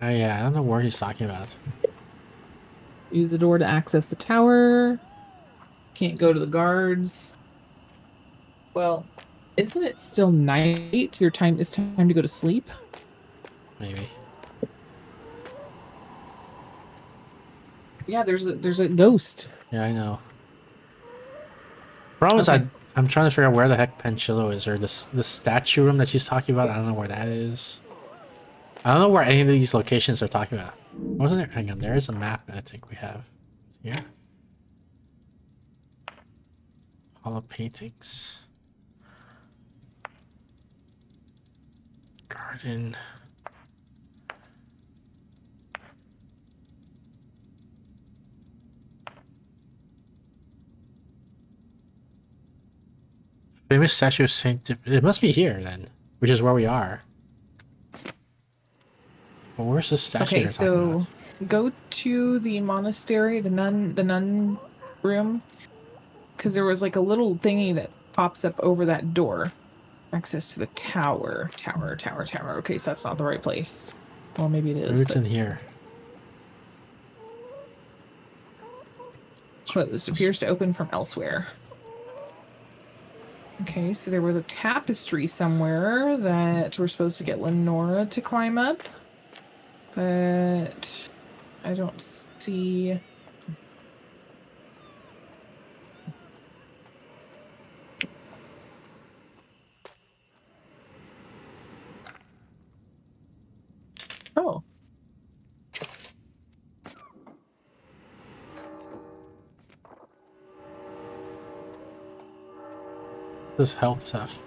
Yeah, I don't know what he's talking about. Use the door to access the tower. Can't go to the guards. Well, isn't it still night? It's time to go to sleep? Maybe. Yeah, there's a ghost. Yeah, I know. Problem is, Okay. I'm trying to figure out where the heck Panchilo is, or the statue room that she's talking about. I don't know where that is. I don't know where any of these locations are talking about. Wasn't there? Hang on, there is a map I think we have here. Hall of paintings. Garden. Famous statue of Saint... It must be here, then. Which is where we are. But where's the statue Okay, you're talking so about? go to the monastery, the nun room, because there was like a little thingy that pops up over that door. Access to the tower. Okay, so that's not the right place. Well, maybe it is. Maybe it's But in here. closed. Appears to open from elsewhere. Okay, so there was a tapestry somewhere that we're supposed to get Lenora to climb up. But I don't see... Oh. This help stuff.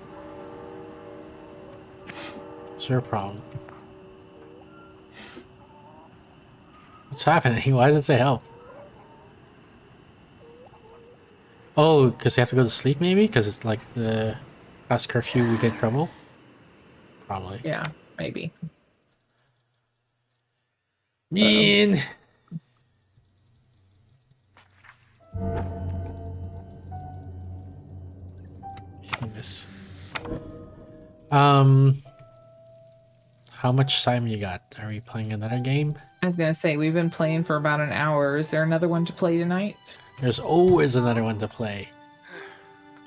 It's your problem. What's happening? Why does it say help? Oh, because they have to go to sleep maybe? Because it's like the past curfew, we get in trouble? Probably. Yeah, maybe. Mean! See this. How much time you got? Are we playing another game? I was gonna say, we've been playing for about an hour. Is there another one to play tonight? There's always another one to play.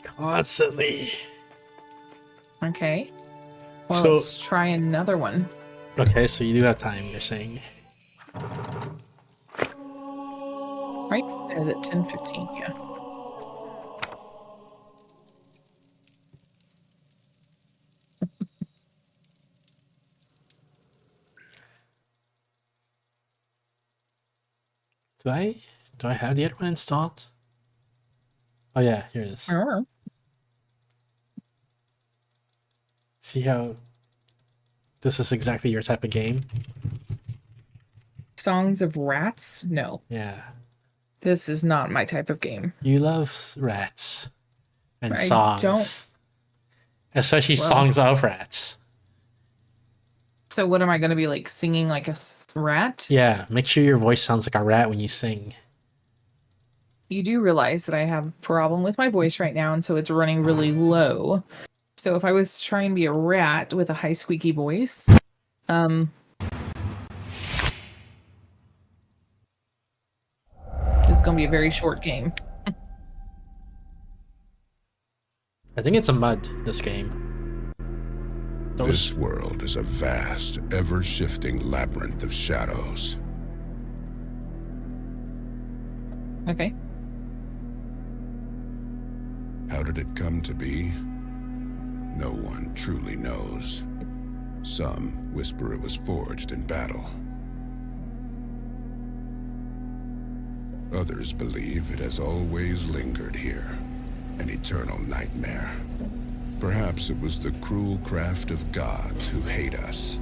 Constantly. Okay. Well, So- let's try another one. Okay, so you do have time, you're saying. Right? Is it 10:15? Yeah. Do I have the other one installed? Oh yeah, here it is. Oh. See how this is exactly your type of game? Songs of Rats? No. Yeah. This is not my type of game. You love rats and I songs. don't. Especially Well. songs of rats. So what am I going to be like singing like a rat? Yeah, make sure your voice sounds like a rat when you sing. You do realize that I have a problem with my voice right now, and so it's running really low. So if I was trying to be a rat with a high squeaky voice, this is going to be a very short game. I think it's a mud, this game. This world is a vast, ever-shifting labyrinth of shadows. Okay. How did it come to be? No one truly knows. Some whisper it was forged in battle. Others believe it has always lingered here, an eternal nightmare. Perhaps it was the cruel craft of gods who hate us.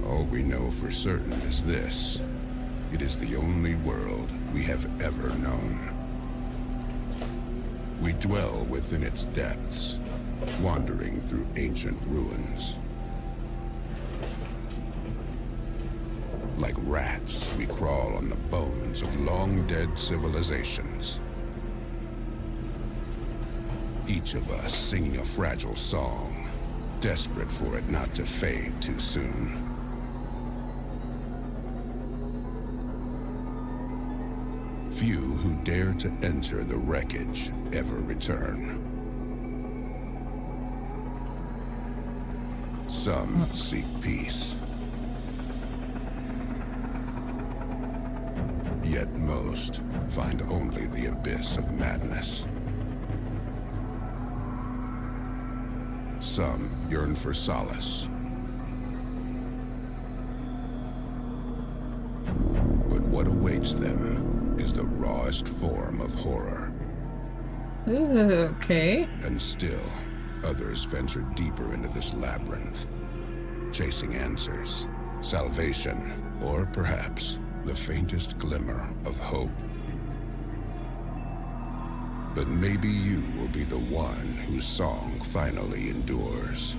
All we know for certain is this: it is the only world we have ever known. We dwell within its depths, wandering through ancient ruins. Like rats, we crawl on the bones of long-dead civilizations. Each of us singing a fragile song, desperate for it not to fade too soon. Few who dare to enter the wreckage ever return. Some seek peace. Yet most find only the abyss of madness. Some yearn for solace. But what awaits them is the rawest form of horror. Okay. And still, others venture deeper into this labyrinth, chasing answers, salvation, or perhaps the faintest glimmer of hope. But maybe you will be the one whose song finally endures.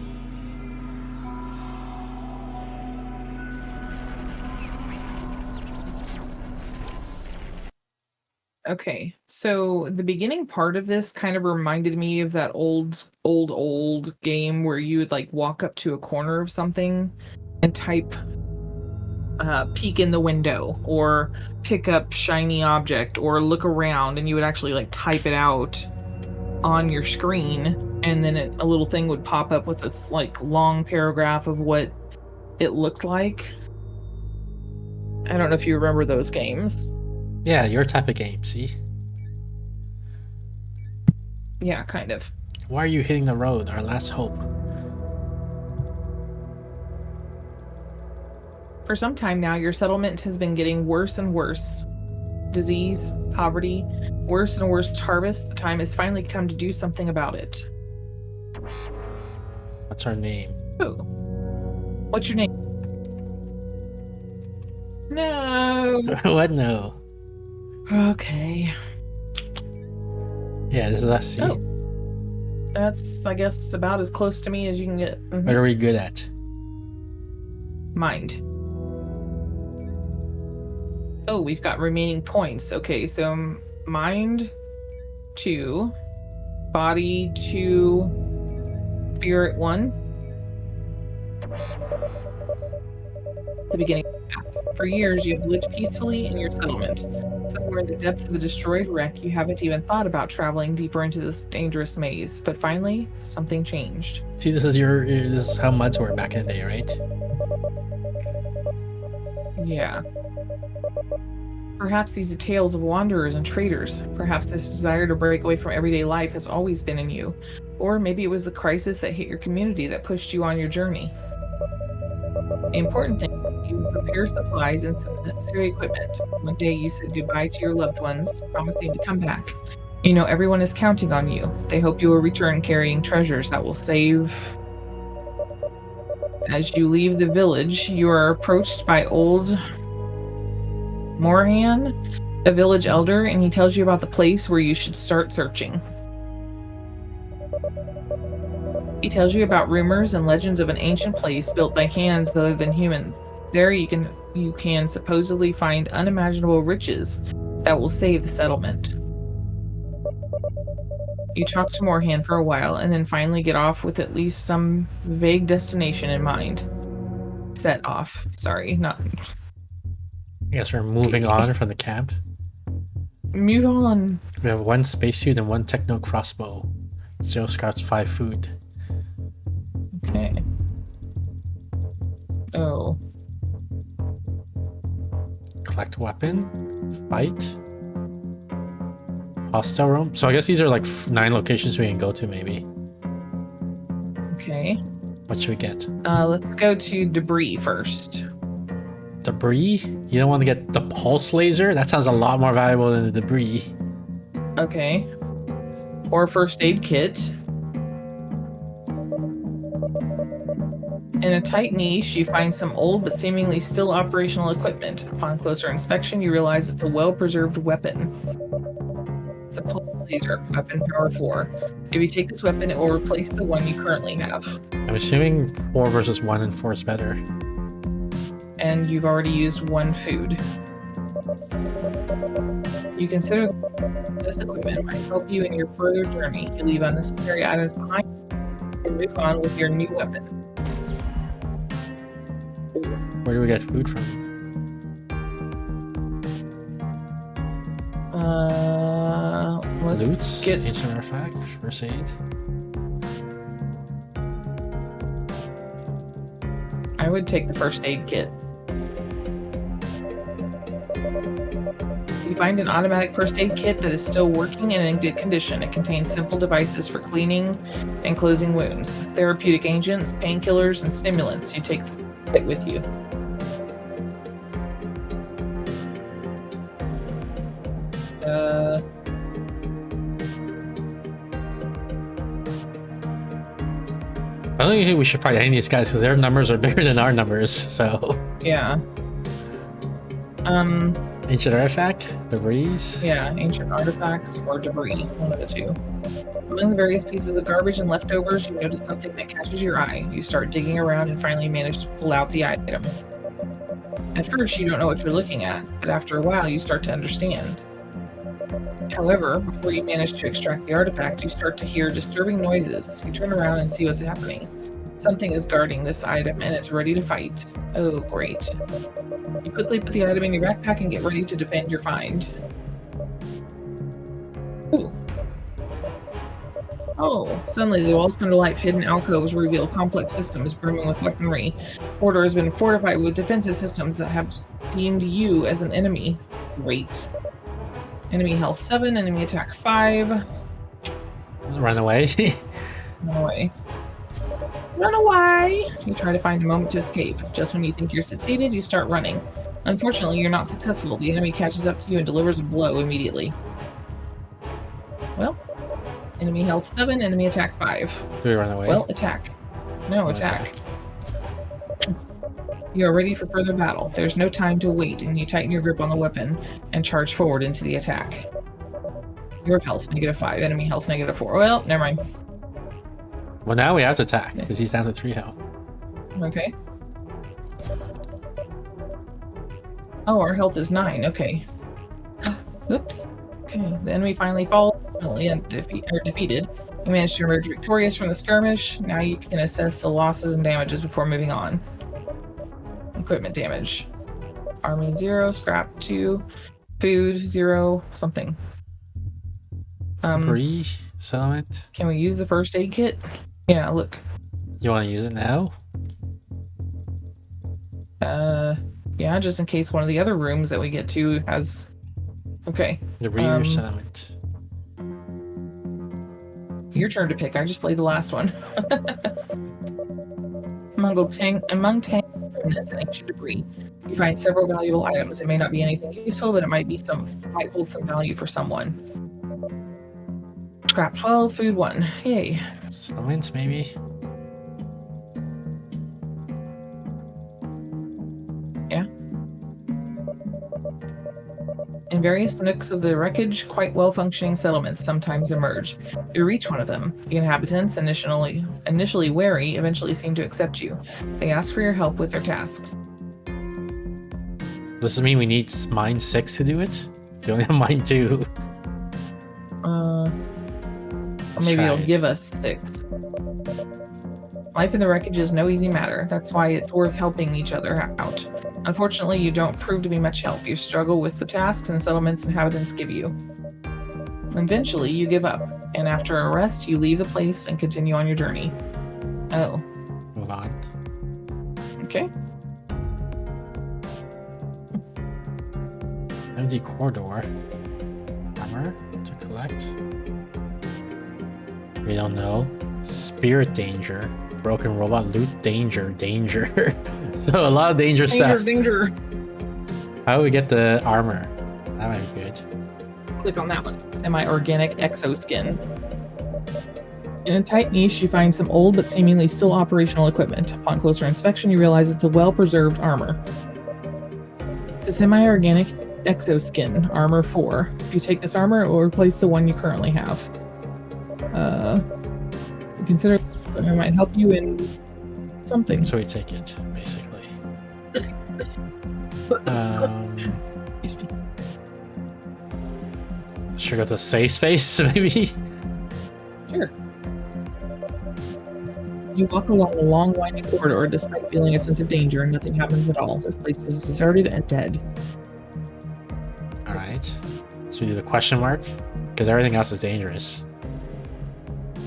Okay, so the beginning part of this kind of reminded me of that old game where you would like walk up to a corner of something and type peek in the window or pick up shiny object or look around, and you would actually like type it out on your screen, and then a little thing would pop up with this like long paragraph of what it looked like. I don't know if you remember those games. Yeah, your type of game, see? Yeah, kind of. Why are you hitting the road? Our last hope. For some time now, your settlement has been getting worse and worse. Disease, poverty, worse and worse harvests. The time has finally come to do something about it. What's her name? Oh. What's your name? No. What? No. Okay. Yeah, this is us. See? Oh. That's, I guess, about as close to me as you can get. What are we good at? Mind. Oh, we've got remaining points. Okay, so mind 2, body 2, spirit 1. The beginning of the path. For years, you have lived peacefully in your settlement. Somewhere in the depths of a destroyed wreck, you haven't even thought about traveling deeper into this dangerous maze. But finally, something changed. See, this is how muds were back in the day, right? Yeah. Perhaps these are tales of wanderers and traders. Perhaps this desire to break away from everyday life has always been in you. Or maybe it was the crisis that hit your community that pushed you on your journey. The important thing is you prepare supplies and some necessary equipment. One day you said goodbye to your loved ones, promising to come back. You know everyone is counting on you. They hope you will return carrying treasures that will save. As you leave the village, you are approached by old Morhan, a village elder, and he tells you about the place where you should start searching. He tells you about rumors and legends of an ancient place built by hands other than human. There you can supposedly find unimaginable riches that will save the settlement. You talk to Morhan for a while and then finally get off with at least some vague destination in mind. Set off. Sorry, not... I guess we're moving on from the camp. Move on. We have 1 spacesuit and 1 techno crossbow. 0 scraps, 5 food. Okay. Oh. Collect weapon. Fight. Hostel room. So I guess these are like 9 locations we can go to, maybe. Okay. What should we get? Let's go to debris first. Debris? You don't want to get the pulse laser? That sounds a lot more valuable than the debris. Okay. Or first aid kit. In a tight niche, you find some old but seemingly still operational equipment. Upon closer inspection, you realize it's a well-preserved weapon. It's a pulse laser weapon, power 4. If you take this weapon, it will replace the one you currently have. I'm assuming 4 versus 1 and 4 is better. And you've already used 1 food. You consider this equipment might help you in your further journey. You leave unnecessary items behind and move on with your new weapon. Where do we get food from? Let's Loots, get... ancient artifact, first aid. I would take the first aid kit. You find an automatic first aid kit that is still working and in good condition. It contains simple devices for cleaning and closing wounds, therapeutic agents, painkillers, and stimulants. You take it with you. I don't think we should fight any of these guys because their numbers are bigger than our numbers, so... Yeah. Ancient artifact? Debris? Yeah, ancient artifacts or debris, one of the two. Among the various pieces of garbage and leftovers, you notice something that catches your eye. You start digging around and finally manage to pull out the item. At first, you don't know what you're looking at, but after a while, you start to understand. However, before you manage to extract the artifact, you start to hear disturbing noises. You turn around and see what's happening. Something is guarding this item and it's ready to fight. Oh, great. You quickly put the item in your backpack and get ready to defend your find. Ooh. Oh, suddenly the walls come to life. Hidden alcoves reveal complex systems brimming with weaponry. Order has been fortified with defensive systems that have deemed you as an enemy. Great. Enemy health 7, enemy attack 5. Run away. Run away. Run away! You try to find a moment to escape. Just when you think you're succeeded, you start running. Unfortunately, you're not successful. The enemy catches up to you and delivers a blow immediately. Well, enemy health 7, enemy attack 5. Do we run away? Well, attack. No, attack. You are ready for further battle. There's no time to wait, and you tighten your grip on the weapon and charge forward into the attack. Your health, -5. Enemy health, -4. Well, never mind. Well, now we have to attack, because he's down to 3 health. Okay. Oh, our health is 9. Okay. Oops. Okay, the enemy finally falls, defeated. You managed to emerge victorious from the skirmish. Now you can assess the losses and damages before moving on. Equipment damage. Army 0, scrap 2, food 0, something. Debris, settlement. Can we use the first aid kit? Yeah, look. You want to use it now? Yeah, just in case one of the other rooms that we get to has... Okay. Debris or settlement? Your turn to pick. I just played the last one. Among tank remnants and ancient debris, you find several valuable items. It may not be anything useful, but it might hold some value for someone. Scrap 12, food 1. Yay. Settlements, maybe? Yeah. In various nooks of the wreckage, quite well-functioning settlements sometimes emerge. You reach one of them. The inhabitants, initially wary, eventually seem to accept you. They ask for your help with their tasks. Does this mean we need mine 6 to do it? Do you only have mine 2? Or Let's maybe try it'll it. give us 6. Life in the wreckage is no easy matter. That's why it's worth helping each other out. Unfortunately, you don't prove to be much help. You struggle with the tasks and settlements inhabitants give you. Eventually, you give up, and after a rest, you leave the place and continue on your journey. Oh. Move on. Okay. Empty corridor. Armor to collect. We don't know. Spirit danger. Broken robot loot danger. Danger. So a lot of danger stuff. Danger. How do we get the armor? That might be good. Click on that one. Semi-organic exoskin. In a tight niche, you find some old but seemingly still operational equipment. Upon closer inspection, you realize it's a well-preserved armor. It's a semi-organic exoskin, armor 4. If you take this armor, it will replace the one you currently have. Consider it might help you in something. So we take it, basically. Excuse me. Should go to safe space, maybe? Sure. You walk along a long, winding corridor despite feeling a sense of danger, and nothing happens at all. This place is deserted and dead. Alright. So we do the question mark? Because everything else is dangerous.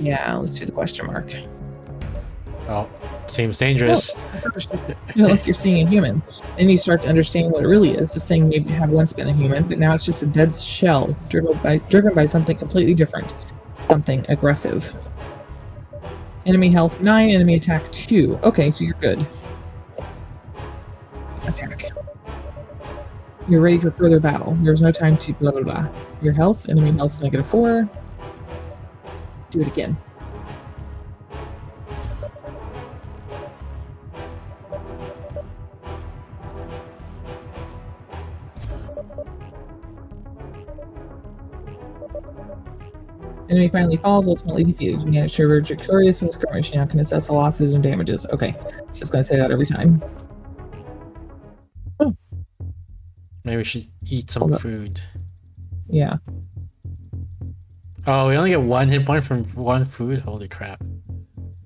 Yeah, let's do the question mark. Oh, seems dangerous. You know, like you're seeing a human. Then you start to understand what it really is. This thing maybe had once been a human, but now it's just a dead shell driven by something completely different. Something aggressive. Enemy health 9, enemy attack 2. Okay, so you're good. Attack. You're ready for further battle. There's no time to blah blah blah. Your health, enemy health -4. Do it again. Enemy finally falls, ultimately defeated. You manage to emerge victorious in the skirmish. You now can assess the losses and damages. Okay, just gonna say that every time. Oh. Maybe we should eat some food. Yeah. Oh, we only get 1 hit point from 1 food? Holy crap.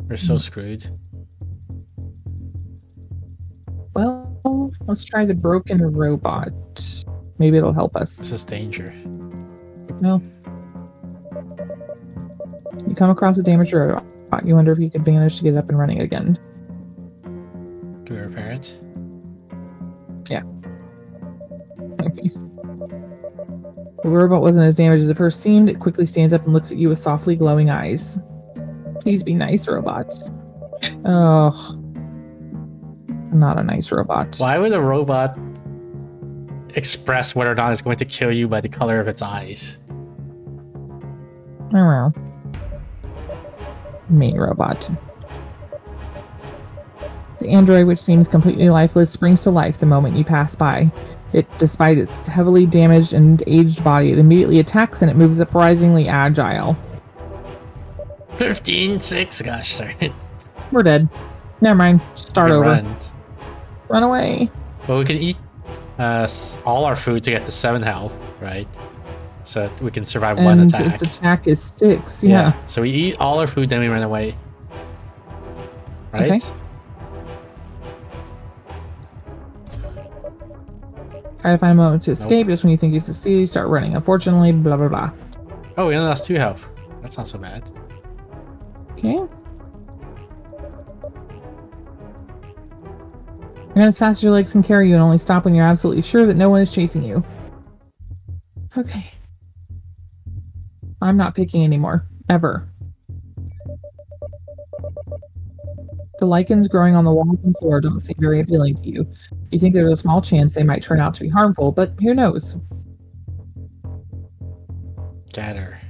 We're so screwed. Well, let's try the broken robot. Maybe it'll help us. This is danger. No. You come across a damaged robot. You wonder if you could manage to get it up and running again. Do we repair it? Yeah. Okay. The robot wasn't as damaged as it first seemed. It quickly stands up and looks at you with softly glowing eyes. Please be nice, robot. Oh. Not a nice robot. Why would a robot express whether or not it's going to kill you by the color of its eyes? I don't know. Mean robot. The android, which seems completely lifeless, springs to life the moment you pass by. It, despite its heavily damaged and aged body, it immediately attacks and it moves surprisingly agile. 15-6, gosh darn it. We're dead. Never mind. Start over. Run. Run away. Well, we can eat all our food to get to 7 health, right? So that we can survive And 1 attack. its attack is 6, yeah. So we eat all our food, then we run away. Right? Okay. Try to find a moment to escape. Just when you think you succeed, you start running. Unfortunately, blah blah blah. Oh, we only lost 2 health. That's not so bad. Okay. Run as fast as your legs can carry you and only stop when you're absolutely sure that no one is chasing you. Okay. I'm not picking anymore. Ever. The lichens growing on the walls and floor don't seem very appealing to you. You think there's a small chance they might turn out to be harmful, but who knows? Gather.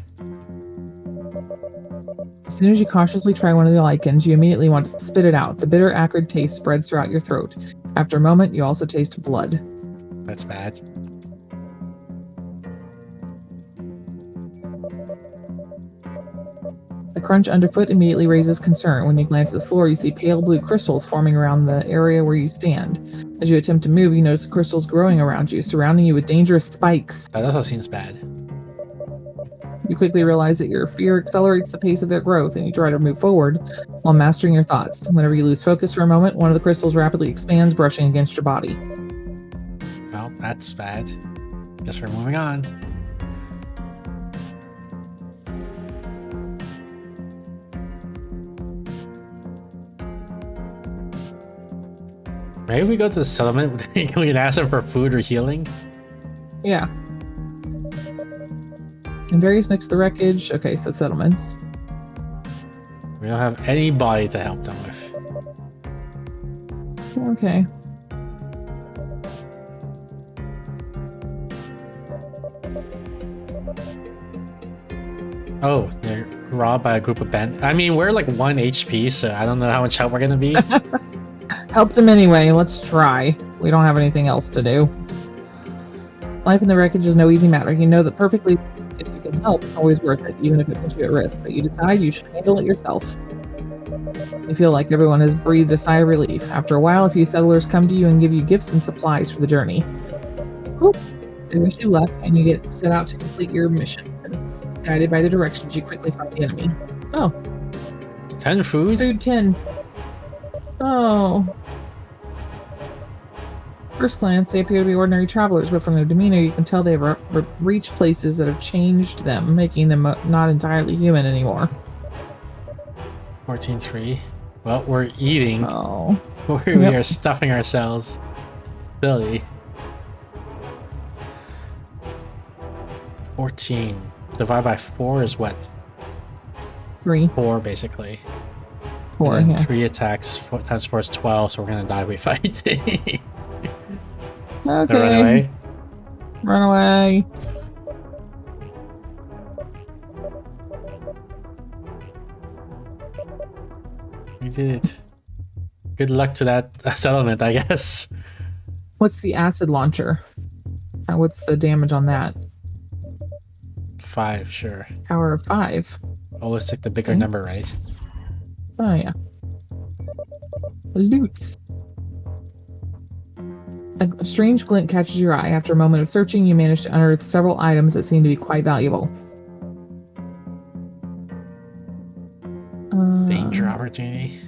As soon as you cautiously try one of the lichens, you immediately want to spit it out. The bitter, acrid taste spreads throughout your throat. After a moment, you also taste blood. That's bad. The crunch underfoot immediately raises concern. When you glance at the floor, you see pale blue crystals forming around the area where you stand. As you attempt to move, you notice crystals growing around you, surrounding you with dangerous spikes. That also seems bad. You quickly realize that your fear accelerates the pace of their growth, and you try to move forward while mastering your thoughts. Whenever you lose focus for a moment, one of the crystals rapidly expands, brushing against your body. Well, that's bad. Guess we're moving on. Maybe we go to the settlement. Can we ask them for food or healing? Yeah. And various next to the wreckage. Okay, so settlements. We don't have anybody to help them with. Okay. Oh, they're robbed by a group of bandits. I mean, we're like 1 HP, so I don't know how much help we're gonna be. Help them anyway. Let's try. We don't have anything else to do. Life in the wreckage is no easy matter. You know that perfectly. If you can help, it's always worth it, even if it puts you at risk. But you decide you should handle it yourself. You feel like everyone has breathed a sigh of relief. After a while, a few settlers come to you and give you gifts and supplies for the journey. Whew. They wish you luck, and you get set out to complete your mission. Guided by the directions, you quickly find the enemy. Oh. 10 food? Food 10. Oh. First glance, they appear to be ordinary travelers, but from their demeanor, you can tell they've reached places that have changed them, making them not entirely human anymore. 14-3. Well, we're eating. Oh. We are stuffing ourselves. Silly. 14. Divided by 4 is what? 3. 4, basically. 4, and then yeah. 3 attacks times 4 is 12, so we're gonna die if we fight. Okay. So run away. Run away. We did it. Good luck to that settlement, I guess. What's the acid launcher? What's the damage on that? 5, sure. Power of 5. Always take the bigger Okay. number, right? Oh, yeah. Loots. A strange glint catches your eye. After a moment of searching, you manage to unearth several items that seem to be quite valuable. Danger opportunity.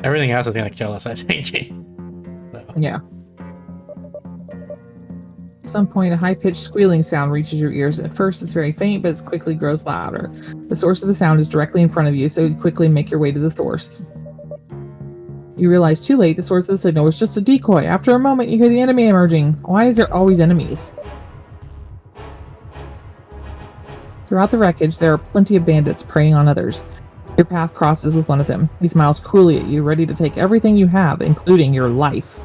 Everything else is gonna kill us, I think. So. Yeah. At some point, a high-pitched squealing sound reaches your ears. At first, it's very faint, but it quickly grows louder. The source of the sound is directly in front of you, so you quickly make your way to the source. You realize too late the source of the signal was just a decoy. After a moment, you hear the enemy emerging. Why is there always enemies? Throughout the wreckage, there are plenty of bandits preying on others. Your path crosses with one of them. He smiles cruelly at you, ready to take everything you have, including your life.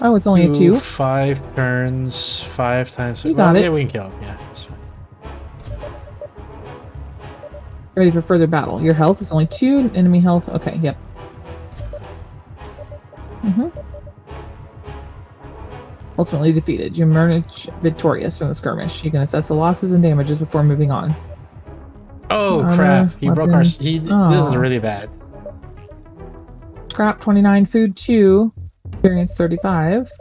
Oh, it's only a 2? 5 turns, 5 times. You got it. Yeah, we can kill him. Yeah, that's fine. Ready for further battle. Your health is only 2. Enemy health. Okay, yep. Ultimately defeated. You emerge victorious from the skirmish. You can assess the losses and damages before moving on. Oh, Armor, crap. He broke our... weapons. This is Oh. really bad. Scrap 29, food 2, experience 35.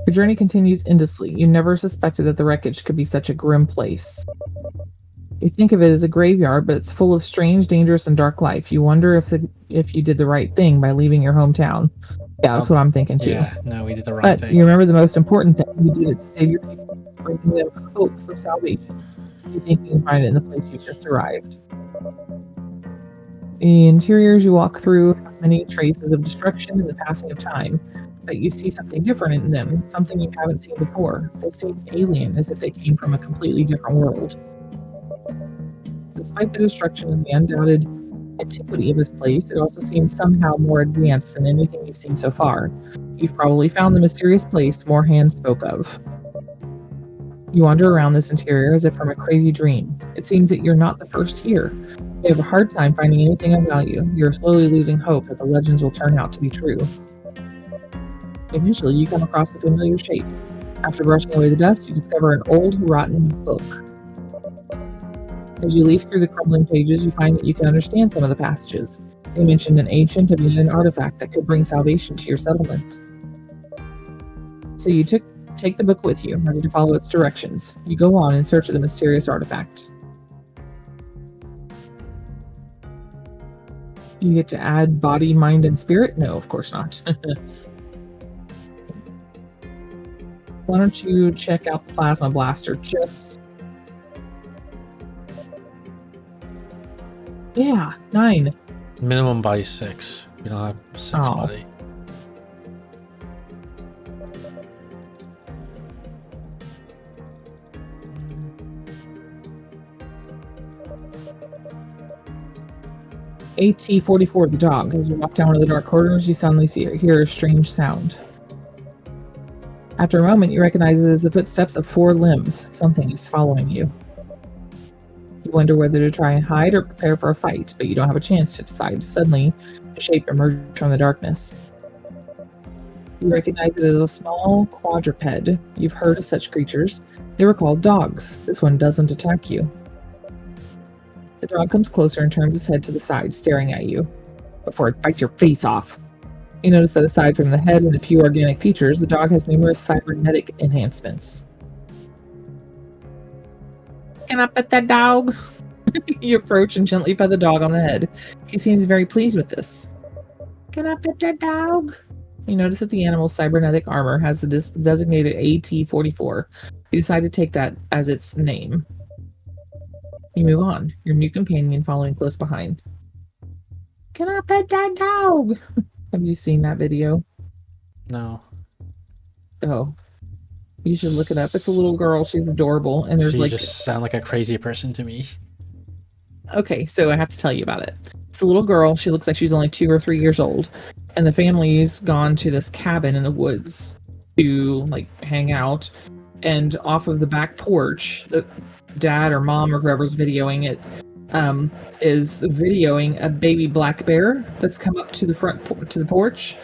Your journey continues endlessly. You never suspected that the wreckage could be such a grim place. You think of it as a graveyard, but it's full of strange, dangerous, and dark life. You wonder if you did the right thing by leaving your hometown. Yeah, that's what I'm thinking too. Yeah, no, we did the wrong But thing. you remember the most important thing. You did it to save your people, bringing them hope for salvation. You think you can find it in the place you just arrived. The interiors you walk through have many traces of destruction and the passing of time, but you see something different in them, something you haven't seen before. They seem alien, as if they came from a completely different world. Despite the destruction and the undoubted antiquity of this place, it also seems somehow more advanced than anything you've seen so far. You've probably found the mysterious place Moorhan spoke of. You wander around this interior as if from a crazy dream. It seems that you're not the first here. You have a hard time finding anything of value. You're slowly losing hope that the legends will turn out to be true. Eventually, you come across a familiar shape. After brushing away the dust, you discover an old, rotten book. As you leaf through the crumbling pages, you find that you can understand some of the passages. They mentioned an ancient abandoned artifact that could bring salvation to your settlement. So you take the book with you, ready to follow its directions. You go on in search of the mysterious artifact. You get to add body, mind, and spirit? No, of course not. Why don't you check out the plasma blaster? Yeah, 9. Minimum body 6. We don't have 6 body. AT-44, the dog. As you walk down one of the dark corridors, you suddenly hear a strange sound. After a moment, you recognize it as the footsteps of 4 limbs. Something is following you. You wonder whether to try and hide or prepare for a fight, but you don't have a chance to decide. Suddenly, a shape emerges from the darkness. You recognize it as a small quadruped. You've heard of such creatures. They were called dogs. This one doesn't attack you. The dog comes closer and turns its head to the side, staring at you. Before it bites your face off. You notice that aside from the head and a few organic features, the dog has numerous cybernetic enhancements. Can I pet that dog? You approach and gently pet the dog on the head. He seems very pleased with this. Can I pet that dog? You notice that the animal's cybernetic armor has the designated AT-44. You decide to take that as its name. You move on, your new companion following close behind. Can I pet that dog? Have you seen that video? No. Oh. You should look it up. It's a little girl. She's adorable. And there's So you like... just sound like a crazy person to me. Okay, so I have to tell you about it. It's a little girl. She looks like she's only 2 or 3 years old. And the family's gone to this cabin in the woods to like hang out. And off of the back porch, the dad or mom or whoever's videoing it is videoing a baby black bear that's come up to the to the porch,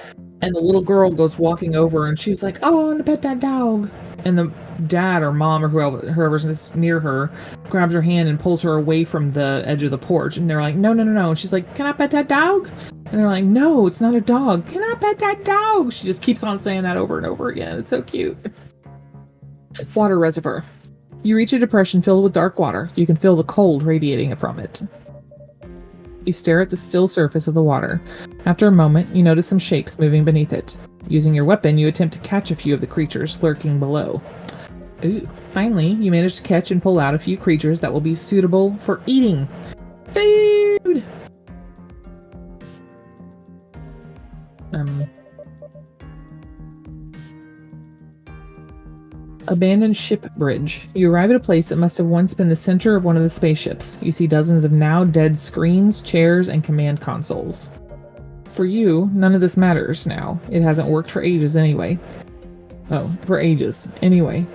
and the little girl goes walking over and she's like, "Oh, I want to pet that dog," and the dad or mom or whoever's near her grabs her hand and pulls her away from the edge of the porch, and they're like, "No, no, no, no," and she's like, "Can I pet that dog?" And they're like, "No, it's not a dog. Can I pet that dog?" She just keeps on saying that over and over again. It's so cute. Water reservoir. You reach a depression filled with dark water. You can feel the cold radiating from it. You stare at the still surface of the water. After a moment, you notice some shapes moving beneath it. Using your weapon, you attempt to catch a few of the creatures lurking below. Ooh. Finally, you manage to catch and pull out a few creatures that will be suitable for eating. Food! Abandoned ship bridge. You arrive at a place that must have once been the center of one of the spaceships. You see dozens of now dead screens, chairs, and command consoles. For you, none of this matters now. It hasn't worked for ages anyway. Oh, for ages. Anyway.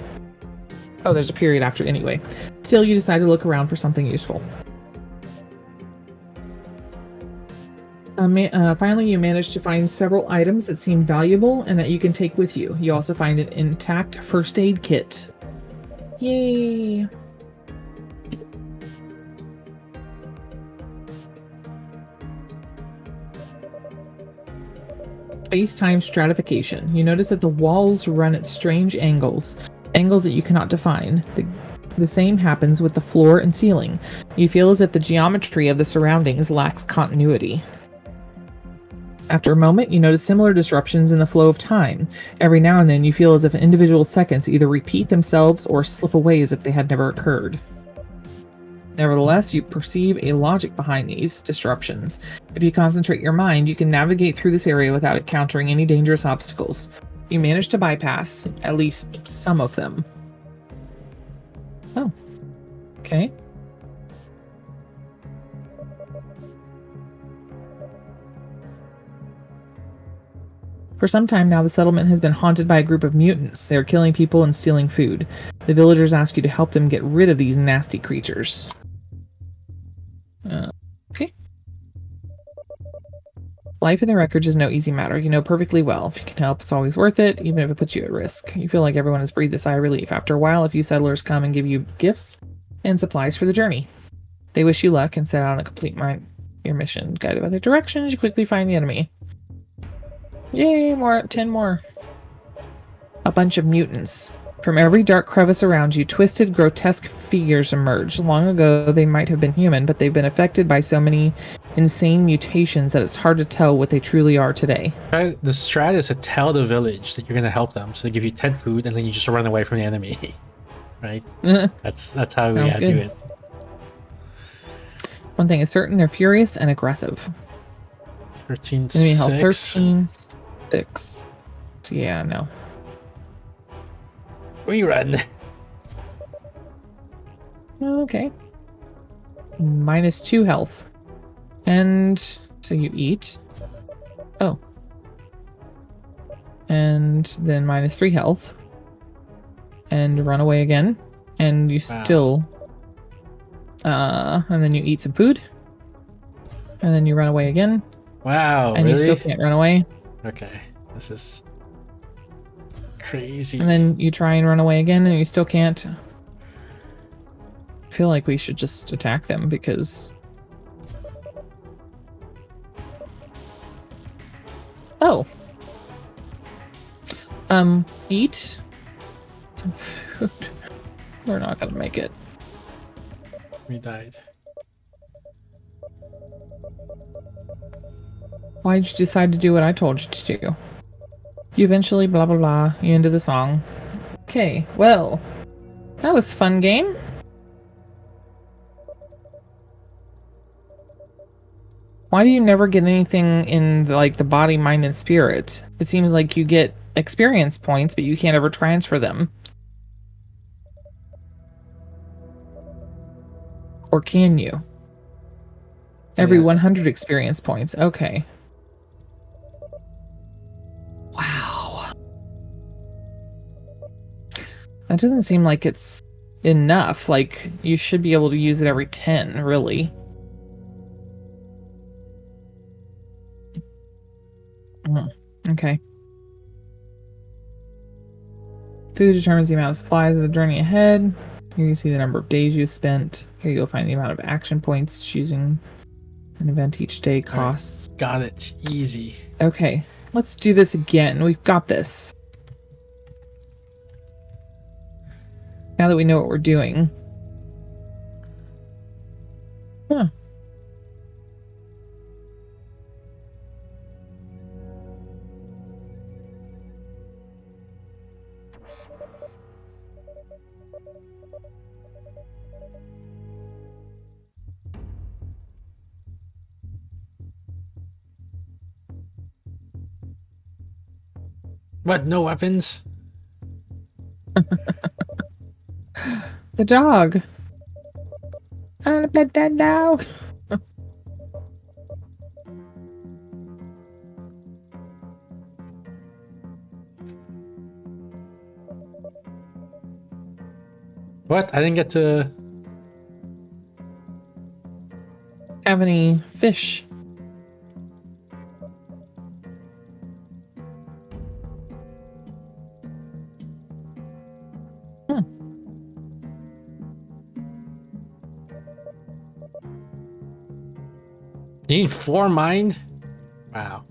Oh, there's a period after anyway. Still, you decide to look around for something useful. Finally, you manage to find several items that seem valuable and that you can take with you. You also find an intact first aid kit. Yay! Space-time stratification. You notice that the walls run at strange angles that you cannot define. The same happens with the floor and ceiling. You feel as if the geometry of the surroundings lacks continuity. After a moment, you notice similar disruptions in the flow of time. Every now and then, you feel as if individual seconds either repeat themselves or slip away as if they had never occurred. Nevertheless, you perceive a logic behind these disruptions. If you concentrate your mind, you can navigate through this area without encountering any dangerous obstacles. You manage to bypass at least some of them. Oh. Okay. For some time now, the settlement has been haunted by a group of mutants. They are killing people and stealing food. The villagers ask you to help them get rid of these nasty creatures. Okay. Life in the wreckage is no easy matter. You know perfectly well. If you can help, it's always worth it, even if it puts you at risk. You feel like everyone has breathed a sigh of relief. After a while, a few settlers come and give you gifts and supplies for the journey. They wish you luck and set out and complete your mission. Guided by their directions, you quickly find the enemy. Yay, 10 more. A bunch of mutants. From every dark crevice around you, twisted, grotesque figures emerge. Long ago, they might have been human, but they've been affected by so many insane mutations that it's hard to tell what they truly are today. The strat is to tell the village that you're going to help them, so they give you 10 food, and then you just run away from the enemy. Right? That's how we gotta do it. One thing is certain, they're furious and aggressive. 13-6. Enemy health 13-6. Yeah, no. We run. Okay. -2 health. And so you eat. Oh. And then -3 health. And run away again. And you still... and then you eat some food. And then you run away again. Wow, and really? you still can't run away. Okay, this is crazy. And then you try and run away again, and you still can't. I feel like we should just attack them because... Oh. Eat some food. We're not gonna make it. We died. Why did you decide to do what I told you to do? You eventually blah blah blah. You ended the song. Okay, well, that was a fun game. Why do you never get anything in like the body, mind, and spirit? It seems like you get experience points, but you can't ever transfer them. Or can you? Every 100 experience points. Okay. Wow. That doesn't seem like it's enough. Like, you should be able to use it every 10, really. Okay. Food determines the amount of supplies of the journey ahead. Here you see the number of days you spent. Here you'll find the amount of action points choosing an event each day costs. Right. Got it. Easy. Okay. Let's do this again. We've got this. Now that we know what we're doing. Huh. What? No weapons? The dog. I want to pet that dog. What? I didn't get to have any fish. You need 4 mind? Wow.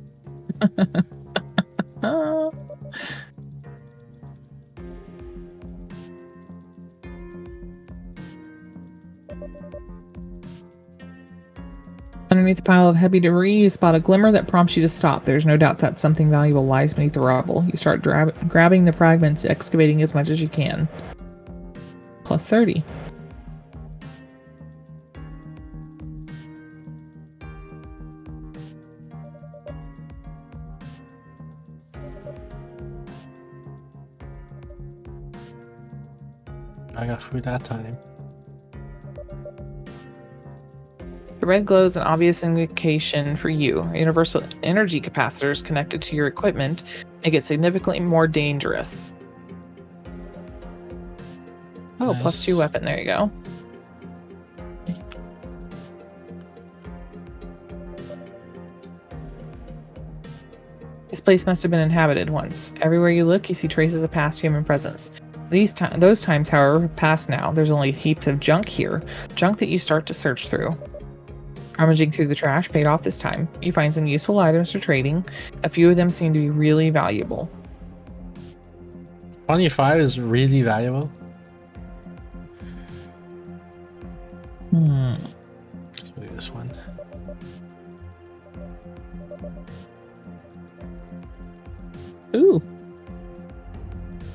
Underneath a pile of heavy debris, you spot a glimmer that prompts you to stop. There's no doubt that something valuable lies beneath the rubble. You start grabbing the fragments, excavating as much as you can. Plus 30. I got food that time. The red glow is an obvious indication for you. Universal energy capacitors connected to your equipment make it significantly more dangerous. Oh, Nice. plus 2 weapon. There you go. This place must have been inhabited once. Everywhere you look, you see traces of past human presence. Those times, however, have passed now. There's only heaps of junk here. Junk that you start to search through. Rummaging through the trash paid off this time. You find some useful items for trading. A few of them seem to be really valuable. 25 is really valuable. Let's do this one. Ooh.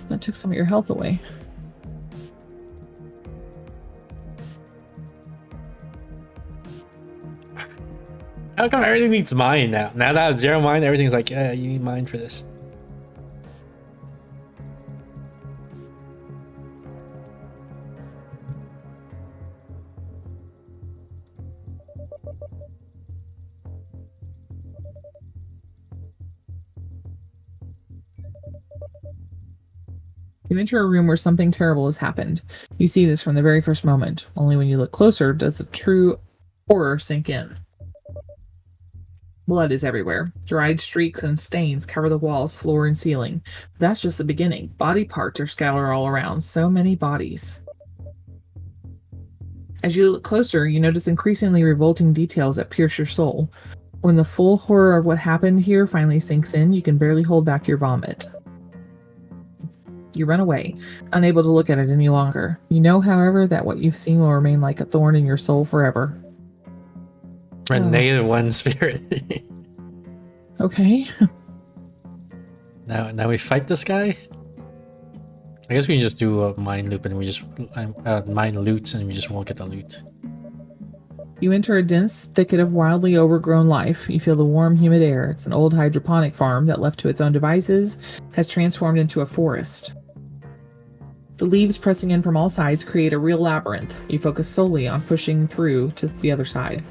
That took some of your health away. How come everything needs mine now? Now that I have 0 mine, everything's like, yeah, you need mine for this. You enter a room where something terrible has happened. You see this from the very first moment. Only when you look closer does the true horror sink in. Blood is everywhere. Dried streaks and stains cover the walls, floor, and ceiling. But that's just the beginning. Body parts are scattered all around. So many bodies. As you look closer, you notice increasingly revolting details that pierce your soul. When the full horror of what happened here finally sinks in, you can barely hold back your vomit. You run away, unable to look at it any longer. You know, however, that what you've seen will remain like a thorn in your soul forever. Negative 1 spirit. Okay. Now we fight this guy. I guess we can just do a mine loop and we just mine loots and we just won't get the loot. You enter a dense thicket of wildly overgrown life. You feel the warm, humid air. It's an old hydroponic farm that, left to its own devices, has transformed into a forest. The leaves pressing in from all sides create a real labyrinth. You focus solely on pushing through to the other side.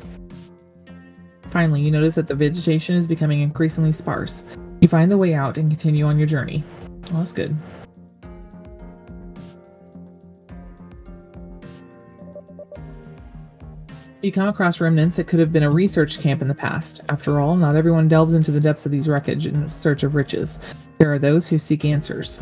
Finally, you notice that the vegetation is becoming increasingly sparse. You find the way out and continue on your journey. Well, that's good. You come across remnants that could have been a research camp in the past. After all, not everyone delves into the depths of these wreckage in search of riches. There are those who seek answers.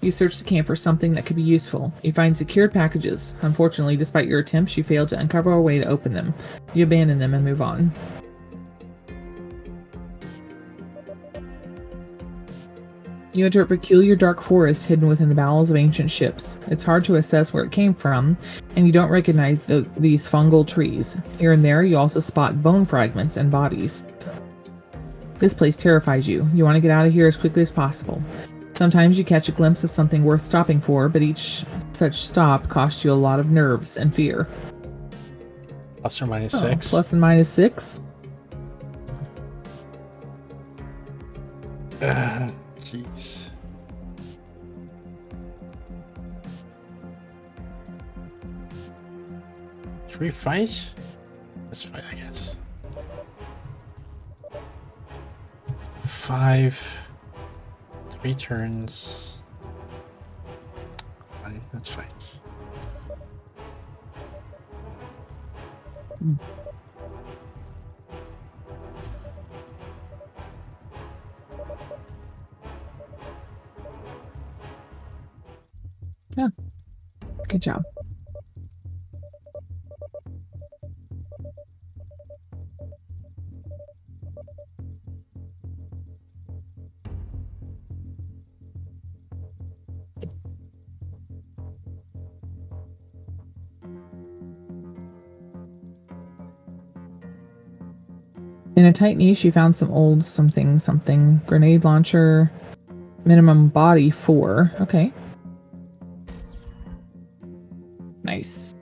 You search the camp for something that could be useful. You find secured packages. Unfortunately, despite your attempts, you fail to uncover a way to open them. You abandon them and move on. You enter a peculiar dark forest hidden within the bowels of ancient ships. It's hard to assess where it came from, and you don't recognize these fungal trees. Here and there, you also spot bone fragments and bodies. This place terrifies you. You want to get out of here as quickly as possible. Sometimes you catch a glimpse of something worth stopping for, but each such stop costs you a lot of nerves and fear. Plus or minus 6. Plus and minus 6. Jeez. Should we fight? Let's fight, I guess. 5. 3 turns. Fine, that's fine. Yeah. Good job. In a tight niche, you found some old something. Grenade launcher. Minimum body 4. Okay. Nice.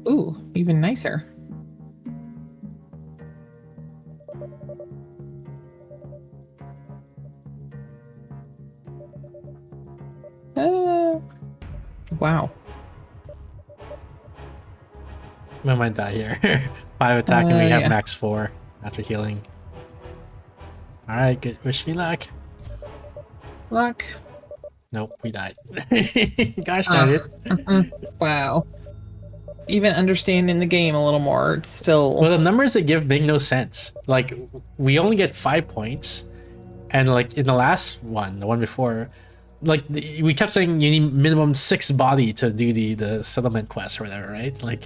Ooh, even nicer. Wow. We might die here. 5 attack and we have yeah. max 4 after healing. Alright, good. Wish me luck. Luck. Nope, we died. Gosh darn it. Wow. even understanding the game a little more, it's still. Well, the numbers they give make no sense. Like, we only get 5 points, and like in the last one, the one before, like we kept saying you need minimum 6 body to do the settlement quest or whatever, right? Like,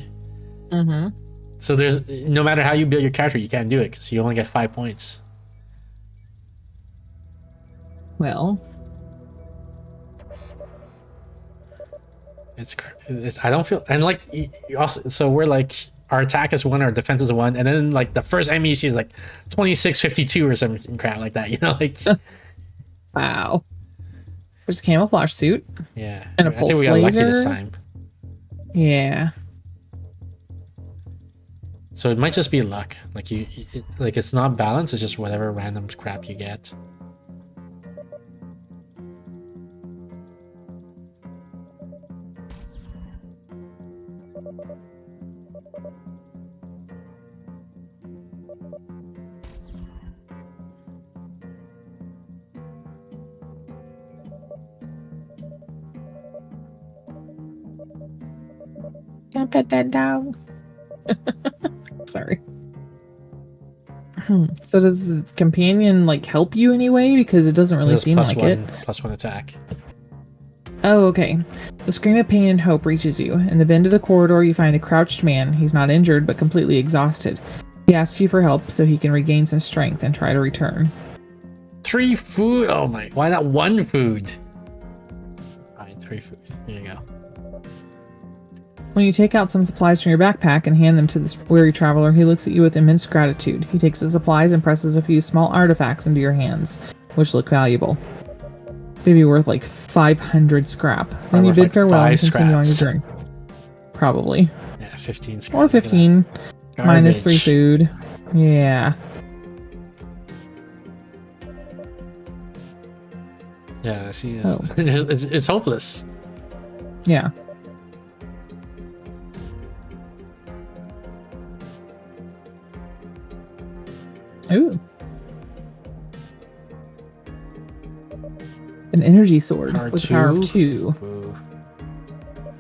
so there's no matter how you build your character, you can't do it because you only get 5 points. Well, it's I don't feel, and like you also, so we're like our attack is 1, our defense is 1, and then like the first enemy you see is like 2652 or something crap like that, you know, like wow. There's a camouflage suit. Yeah, And a I think we pulse got lucky this laser. time. Yeah. So it might just be luck. Like like it's not balanced. It's just whatever random crap you get. Can't pet that dog. Sorry. So does the companion like help you anyway? Because it doesn't really It has seem like it. +1 attack. Oh, okay. The scream of pain and hope reaches you. In the bend of the corridor, you find a crouched man. He's not injured, but completely exhausted. He asks you for help so he can regain some strength and try to return. 3 food. Oh my! Why not 1 food? Alright, 3 food. There you go. When you take out some supplies from your backpack and hand them to this weary traveler, he looks at you with immense gratitude. He takes the supplies and presses a few small artifacts into your hands, which look valuable. Maybe worth like 500 scrap. Then you bid like farewell and 5 continue on your scraps. journey. Probably. Yeah, 15 scrap. Or 15. Minus 3 Garbage. food. Yeah. Yeah, see, it's hopeless. Yeah. Ooh. An energy sword with power of 2. Boo.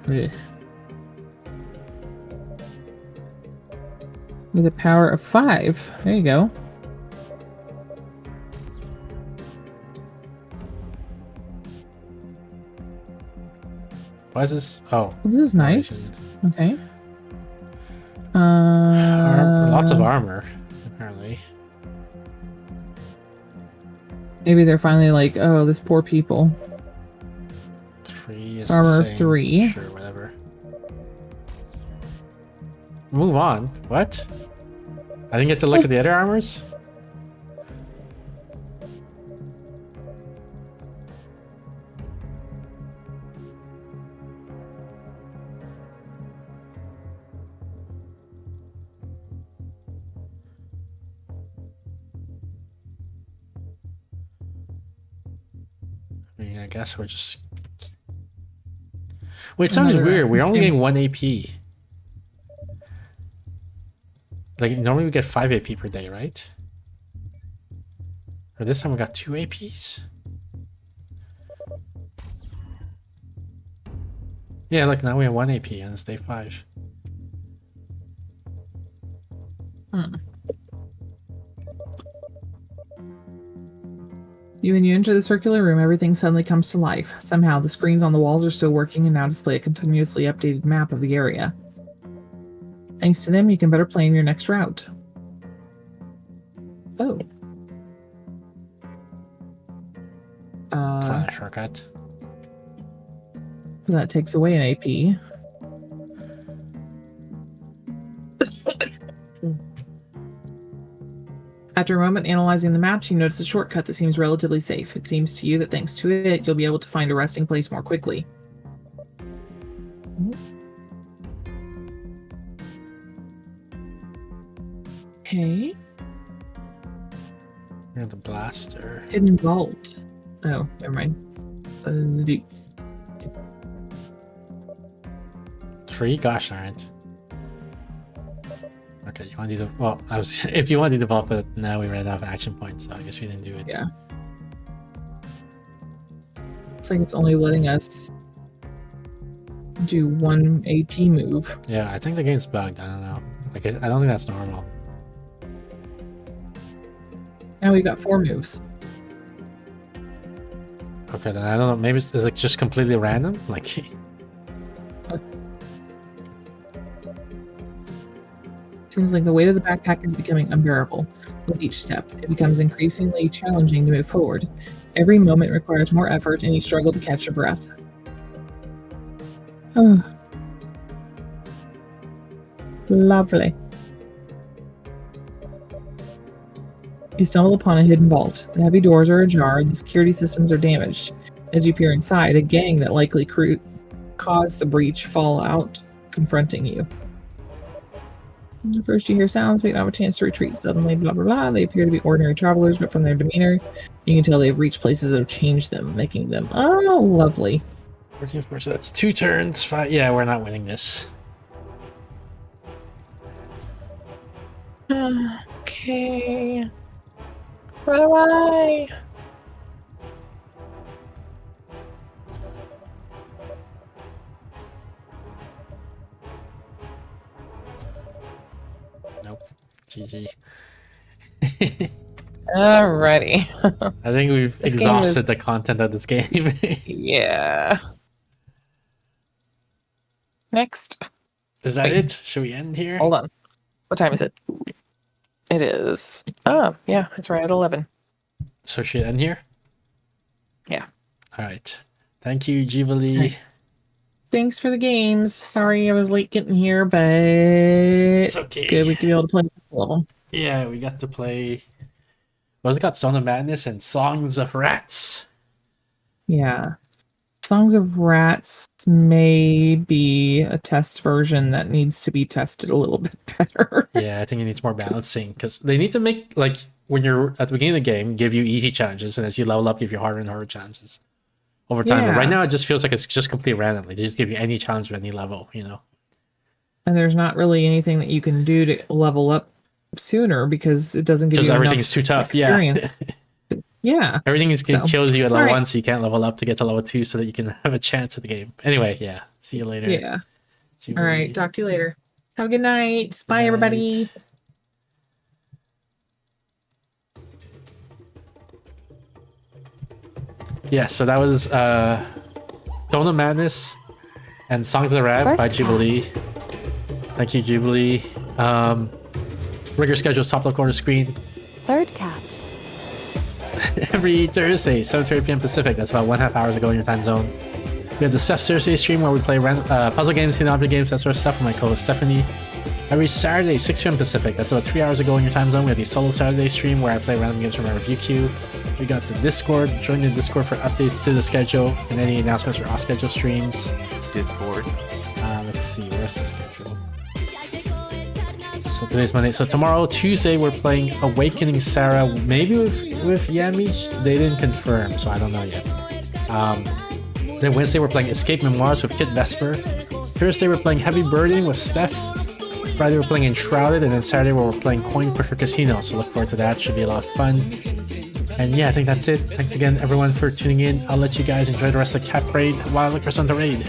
Ugh. With a power of 5. There you go. Why is this? Oh, This is nice. Okay. lots of armor, apparently. Maybe they're finally like, oh, this poor people. 3 is Armor the of same. 3. Sure, whatever. Move on. What? I didn't get to look at the other armors? I mean, I guess we're just... Wait, it sounds Another weird. We're only okay. getting 1 AP. Like, normally we get 5 AP per day, right? Or this time we got 2 APs? Yeah, look, now we have 1 AP and it's day 5. When you enter the circular room, everything suddenly comes to life. Somehow, the screens on the walls are still working and now display a continuously updated map of the area. Thanks to them, you can better plan your next route. Oh. Find a shortcut. That takes away an AP. After a moment analyzing the maps, you notice a shortcut that seems relatively safe. It seems to you that thanks to it, you'll be able to find a resting place more quickly. Okay. Here's the blaster. Hidden vault. Oh, never mind. Dukes. 3? Gosh darn it. Okay, you want to do the... Well, I was... If you want to develop it, now we ran out of action points, so I guess we didn't do it. Yeah. Looks like it's only letting us do 1 AP move. Yeah, I think the game's bugged. I don't know. Like, I don't think that's normal. Now we've got 4 moves. Okay, then I don't know. Maybe it's like just completely random. Like, Seems like the weight of the backpack is becoming unbearable. With each step, it becomes increasingly challenging to move forward. Every moment requires more effort, and you struggle to catch your breath. Oh. Lovely. You stumble upon a hidden vault. The heavy doors are ajar, and the security systems are damaged. As you peer inside, a gang that likely caused the breach fall out, confronting you. First you hear sounds, but you don't have a chance to retreat. Suddenly, blah blah blah, they appear to be ordinary travelers, but from their demeanor, you can tell they've reached places that have changed them, making them, oh, lovely. 14, so that's 2 turns. 5. Yeah, we're not winning this. Okay. Run away! Nope. GG. Alrighty. I think we've This game exhausted is- the content of this game. Yeah. Next. Is that Wait. it? Should we end here? Hold on. What time is it? It is. Oh, yeah, it's right at 11. So should we end here? Yeah. All right. Thank you, Jubilee. Okay. Thanks for the games. Sorry I was late getting here, but It's okay. good we could be able to play a couple of them. Yeah, we got to play. What was it called? Zone of Madness and Songs of Rats. Yeah. Songs of Rats may be a test version that needs to be tested a little bit better. Yeah, I think it needs more balancing because they need to make, like, when you're at the beginning of the game, give you easy challenges, and as you level up, give you harder and harder challenges over time. But Yeah. right now, it just feels like it's just completely randomly. They just give you any challenge at any level, you know? And there's not really anything that you can do to level up sooner because it doesn't give you Because everything's enough too tough. experience. Yeah. Everything is So, kills you at level all right. 1, so you can't level up to get to level 2 so that you can have a chance at the game. Anyway, yeah. See you later. Yeah. Jubilee. All right. Talk to you later. Have a good night. Bye, everybody. Yeah, so that was Zone of Madness and Songs of Rat First by cat. Jubilee. Thank you, Jubilee. Rigor schedule's top left corner screen. Third cat. Every Thursday, 7:30 p.m. Pacific. That's about 1.5 hours ago in your time zone. We have the Steph's Thursday stream where we play random, puzzle games, hidden object games, that sort of stuff with my co-host Stephanie. Every Saturday, 6 p.m. Pacific. That's about 3 hours ago in your time zone. We have the Solo Saturday stream where I play random games from my review queue. We got the Discord. Join the Discord for updates to the schedule and any announcements or off-schedule streams. Discord. Let's see, where's the schedule? So today's Monday. So tomorrow, Tuesday, we're playing Awakening Sarah, maybe with Yami. They didn't confirm, so I don't know yet. Then Wednesday, we're playing Escape Memoirs with Kit Vesper. Thursday, we're playing Heavy Burden with Steph. Friday, we're playing Enshrouded, and then Saturday, we're playing Coin Pusher Casino. So look forward to that. Should be a lot of fun. And yeah, I think that's it. Thanks again, everyone, for tuning in. I'll let you guys enjoy the rest of the Cat Parade while I look for something to raid.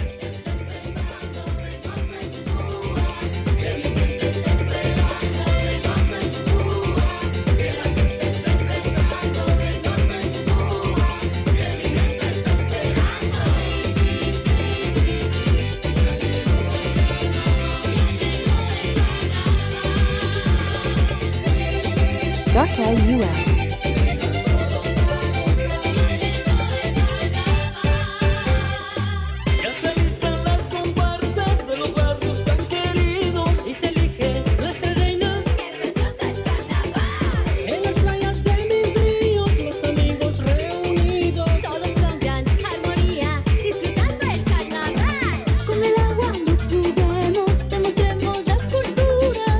Darkel UL.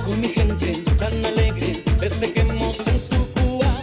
Con mi gente tan alegre, festejemos en su Cuba.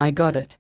I got it.